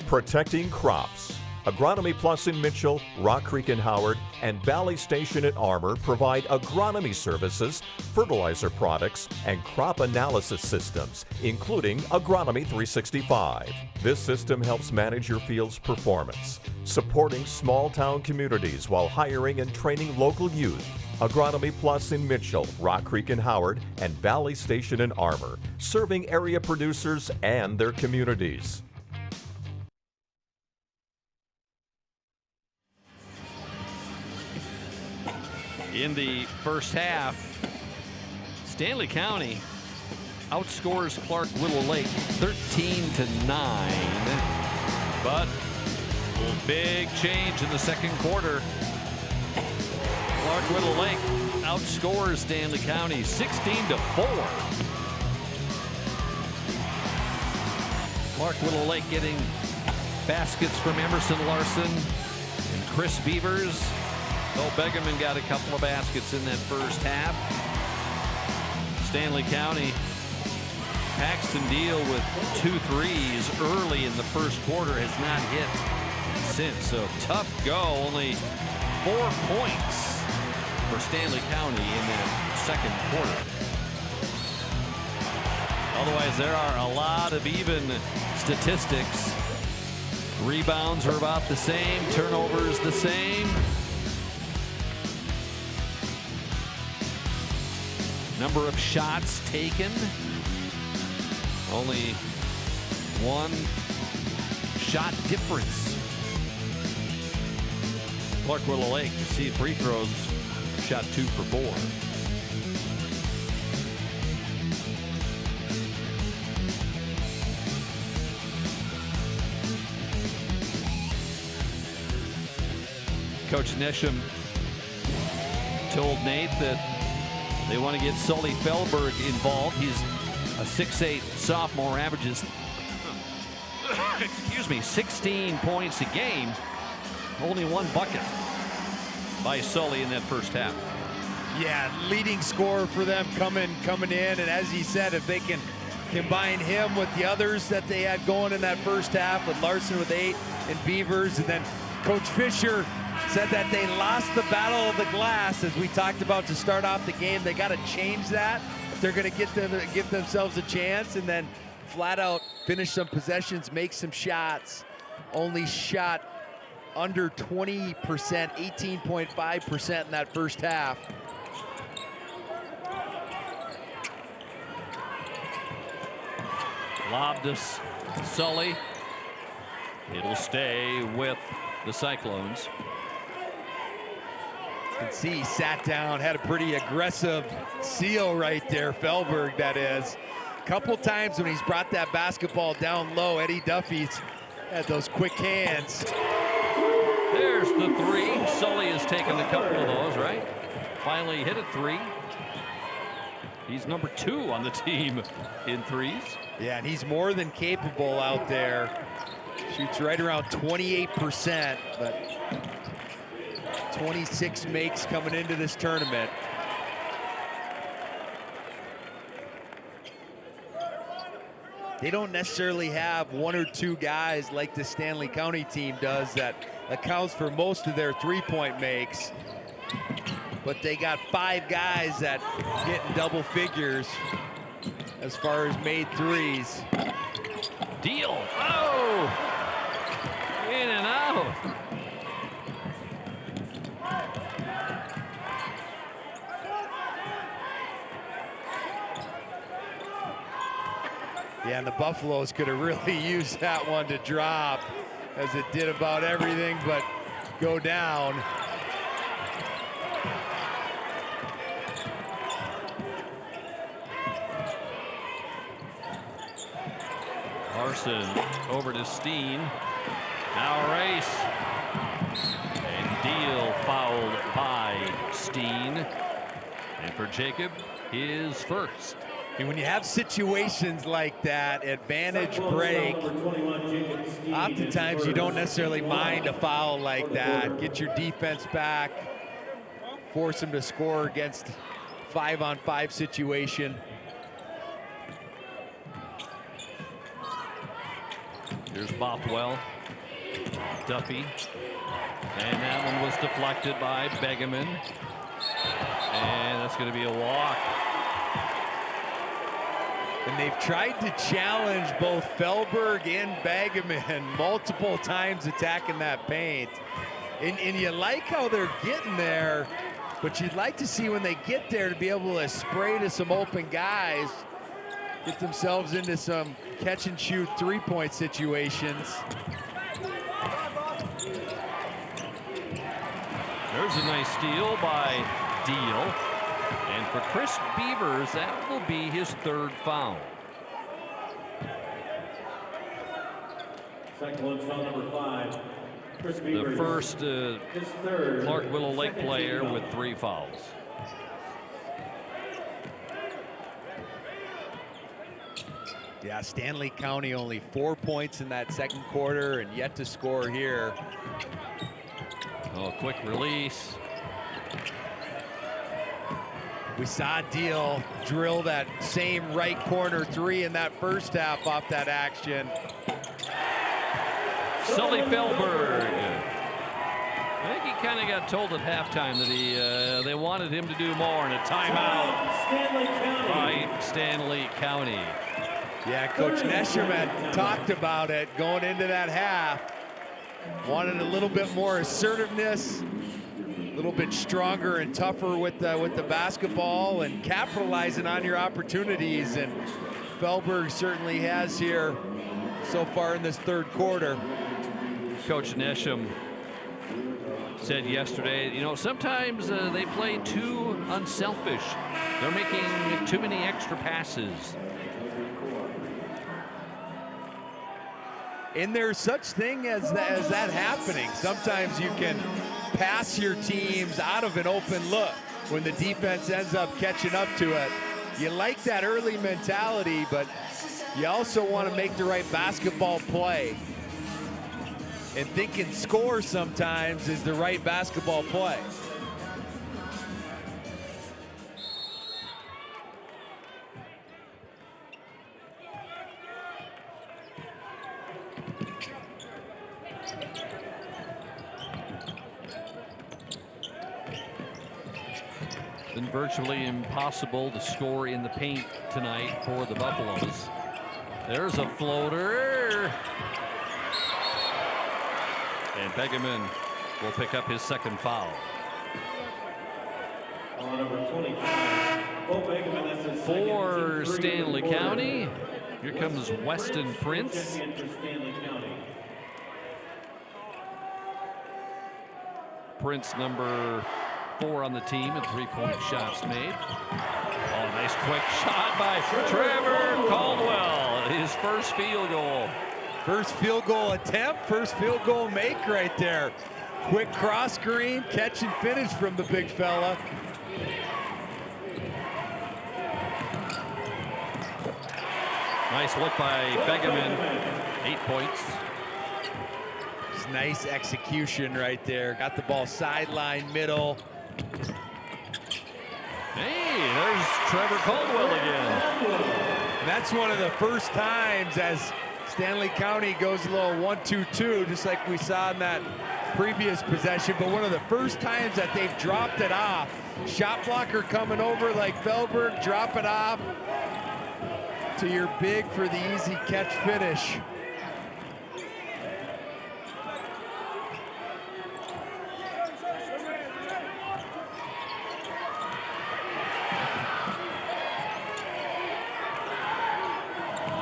Speaker 15: Protecting crops. Agronomy Plus in Mitchell, Rock Creek in Howard, and Valley Station in Armour provide agronomy services, fertilizer products, and crop analysis systems, including Agronomy 365. This system helps manage your field's performance, supporting small-town communities while hiring and training local youth. Agronomy Plus in Mitchell, Rock Creek in Howard, and Valley Station in Armour, serving area producers and their communities.
Speaker 2: In the first half, Stanley County outscores Clark-Willow Lake 13-9. But a big change in the second quarter. Clark-Willow Lake outscores Stanley County 16-4. Clark-Willow Lake getting baskets from Emerson Larson and Chris Beavers. Bill Begerman got a couple of baskets in that first half. Stanley County, Paxton Deal with 2 threes early in the first quarter has not hit since. So tough go, only 4 points for Stanley County in that second quarter. Otherwise, there are a lot of even statistics. Rebounds are about the same, turnovers the same. Number of shots taken, only one shot difference. Clark Willow Lake, you see free throws, shot 2 for 4. Coach Nesham told Nate that they want to get Sully Felberg involved. He's a 6'8" sophomore, averages 16 points a game. Only 1 bucket by Sully in that first half.
Speaker 6: Yeah, leading scorer for them coming in, and as he said, if they can combine him with the others that they had going in that first half, with Larson with 8 and Beavers, and then Coach Fisher said that they lost the battle of the glass, as we talked about to start off the game. They got to change that if they're going to give themselves a chance, and then flat out finish some possessions, make some shots. Only shot under 20%, 18.5% in that first half.
Speaker 2: Lobdus, Sully. It'll stay with the Cyclones.
Speaker 6: You can see he sat down, had a pretty aggressive seal right there, Felberg that is. Couple times when he's brought that basketball down low, Eddie Duffy's had those quick hands.
Speaker 2: There's the 3. Sully has taken a couple of those, right? Finally hit a 3. He's number 2 on the team in threes.
Speaker 6: Yeah, and he's more than capable out there. Shoots right around 28%, but 26 makes coming into this tournament. They don't necessarily have 1 or 2 guys like the Stanley County team does that accounts for most of their three-point makes. But they got 5 guys that get in double figures as far as made threes.
Speaker 2: Deal. Oh! In and out.
Speaker 6: Yeah, and the Buffaloes could have really used that one to drop, as it did about everything but go down.
Speaker 2: Larson over to Steen. Now a race. And Deal fouled by Steen. And for Jacob, his first.
Speaker 6: And when you have situations like that, advantage break, oftentimes you don't necessarily mind a foul like that. Get your defense back, force them to score against 5-on-5 situation.
Speaker 2: Here's Bothwell, Duffy, and that one was deflected by Begeman. And that's going to be a walk.
Speaker 6: And they've tried to challenge both Felberg and Begeman multiple times attacking that paint. And you like how they're getting there, but you'd like to see when they get there to be able to spray to some open guys, get themselves into some catch and shoot three-point situations.
Speaker 2: There's a nice steal by Deal. And for Chris Beavers, that will be his 3rd foul.
Speaker 3: Cyclones foul number 5. Chris Beavers.
Speaker 2: The first Clark Willow Lake player with 3 fouls.
Speaker 6: Yeah, Stanley County only 4 points in that second quarter and yet to score here.
Speaker 2: Oh, quick release.
Speaker 6: We saw Deal drill that same right corner 3 in that first half off that action.
Speaker 2: Sully Felberg. I think he kind of got told at halftime that they wanted him to do more, and a timeout by Stanley County.
Speaker 6: Yeah, Coach Nesham had talked about it going into that half. Wanted a little bit more assertiveness, a little bit stronger and tougher with the basketball and capitalizing on your opportunities. And Felberg certainly has here so far in this third quarter.
Speaker 2: Coach Nesham said yesterday, you know, sometimes they play too unselfish. They're making too many extra passes.
Speaker 6: And there's such thing as that happening. Sometimes you can pass your teams out of an open look when the defense ends up catching up to it. You like that early mentality, but you also want to make the right basketball play. And thinking score sometimes is the right basketball play.
Speaker 2: Been virtually impossible to score in the paint tonight for the Buffaloes. There's a floater. And Begeman will pick up his second foul.
Speaker 3: On number 25, Bo Begeman, that's his
Speaker 2: For
Speaker 3: second,
Speaker 2: Stanley County, here comes Weston Prince.
Speaker 3: Stanley County.
Speaker 2: Prince, number 4 on the team, and 3-point shots made. Oh, nice quick shot by Trevor Caldwell. His first field goal.
Speaker 6: First field goal attempt, first field goal make right there. Quick cross screen, catch and finish from the big fella.
Speaker 2: Nice look by Begeman. 8 points.
Speaker 6: It's nice execution right there. Got the ball sideline, middle.
Speaker 2: Hey, there's Trevor Caldwell again.
Speaker 6: That's one of the first times as Stanley County goes a little 1-2-2, just like we saw in that previous possession, but one of the first times that they've dropped it off. Shot blocker coming over like Felberg, drop it off to your big for the easy catch finish.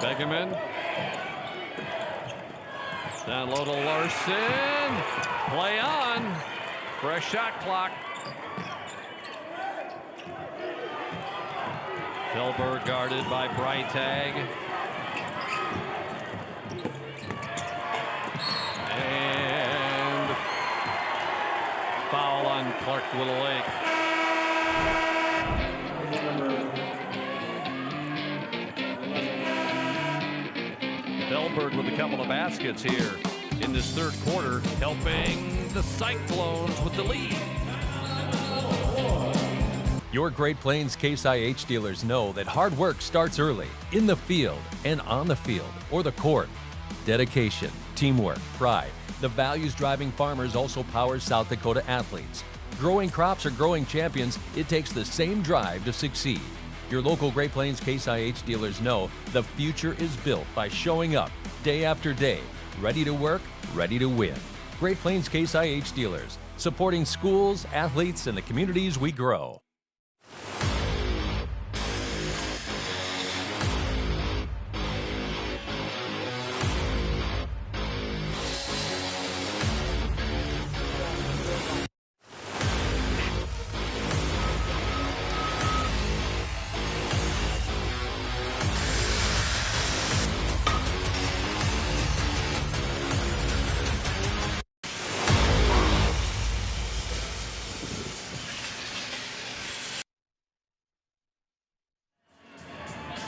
Speaker 2: Begeman. Down low to Larson. Play on. Fresh shot clock. Felberg guarded by Breitag. And foul on Clark Willow Lake. Felberg with a couple of baskets here in this third quarter, helping the Cyclones with the lead.
Speaker 1: Your Great Plains Case IH dealers know that hard work starts early, in the field and on the field or the court. Dedication, teamwork, pride, the values driving farmers also powers South Dakota athletes. Growing crops or growing champions, it takes the same drive to succeed. Your local Great Plains Case IH dealers know the future is built by showing up day after day, ready to work, ready to win. Great Plains Case IH dealers, supporting schools, athletes, and the communities we grow.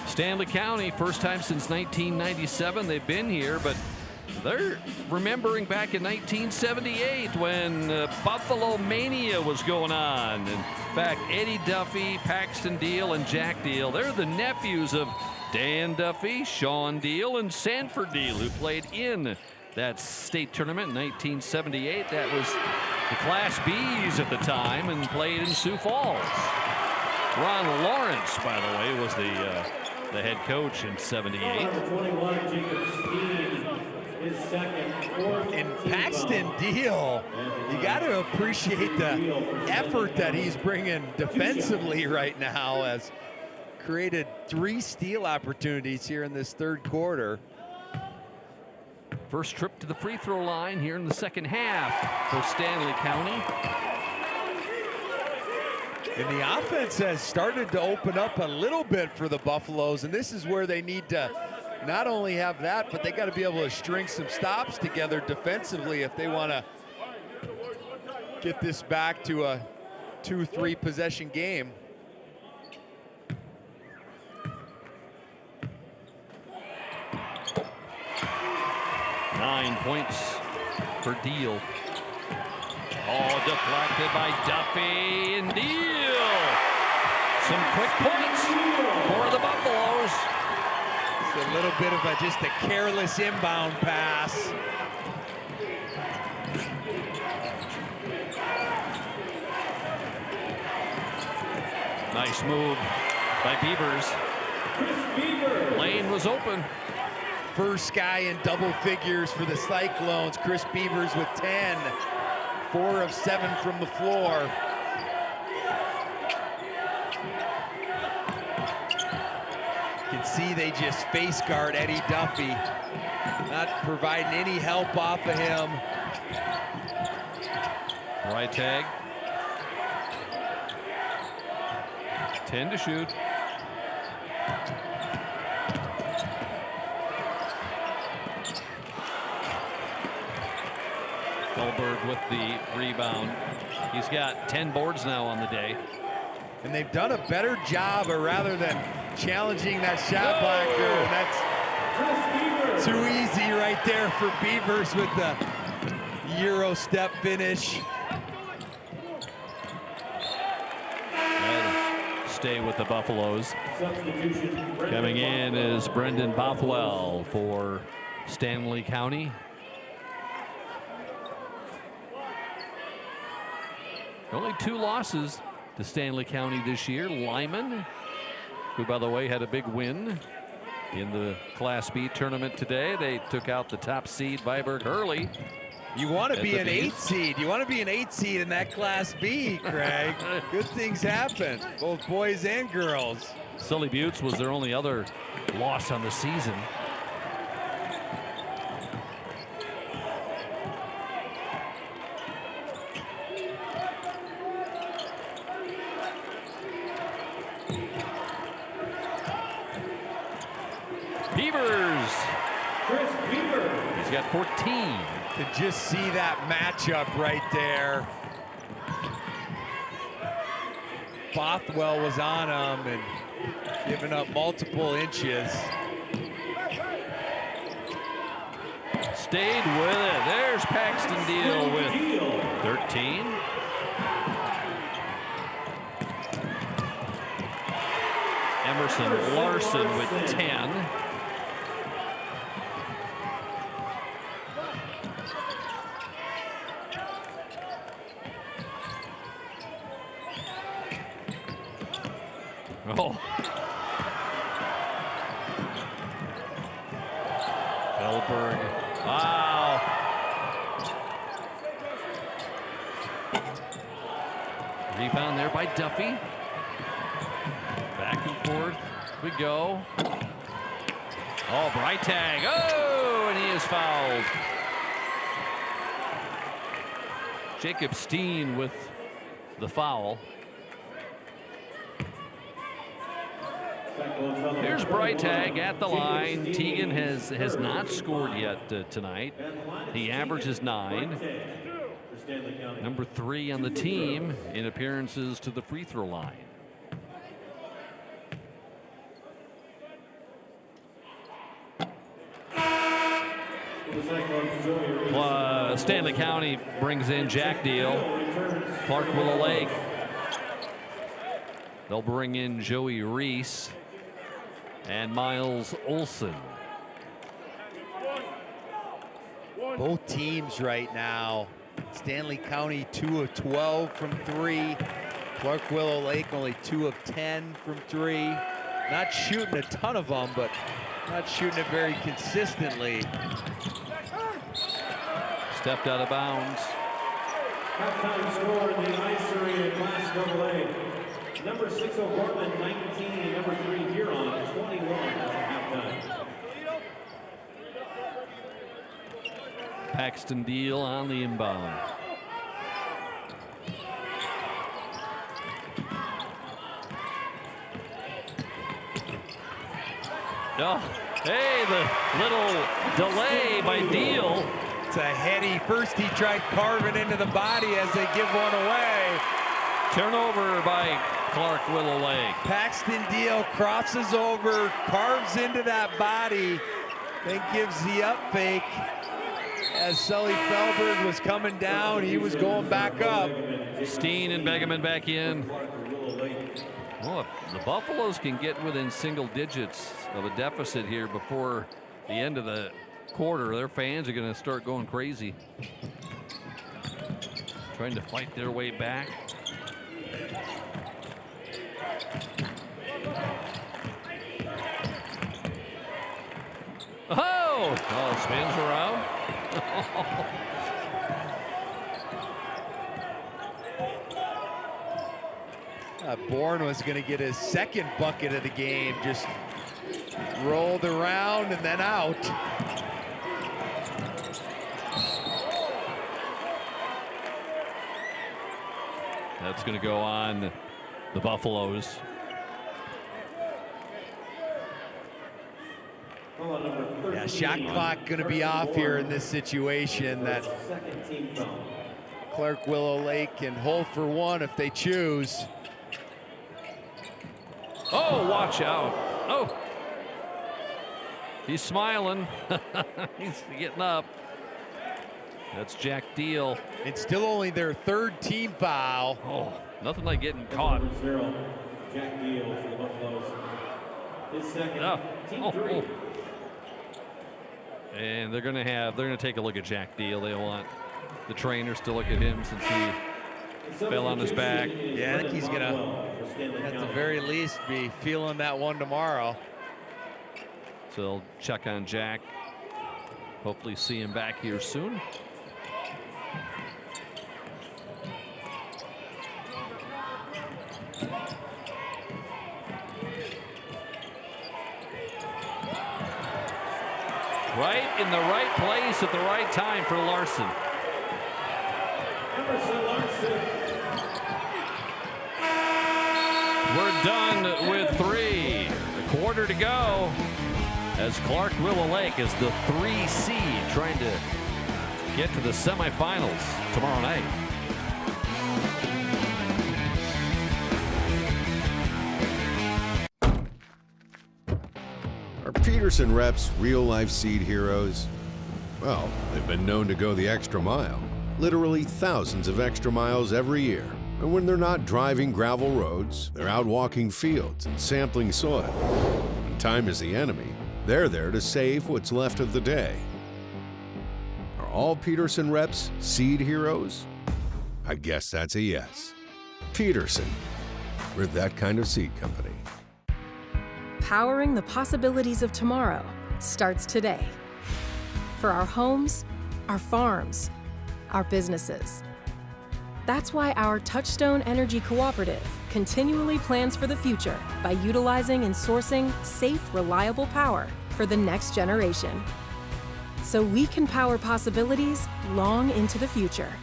Speaker 2: Stanley County, first time since 1997 they've been here, but they're remembering back in 1978 when Buffalo Mania was going on. In fact, Eddie Duffy, Paxton Deal, and Jack Deal, they're the nephews of Dan Duffy, Sean Deal, and Sanford Deal, who played in that state tournament in 1978. That was the Class Bs at the time and played in Sioux Falls. Ron Lawrence, by the way, was the the head coach in 78.
Speaker 3: Number 21, Jacob Steen, his second, fourth.
Speaker 6: And Paxton Deal, you got to appreciate the effort that he's bringing defensively right now, as created 3 steal opportunities here in this third quarter.
Speaker 2: First trip to the free throw line here in the second half for Stanley County.
Speaker 6: And the offense has started to open up a little bit for the Buffaloes, and this is where they need to not only have that, but they got to be able to string some stops together defensively if they want to get this back to a 2-3 possession game.
Speaker 2: Nine points for Deal. Oh, deflected by Duffy, and Deal. Some quick points for the Buffaloes.
Speaker 6: It's a little bit of just a careless inbound pass.
Speaker 2: Nice move by Beavers. Lane was open.
Speaker 6: First guy in double figures for the Cyclones. Chris Beavers with 10. 4 of 7 from the floor. You can see they just face guard Eddie Duffy. Not providing any help off of him.
Speaker 2: Right tag. 10 to shoot. Goldberg with the rebound. He's got 10 boards now on the day.
Speaker 6: And they've done a better job, or rather than challenging that shot blocker. That's too easy right there for Beavers with the Euro step finish.
Speaker 2: And stay with the Buffaloes. Coming in is Brendan Bothwell for Stanley County. Only 2 losses to Stanley County this year. Lyman, who, by the way, had a big win in the Class B tournament today. They took out the top seed, Viborg Hurley.
Speaker 6: You want to be an 8 seed. You want to be an 8 seed in that Class B, Craig. Good things happen, both boys and girls.
Speaker 2: Sully Buttes was their only other loss on the season. Beavers.
Speaker 3: Chris Beaver.
Speaker 2: He's got 14.
Speaker 6: To just see that matchup right there. Bothwell was on him and giving up multiple inches.
Speaker 2: Stayed with it. There's Paxton Deal with 13. Emerson Larson with 10. Oh. Feldberg. Wow. Rebound there by Duffy. Back and forth we go. Oh, Breitag. Oh, and he is fouled. Jacob Steen with the foul. Here's Breitag at the line. Teagan has not scored yet tonight. He averages 9. Number 3 on the team in appearances to the free throw line. Stanley County brings in Jack Deal, Clark Willow Lake. They'll bring in Joey Reese and Miles Olson.
Speaker 6: Both teams right now. Stanley County 2 of 12 from 3. Clark Willow Lake only 2 of 10 from 3. Not shooting a ton of them, but not shooting it very consistently.
Speaker 2: Stepped out of bounds.
Speaker 3: Halftime score in the Ice Arena Class AA. Number 6 O'Gorman, 19. Number 3 Huron, 21 at halftime.
Speaker 2: Paxton Deal on the inbound. Oh, hey, the little delay by Deal.
Speaker 6: It's a heady. First he tried carving into the body as they give one away.
Speaker 2: Turnover by Clark Willow Lake.
Speaker 6: Paxton Deal crosses over, carves into that body, then gives the up fake. As Sully Felberg was coming down, he was going back up.
Speaker 2: Steen and Begeman back in. Well, if the Buffaloes can get within single digits of a deficit here before the end of the quarter, their fans are going to start going crazy. Trying to fight their way back. Oh, spins around.
Speaker 6: Bourne was going to get his second bucket of the game, just rolled around and then out.
Speaker 2: That's going to go on the Buffaloes.
Speaker 6: Yeah, shot clock going to be off here in this situation. That Clark Willow Lake can hold for one if they choose.
Speaker 2: Oh, watch out. Oh. He's smiling. He's getting up. That's Jack Deal.
Speaker 6: It's still only their third team foul.
Speaker 2: Oh, nothing like getting caught.
Speaker 3: Jack Deal for the Buffaloes. His second.
Speaker 2: Team 3. And they're gonna take a look at Jack Deal. They want the trainers to look at him since he fell on his back.
Speaker 6: Yeah, I think he's gonna, at the very least, be feeling that one tomorrow.
Speaker 2: So they'll check on Jack. Hopefully see him back here soon. Right in the right place at the right time for Larson.
Speaker 3: Emerson Larson.
Speaker 2: We're done with 3. A quarter to go as Clark Willow Lake is the 3 seed trying to get to the semifinals tomorrow night.
Speaker 10: Are Peterson reps real-life seed heroes? Well, they've been known to go the extra mile. Literally thousands of extra miles every year. And when they're not driving gravel roads, they're out walking fields and sampling soil. When time is the enemy, they're there to save what's left of the day. Are all Peterson reps seed heroes? I guess that's a yes. Peterson, we're that kind of seed company.
Speaker 18: Powering the possibilities of tomorrow starts today. For our homes, our farms, our businesses. That's why our Touchstone Energy Cooperative continually plans for the future by utilizing and sourcing safe, reliable power for the next generation. So we can power possibilities long into the future.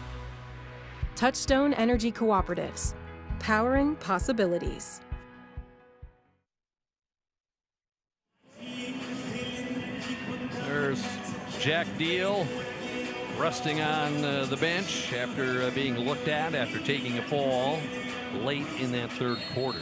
Speaker 18: Touchstone Energy Cooperatives, powering possibilities.
Speaker 2: There's Jack Deal resting on the bench after being looked at after taking a fall late in that third quarter.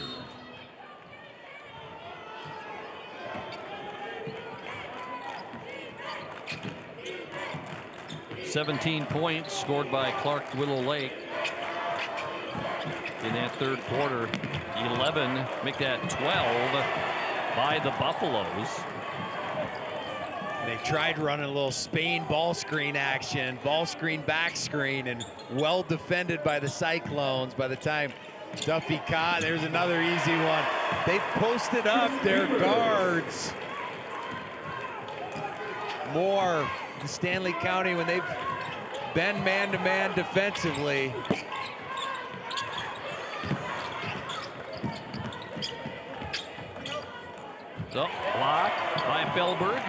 Speaker 2: "17 points scored by Clark Willow Lake in that third quarter. 11, make that 12 by the Buffaloes.
Speaker 6: They tried running a little Spain ball screen action, ball screen, back screen, and well defended by the Cyclones. By the time Duffy caught. There's another easy one. They've posted up their guards more in Stanley County when they've been man-to-man defensively.
Speaker 2: So, block by Felberg.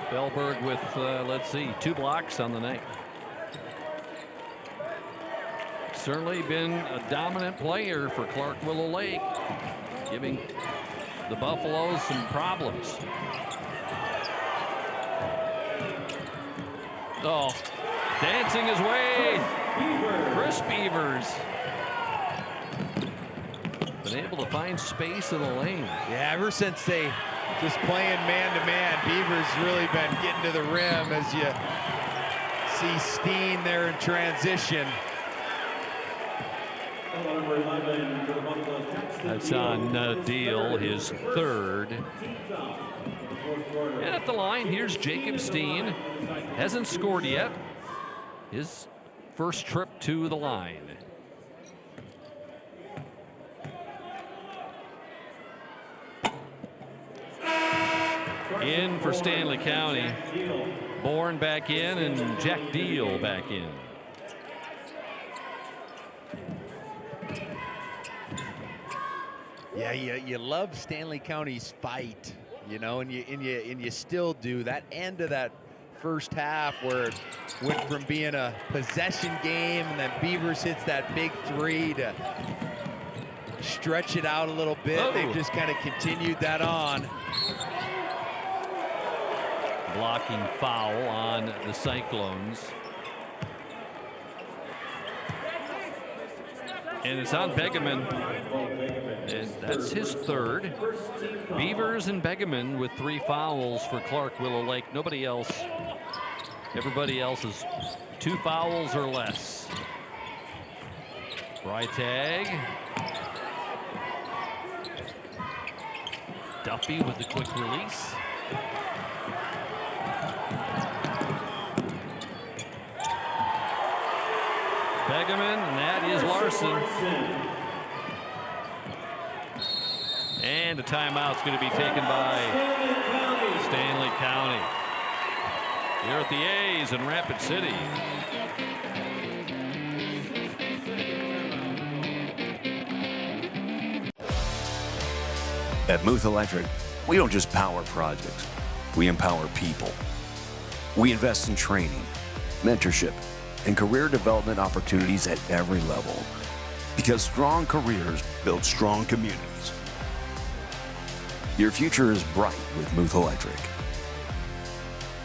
Speaker 2: Felberg with, let's see, 2 blocks on the night. Certainly been a dominant player for Clark Willow Lake, giving the Buffaloes some problems. Oh, dancing his way, Chris Beavers. Been able to find space in the lane.
Speaker 6: Yeah, ever since they just playing man-to-man, Beavers really been getting to the rim as you see Steen there in transition.
Speaker 2: That's on Deal, his 3rd. And at the line, here's Jacob Steen. Hasn't scored yet. His first trip to the line. In for Stanley County. Bourne back in and Jack Deal back in.
Speaker 6: Yeah, you love Stanley County's fight, you know, and you still do. That end of that first half where it went from being a possession game and then Beavers hits that big 3 to stretch it out a little bit.
Speaker 2: Oh.
Speaker 6: They've just kind of continued that on.
Speaker 2: Blocking foul on the Cyclones. And it's on Begeman. And that's his 3rd. Beavers and Begeman with 3 fouls for Clark Willow Lake. Nobody else. Everybody else is 2 fouls or less. Freitag. Duffy with the quick release. Begeman, and that is Larson. And a timeout's going to be taken by Stanley County. Here at the A's in Rapid City.
Speaker 20: At Muth Electric, we don't just power projects, we empower people. We invest in training, mentorship, and career development opportunities at every level. Because strong careers build strong communities. Your future is bright with Muth Electric.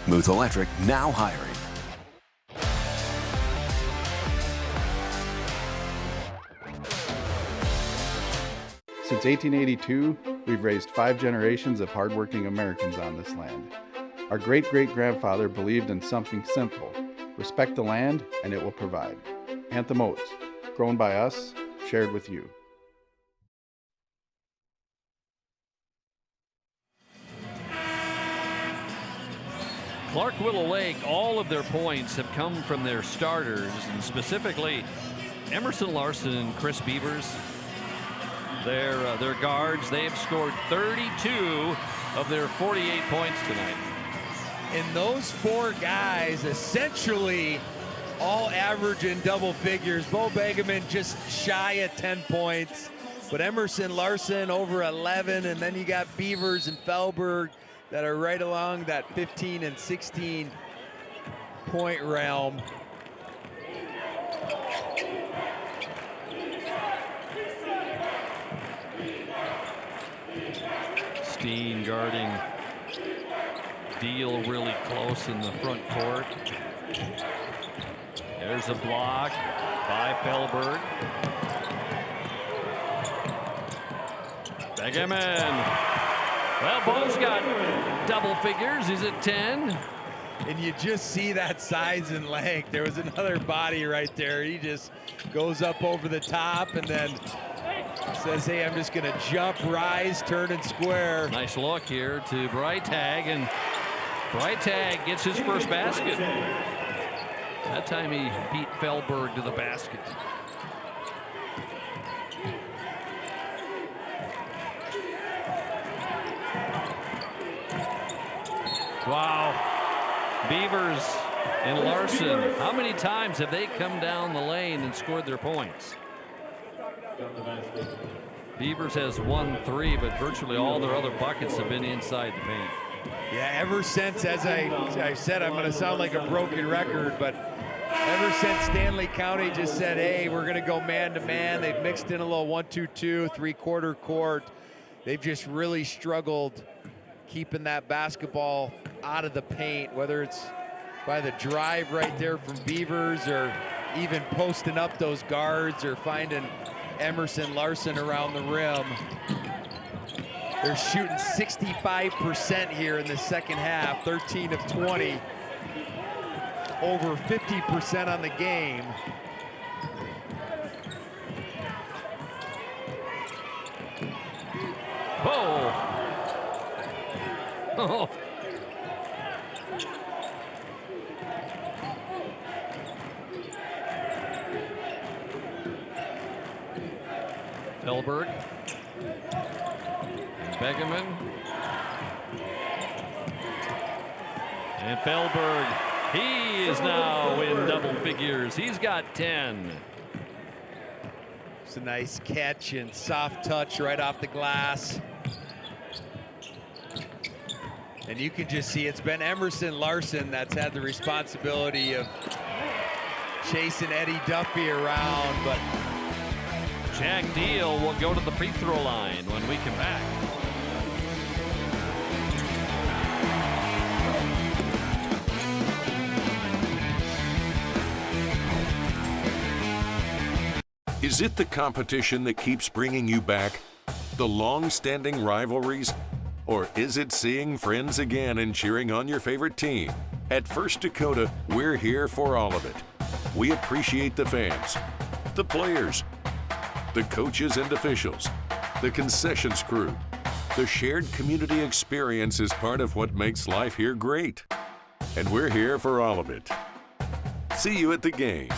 Speaker 20: Muth Electric now hiring.
Speaker 22: Since 1882, we've raised 5 generations of hardworking Americans on this land. Our great-great-grandfather believed in something simple: respect the land, and it will provide. Anthem Oats, grown by us, shared with you.
Speaker 2: Clark Willow Lake, all of their points have come from their starters, and specifically Emerson Larson and Chris Beavers. Their guards, they have scored 32 of their 48 points tonight.
Speaker 6: And those 4 guys essentially all average in double figures. Bo Begeman just shy of 10 points, but Emerson Larson over 11, and then you got Beavers and Felberg that are right along that 15 and 16 point realm.
Speaker 2: Steen guarding Deal really close in the front court. There's a block by Felberg. Begeman. Well, Bo's got double figures. He's at 10.
Speaker 6: And you just see that size and length. There was another body right there. He just goes up over the top and then says, hey, I'm just going to jump, rise, turn, and square.
Speaker 2: Nice look here to Freitag, and Freitag gets his first basket. That time he beat Felberg to the basket. Wow. Beavers and Larson, how many times have they come down the lane and scored their points? Beavers has 1-3, but virtually all their other buckets have been inside the paint.
Speaker 6: Yeah, ever since, as I said, I'm going to sound like a broken record, but ever since Stanley County just said, hey, we're going to go man-to-man, they've mixed in a little 1-2-2, three-quarter court. They've just really struggled keeping that basketball out of the paint, whether it's by the drive right there from Beavers or even posting up those guards or finding Emerson Larson around the rim. They're shooting 65% here in the second half, 13 of 20, over 50% on the game.
Speaker 2: Oh. Oh. Felberg. Begeman. And Felberg, he is now in double figures. He's got 10.
Speaker 6: It's a nice catch and soft touch right off the glass. And you can just see it's been Emerson Larson that's had the responsibility of chasing Eddie Duffy around, but
Speaker 2: Jack Deal will go to the free throw line when we come back.
Speaker 4: Is it the competition that keeps bringing you back? The long-standing rivalries? Or is it seeing friends again and cheering on your favorite team? At First Dakota, we're here for all of it. We appreciate the fans, the players, the coaches and officials, the concessions crew. The shared community experience is part of what makes life here great. And we're here for all of it. See you at the game.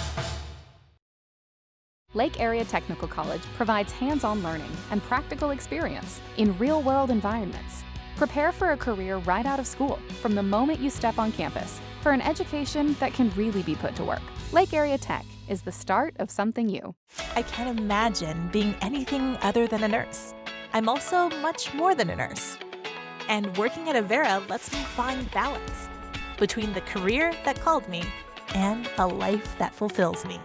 Speaker 19: Lake Area Technical College provides hands-on learning and practical experience in real-world environments. Prepare for a career right out of school from the moment you step on campus for an education that can really be put to work. Lake Area Tech is the start of something new.
Speaker 23: I can't imagine being anything other than a nurse. I'm also much more than a nurse. And working at Avera lets me find balance between the career that called me and a life that fulfills me.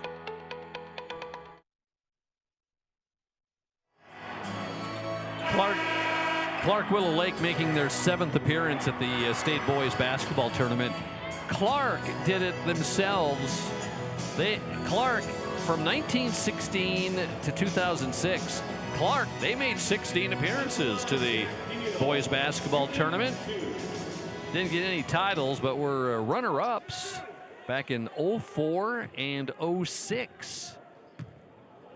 Speaker 2: Clark Willow Lake making their 7th appearance at the state boys basketball tournament. Clark did it themselves. Clark from 1916 to 2006. Clark, they made 16 appearances to the boys basketball tournament. Didn't get any titles, but were runner-ups back in 04 and 06. And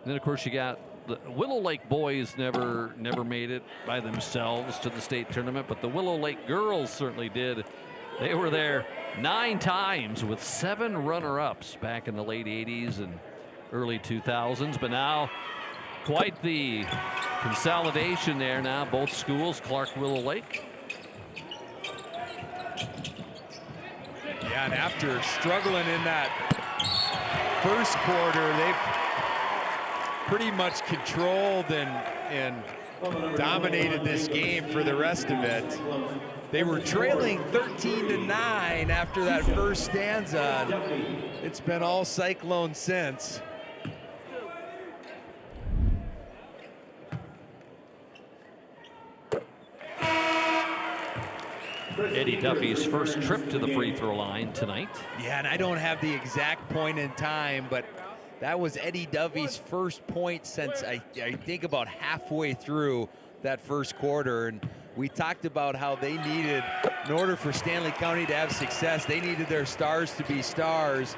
Speaker 2: then of course you got the Willow Lake boys never made it by themselves to the state tournament, but the Willow Lake girls certainly did. They were there 9 times with 7 runner-ups back in the late 80s and early 2000s, but now quite the consolidation there now, both schools, Clark, Willow Lake.
Speaker 6: Yeah, and after struggling in that first quarter, they've pretty much controlled and dominated this game for the rest of it. They were trailing 13-9 after that first stanza. It's been all Cyclone since.
Speaker 2: Eddie Duffy's first trip to the free throw line tonight.
Speaker 6: Yeah, and I don't have the exact point in time, but that was Eddie Duffy's first point since I think about halfway through that first quarter. And we talked about how they needed, in order for Stanley County to have success, they needed their stars to be stars.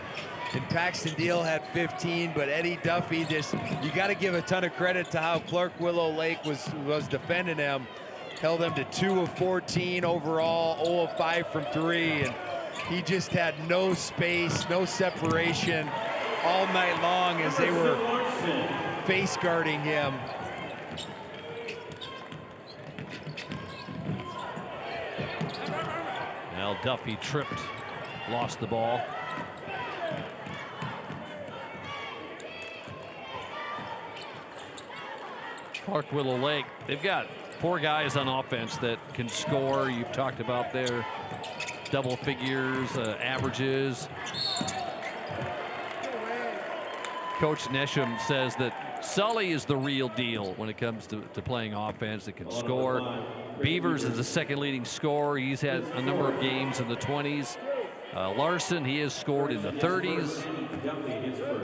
Speaker 6: And Paxton Deal had 15, but Eddie Duffy just, you got to give a ton of credit to how Clark Willow Lake was defending him. Held them to 2 of 14 overall, 0 of 5 from 3, and he just had no space, no separation all night long as they were face guarding him.
Speaker 2: Well, Duffy tripped, lost the ball. Park Willow Lake, they've got 4 guys on offense that can score. You've talked about their double figures, averages. Coach Nesham says that Sully is the real deal when it comes to playing offense that can score. Beavers is the second leading scorer. He's had a number of games in the 20s. Larson, he has scored in the 30s.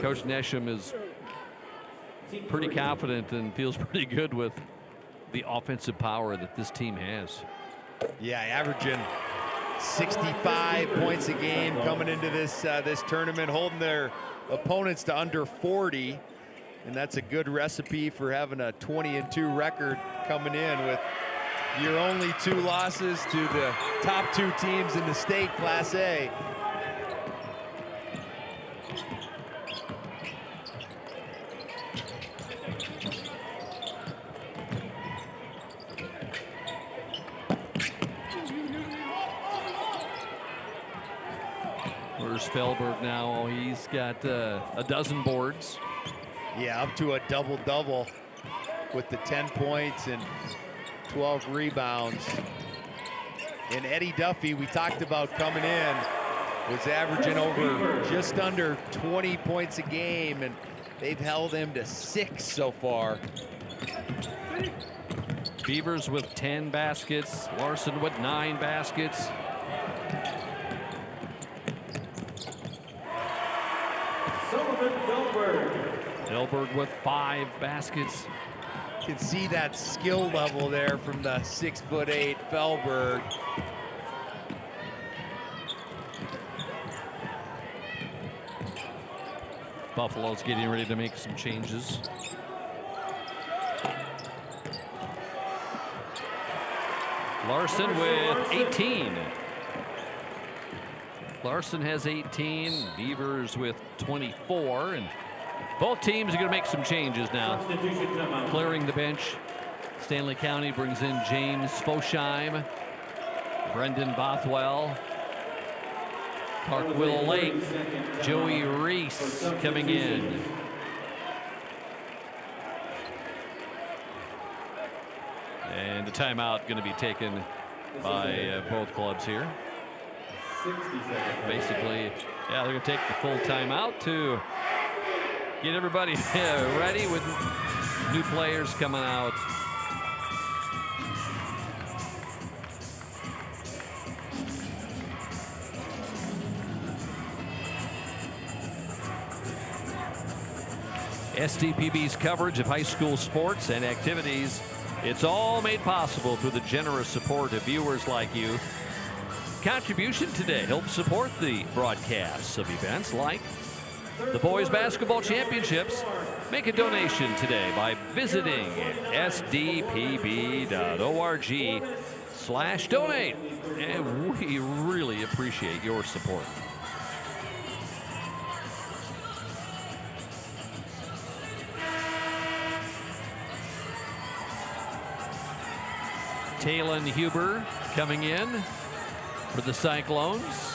Speaker 2: Coach Nesham is pretty confident and feels pretty good with the offensive power that this team has.
Speaker 6: Yeah, averaging 65 points a game coming into this this tournament, holding their opponents to under 40, and that's a good recipe for having a 20-2 record coming in with your only 2 losses to the top 2 teams in the state, Class A.
Speaker 2: Where's Felberg now? He's got a dozen boards.
Speaker 6: Yeah, up to a double-double with the 10 points and 12 rebounds. And Eddie Duffy, we talked about coming in, was averaging over just under 20 points a game, and they've held him to 6 so far.
Speaker 2: Beavers with 10 baskets, Larson with 9 baskets. Felberg with 5 baskets.
Speaker 6: You can see that skill level there from the 6'8" Felberg.
Speaker 2: Buffalo's getting ready to make some changes. Larson with 18. Larson has 18, Beavers with 24, and both teams are going to make some changes now. Clearing the bench, Stanley County brings in James Fosheim, Brendan Bothwell, Park Willow Lake, Joey Reese coming in. And the timeout going to be taken by both clubs here. Basically, yeah, they're going to take the full timeout to get everybody ready with new players coming out. STPB's coverage of high school sports and activities, it's all made possible through the generous support of viewers like you. Contribution today helps support the broadcasts of events like the Boys Basketball Championships. Make a donation today by visiting sdpb.org/donate. And we really appreciate your support. Talon Huber coming in for the Cyclones.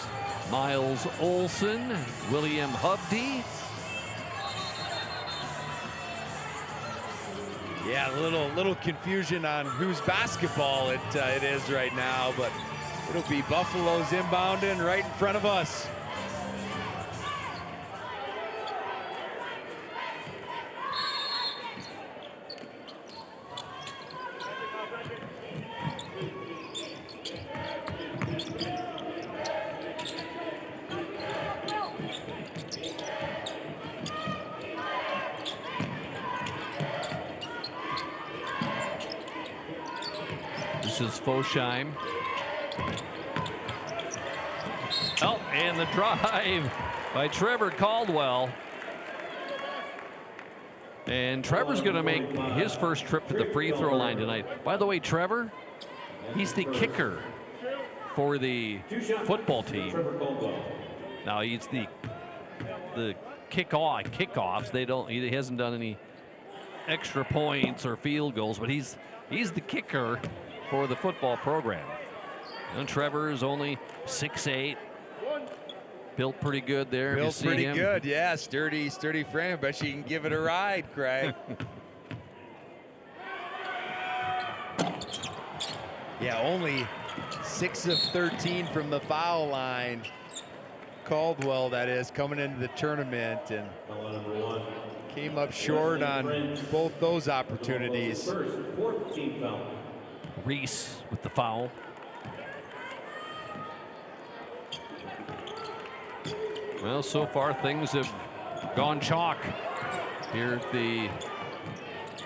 Speaker 2: Miles Olson, William Hubdy.
Speaker 6: Yeah, a little confusion on whose basketball it is right now, but it'll be Buffalo's inbounding right in front of us.
Speaker 2: This is Fosheim. Oh, and the drive by Trevor Caldwell. And Trevor's going to make his first trip to the free throw line tonight. By the way, Trevor, he's the kicker for the football team. Now he's the kickoffs. He hasn't done any extra points or field goals, but he's the kicker for the football program. And Trevor is only 6'8". Built pretty good there.
Speaker 6: Built
Speaker 2: you see
Speaker 6: pretty
Speaker 2: him.
Speaker 6: good, yeah. Sturdy frame. Bet you can give it a ride, Craig. Yeah, only 6 of 13 from the foul line. Caldwell, that is, coming into the tournament, and came up short on both those opportunities.
Speaker 2: Reese with the foul. Well, so far things have gone chalk here at the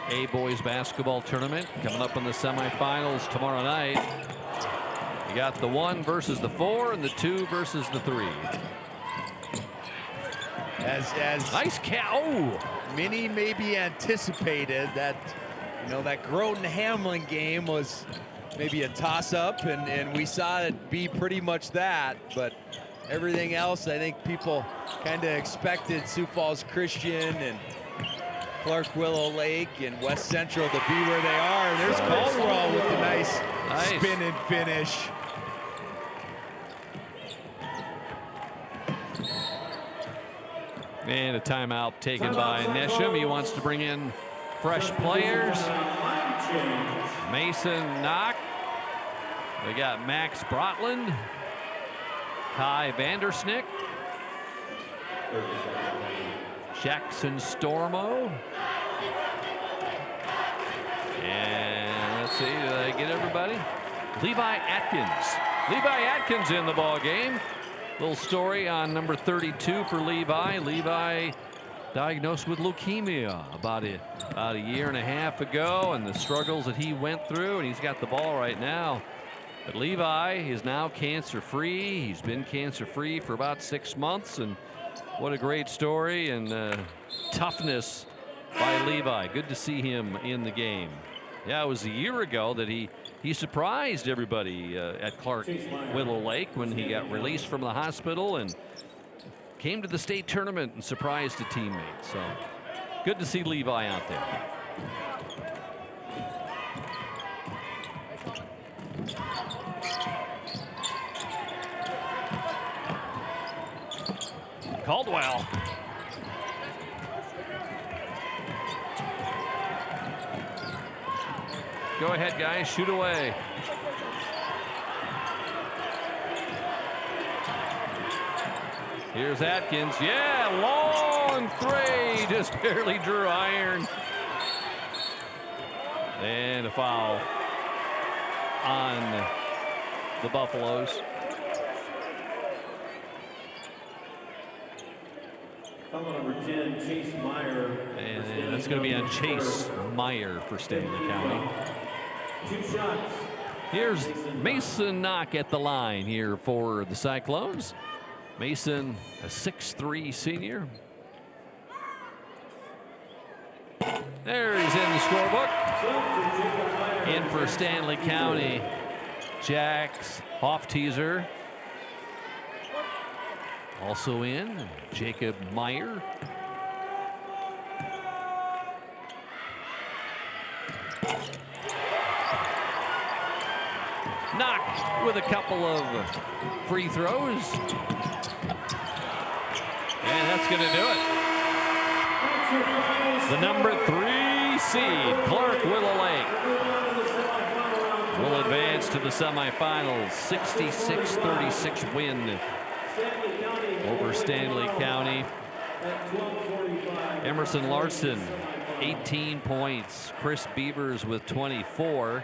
Speaker 2: A-Boys basketball tournament. Coming up in the semifinals tomorrow night. You got the 1 versus the 4 and the 2 versus the 3.
Speaker 6: As
Speaker 2: nice cow.
Speaker 6: Many maybe anticipated that, you know, that Groton-Hamlin game was maybe a toss-up, and we saw it be pretty much that, but everything else, I think people kind of expected Sioux Falls Christian and Clark Willow Lake and West Central to be where they are. There's Caldwell with the nice spin and finish.
Speaker 2: And a timeout taken by Nesham. He wants to bring in fresh players. Mason Knock. We got Max Brotland. Kai Vandersnick. Jackson Stormo. And let's see, did I get everybody? Levi Atkins. Levi Atkins in the ball game. Little story on number 32 for Levi. Levi diagnosed with leukemia about a year and a half ago, and the struggles that he went through, and he's got the ball right now. But Levi is now cancer-free. He's been cancer-free for about 6 months, and what a great story and toughness by Levi. Good to see him in the game. Yeah, it was a year ago that he surprised everybody at Clark Willow Lake when he got released from the hospital and came to the state tournament and surprised a teammate. So good to see Levi out there. Caldwell. Go ahead, guys, shoot away. Here's Atkins. Yeah, long three, just barely drew iron. And a foul on the Buffaloes.
Speaker 3: Number 10, Chase Meyer.
Speaker 2: And that's going to be on Chase Meyer for Stanley County.
Speaker 3: 2 shots.
Speaker 2: Here's Mason Knock at the line here for the Cyclones. Mason, a 6'3" senior. There he's in the scorebook. In for Stanley County, Jax Hoff-Teaser. Also in, Jacob Meyer. Knock with a couple of free throws. And that's going to do it. The number 3 seed, Clark Willow Lake, will advance to the semifinals. 66-36 win over Stanley County. Emerson Larson, 18 points. Chris Beavers with 24.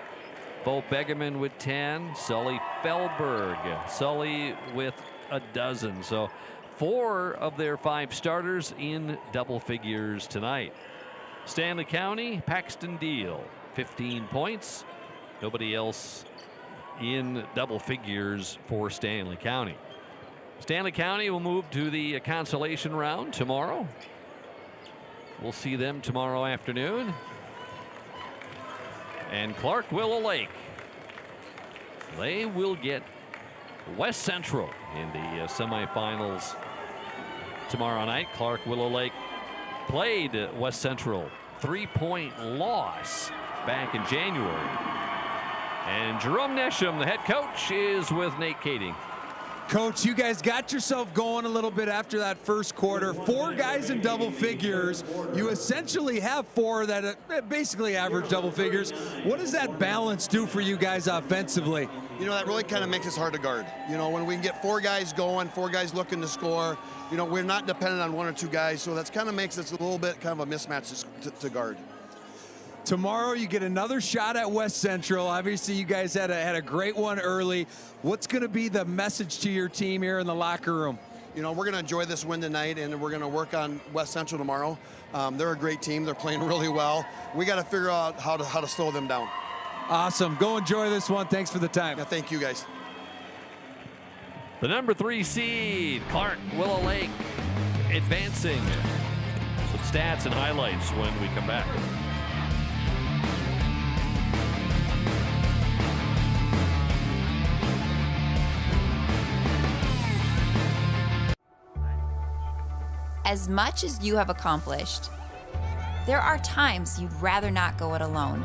Speaker 2: Bo Begeman with 10. Sully Felberg. Sully with a dozen. So 4 of their 5 starters in double figures tonight. Stanley County, Paxton Deal, 15 points. Nobody else in double figures for Stanley County. Stanley County will move to the consolation round tomorrow. We'll see them tomorrow afternoon. And Clark Willow Lake, they will get West Central in the semifinals tomorrow night. Clark Willow Lake played West Central 3-point loss back in January. And Jerome Nesham, the head coach, is with Nate Kading.
Speaker 7: Coach, you guys got yourself going a little bit after that first quarter. 4 guys in double figures. You essentially have 4 that basically average double figures. What does that balance do for you guys offensively?
Speaker 9: You know, that really kind of makes us hard to guard. You know, when we can get 4 guys going, 4 guys looking to score, you know, we're not dependent on 1 or 2 guys, so that's kind of makes us a little bit kind of a mismatch to guard.
Speaker 7: Tomorrow you get another shot at West Central. Obviously you guys had a great one early. What's going to be the message to your team here in the locker room?
Speaker 9: You know, we're going to enjoy this win tonight, and we're going to work on West Central tomorrow. They're a great team. They're playing really well. We got to figure out how to slow them down.
Speaker 7: Awesome. Go enjoy this one. Thanks for the time.
Speaker 9: Yeah, thank you, guys.
Speaker 2: The number 3 seed, Clark Willow Lake, advancing. Some stats and highlights when we come back.
Speaker 8: As much as you have accomplished, there are times you'd rather not go it alone.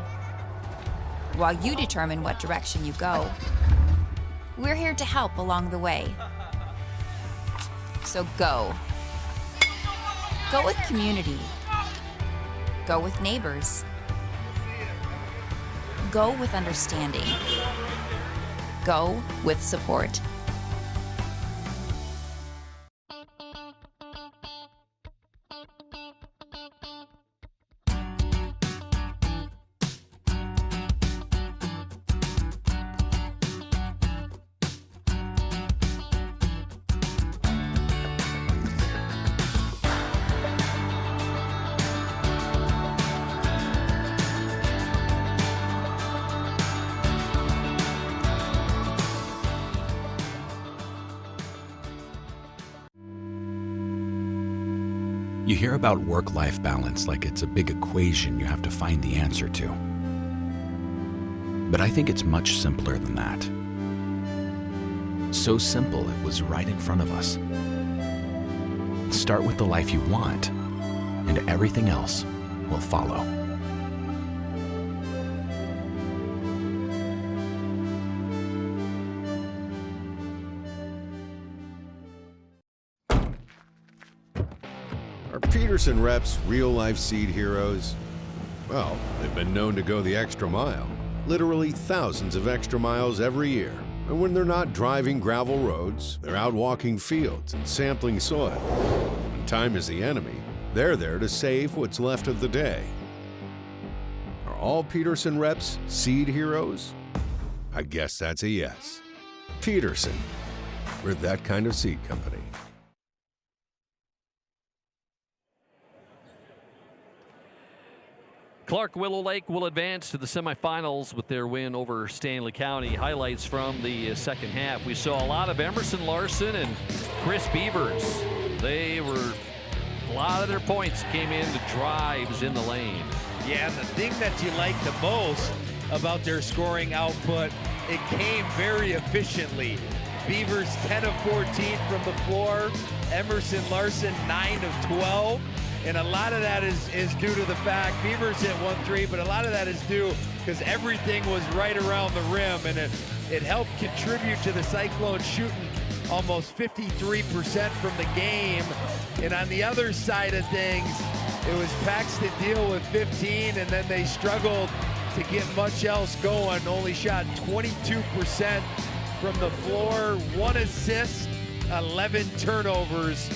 Speaker 8: While you determine what direction you go, we're here to help along the way. So go. Go with community. Go with neighbors. Go with understanding. Go with support.
Speaker 21: You hear about work-life balance like it's a big equation you have to find the answer to. But I think it's much simpler than that. So simple it was right in front of us. Start with the life you want, and everything else will follow.
Speaker 10: Are Peterson reps real-life seed heroes? Well, they've been known to go the extra mile, literally thousands of extra miles every year. And when they're not driving gravel roads, they're out walking fields and sampling soil. When time is the enemy, they're there to save what's left of the day. Are all Peterson reps seed heroes? I guess that's a yes. Peterson, we're that kind of seed company.
Speaker 2: Clark Willow Lake will advance to the semifinals with their win over Stanley County. Highlights from the second half. We saw a lot of Emerson Larson and Chris Beavers. A lot of their points came in to drives in the lane.
Speaker 6: Yeah, and the thing that you like the most about their scoring output, it came very efficiently. Beavers 10 of 14 from the floor. Emerson Larson 9 of 12. And a lot of that is due to the fact Beavers hit 1-3, but a lot of that is due because everything was right around the rim, and it helped contribute to the Cyclones shooting almost 53% from the game. And on the other side of things, it was Paxton Deal with 15, and then they struggled to get much else going. Only shot 22% from the floor, 1 assist, 11 turnovers,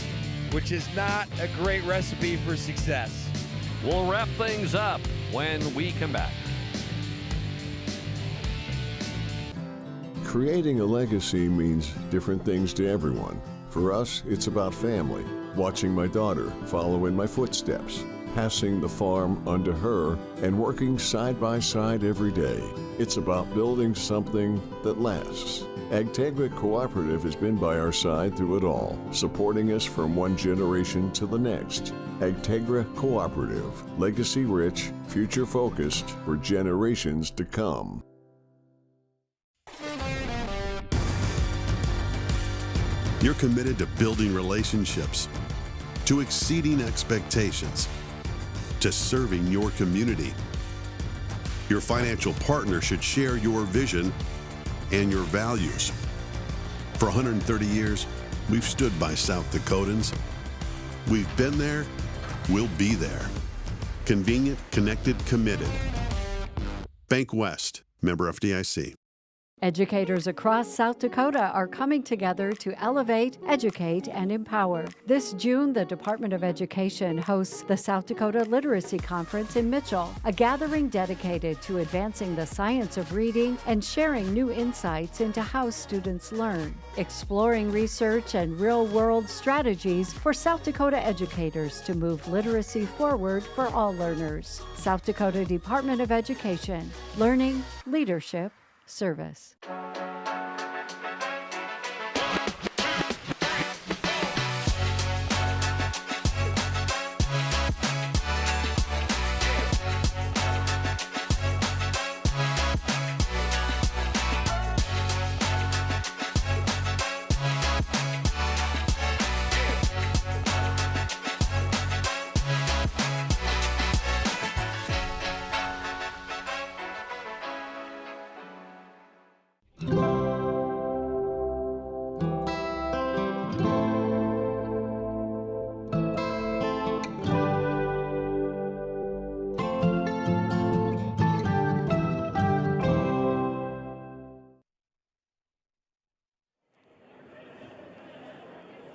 Speaker 6: which is not a great recipe for success.
Speaker 2: We'll wrap things up when we come back.
Speaker 24: Creating a legacy means different things to everyone. For us, it's about family, watching my daughter follow in my footsteps, passing the farm onto her, and working side by side every day. It's about building something that lasts. Agtegra Cooperative has been by our side through it all, supporting us from one generation to the next. Agtegra Cooperative, legacy rich, future focused for generations to come.
Speaker 25: You're committed to building relationships, to exceeding expectations, to serving your community. Your financial partner should share your vision and your values. For 130 years, we've stood by South Dakotans. We've been there, we'll be there. Convenient, connected, committed. Bank West, member FDIC.
Speaker 14: Educators across South Dakota are coming together to elevate, educate, and empower. This June, the Department of Education hosts the South Dakota Literacy Conference in Mitchell, a gathering dedicated to advancing the science of reading and sharing new insights into how students learn, exploring research and real-world strategies for South Dakota educators to move literacy forward for all learners. South Dakota Department of Education, learning, leadership, service.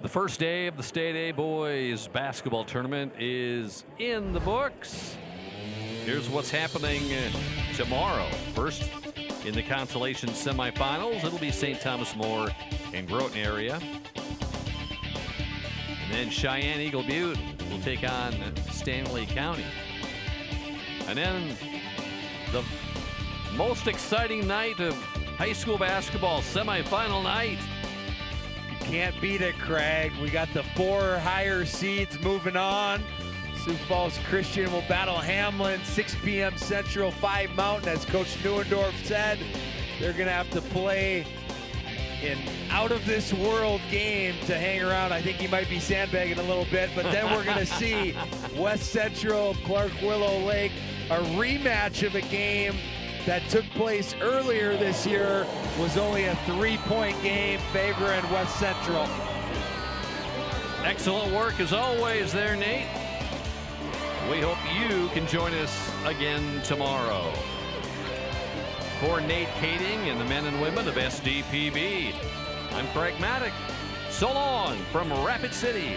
Speaker 2: The first day of the State A boys basketball tournament is in the books. Here's what's happening tomorrow. First, in the consolation semifinals, it'll be St. Thomas More and Groton area. And then Cheyenne Eagle Butte will take on Stanley County. And then the most exciting night of high school basketball, semifinal night.
Speaker 6: Can't beat it, Craig. We got the 4 higher seeds moving on. Sioux Falls Christian will battle Hamlin, 6 p.m. Central, 5 Mountain. As Coach Neuendorf said, they're going to have to play an out-of-this-world game to hang around. I think he might be sandbagging a little bit, but then we're going to see West Central, Clark Willow Lake, a rematch of a game that took place earlier this year, was only a 3-point game favoring West Central.
Speaker 2: Excellent work as always there, Nate. We hope you can join us again tomorrow. For Nate Kading and the men and women of SDPB, I'm Craig Maddock. So long from Rapid City.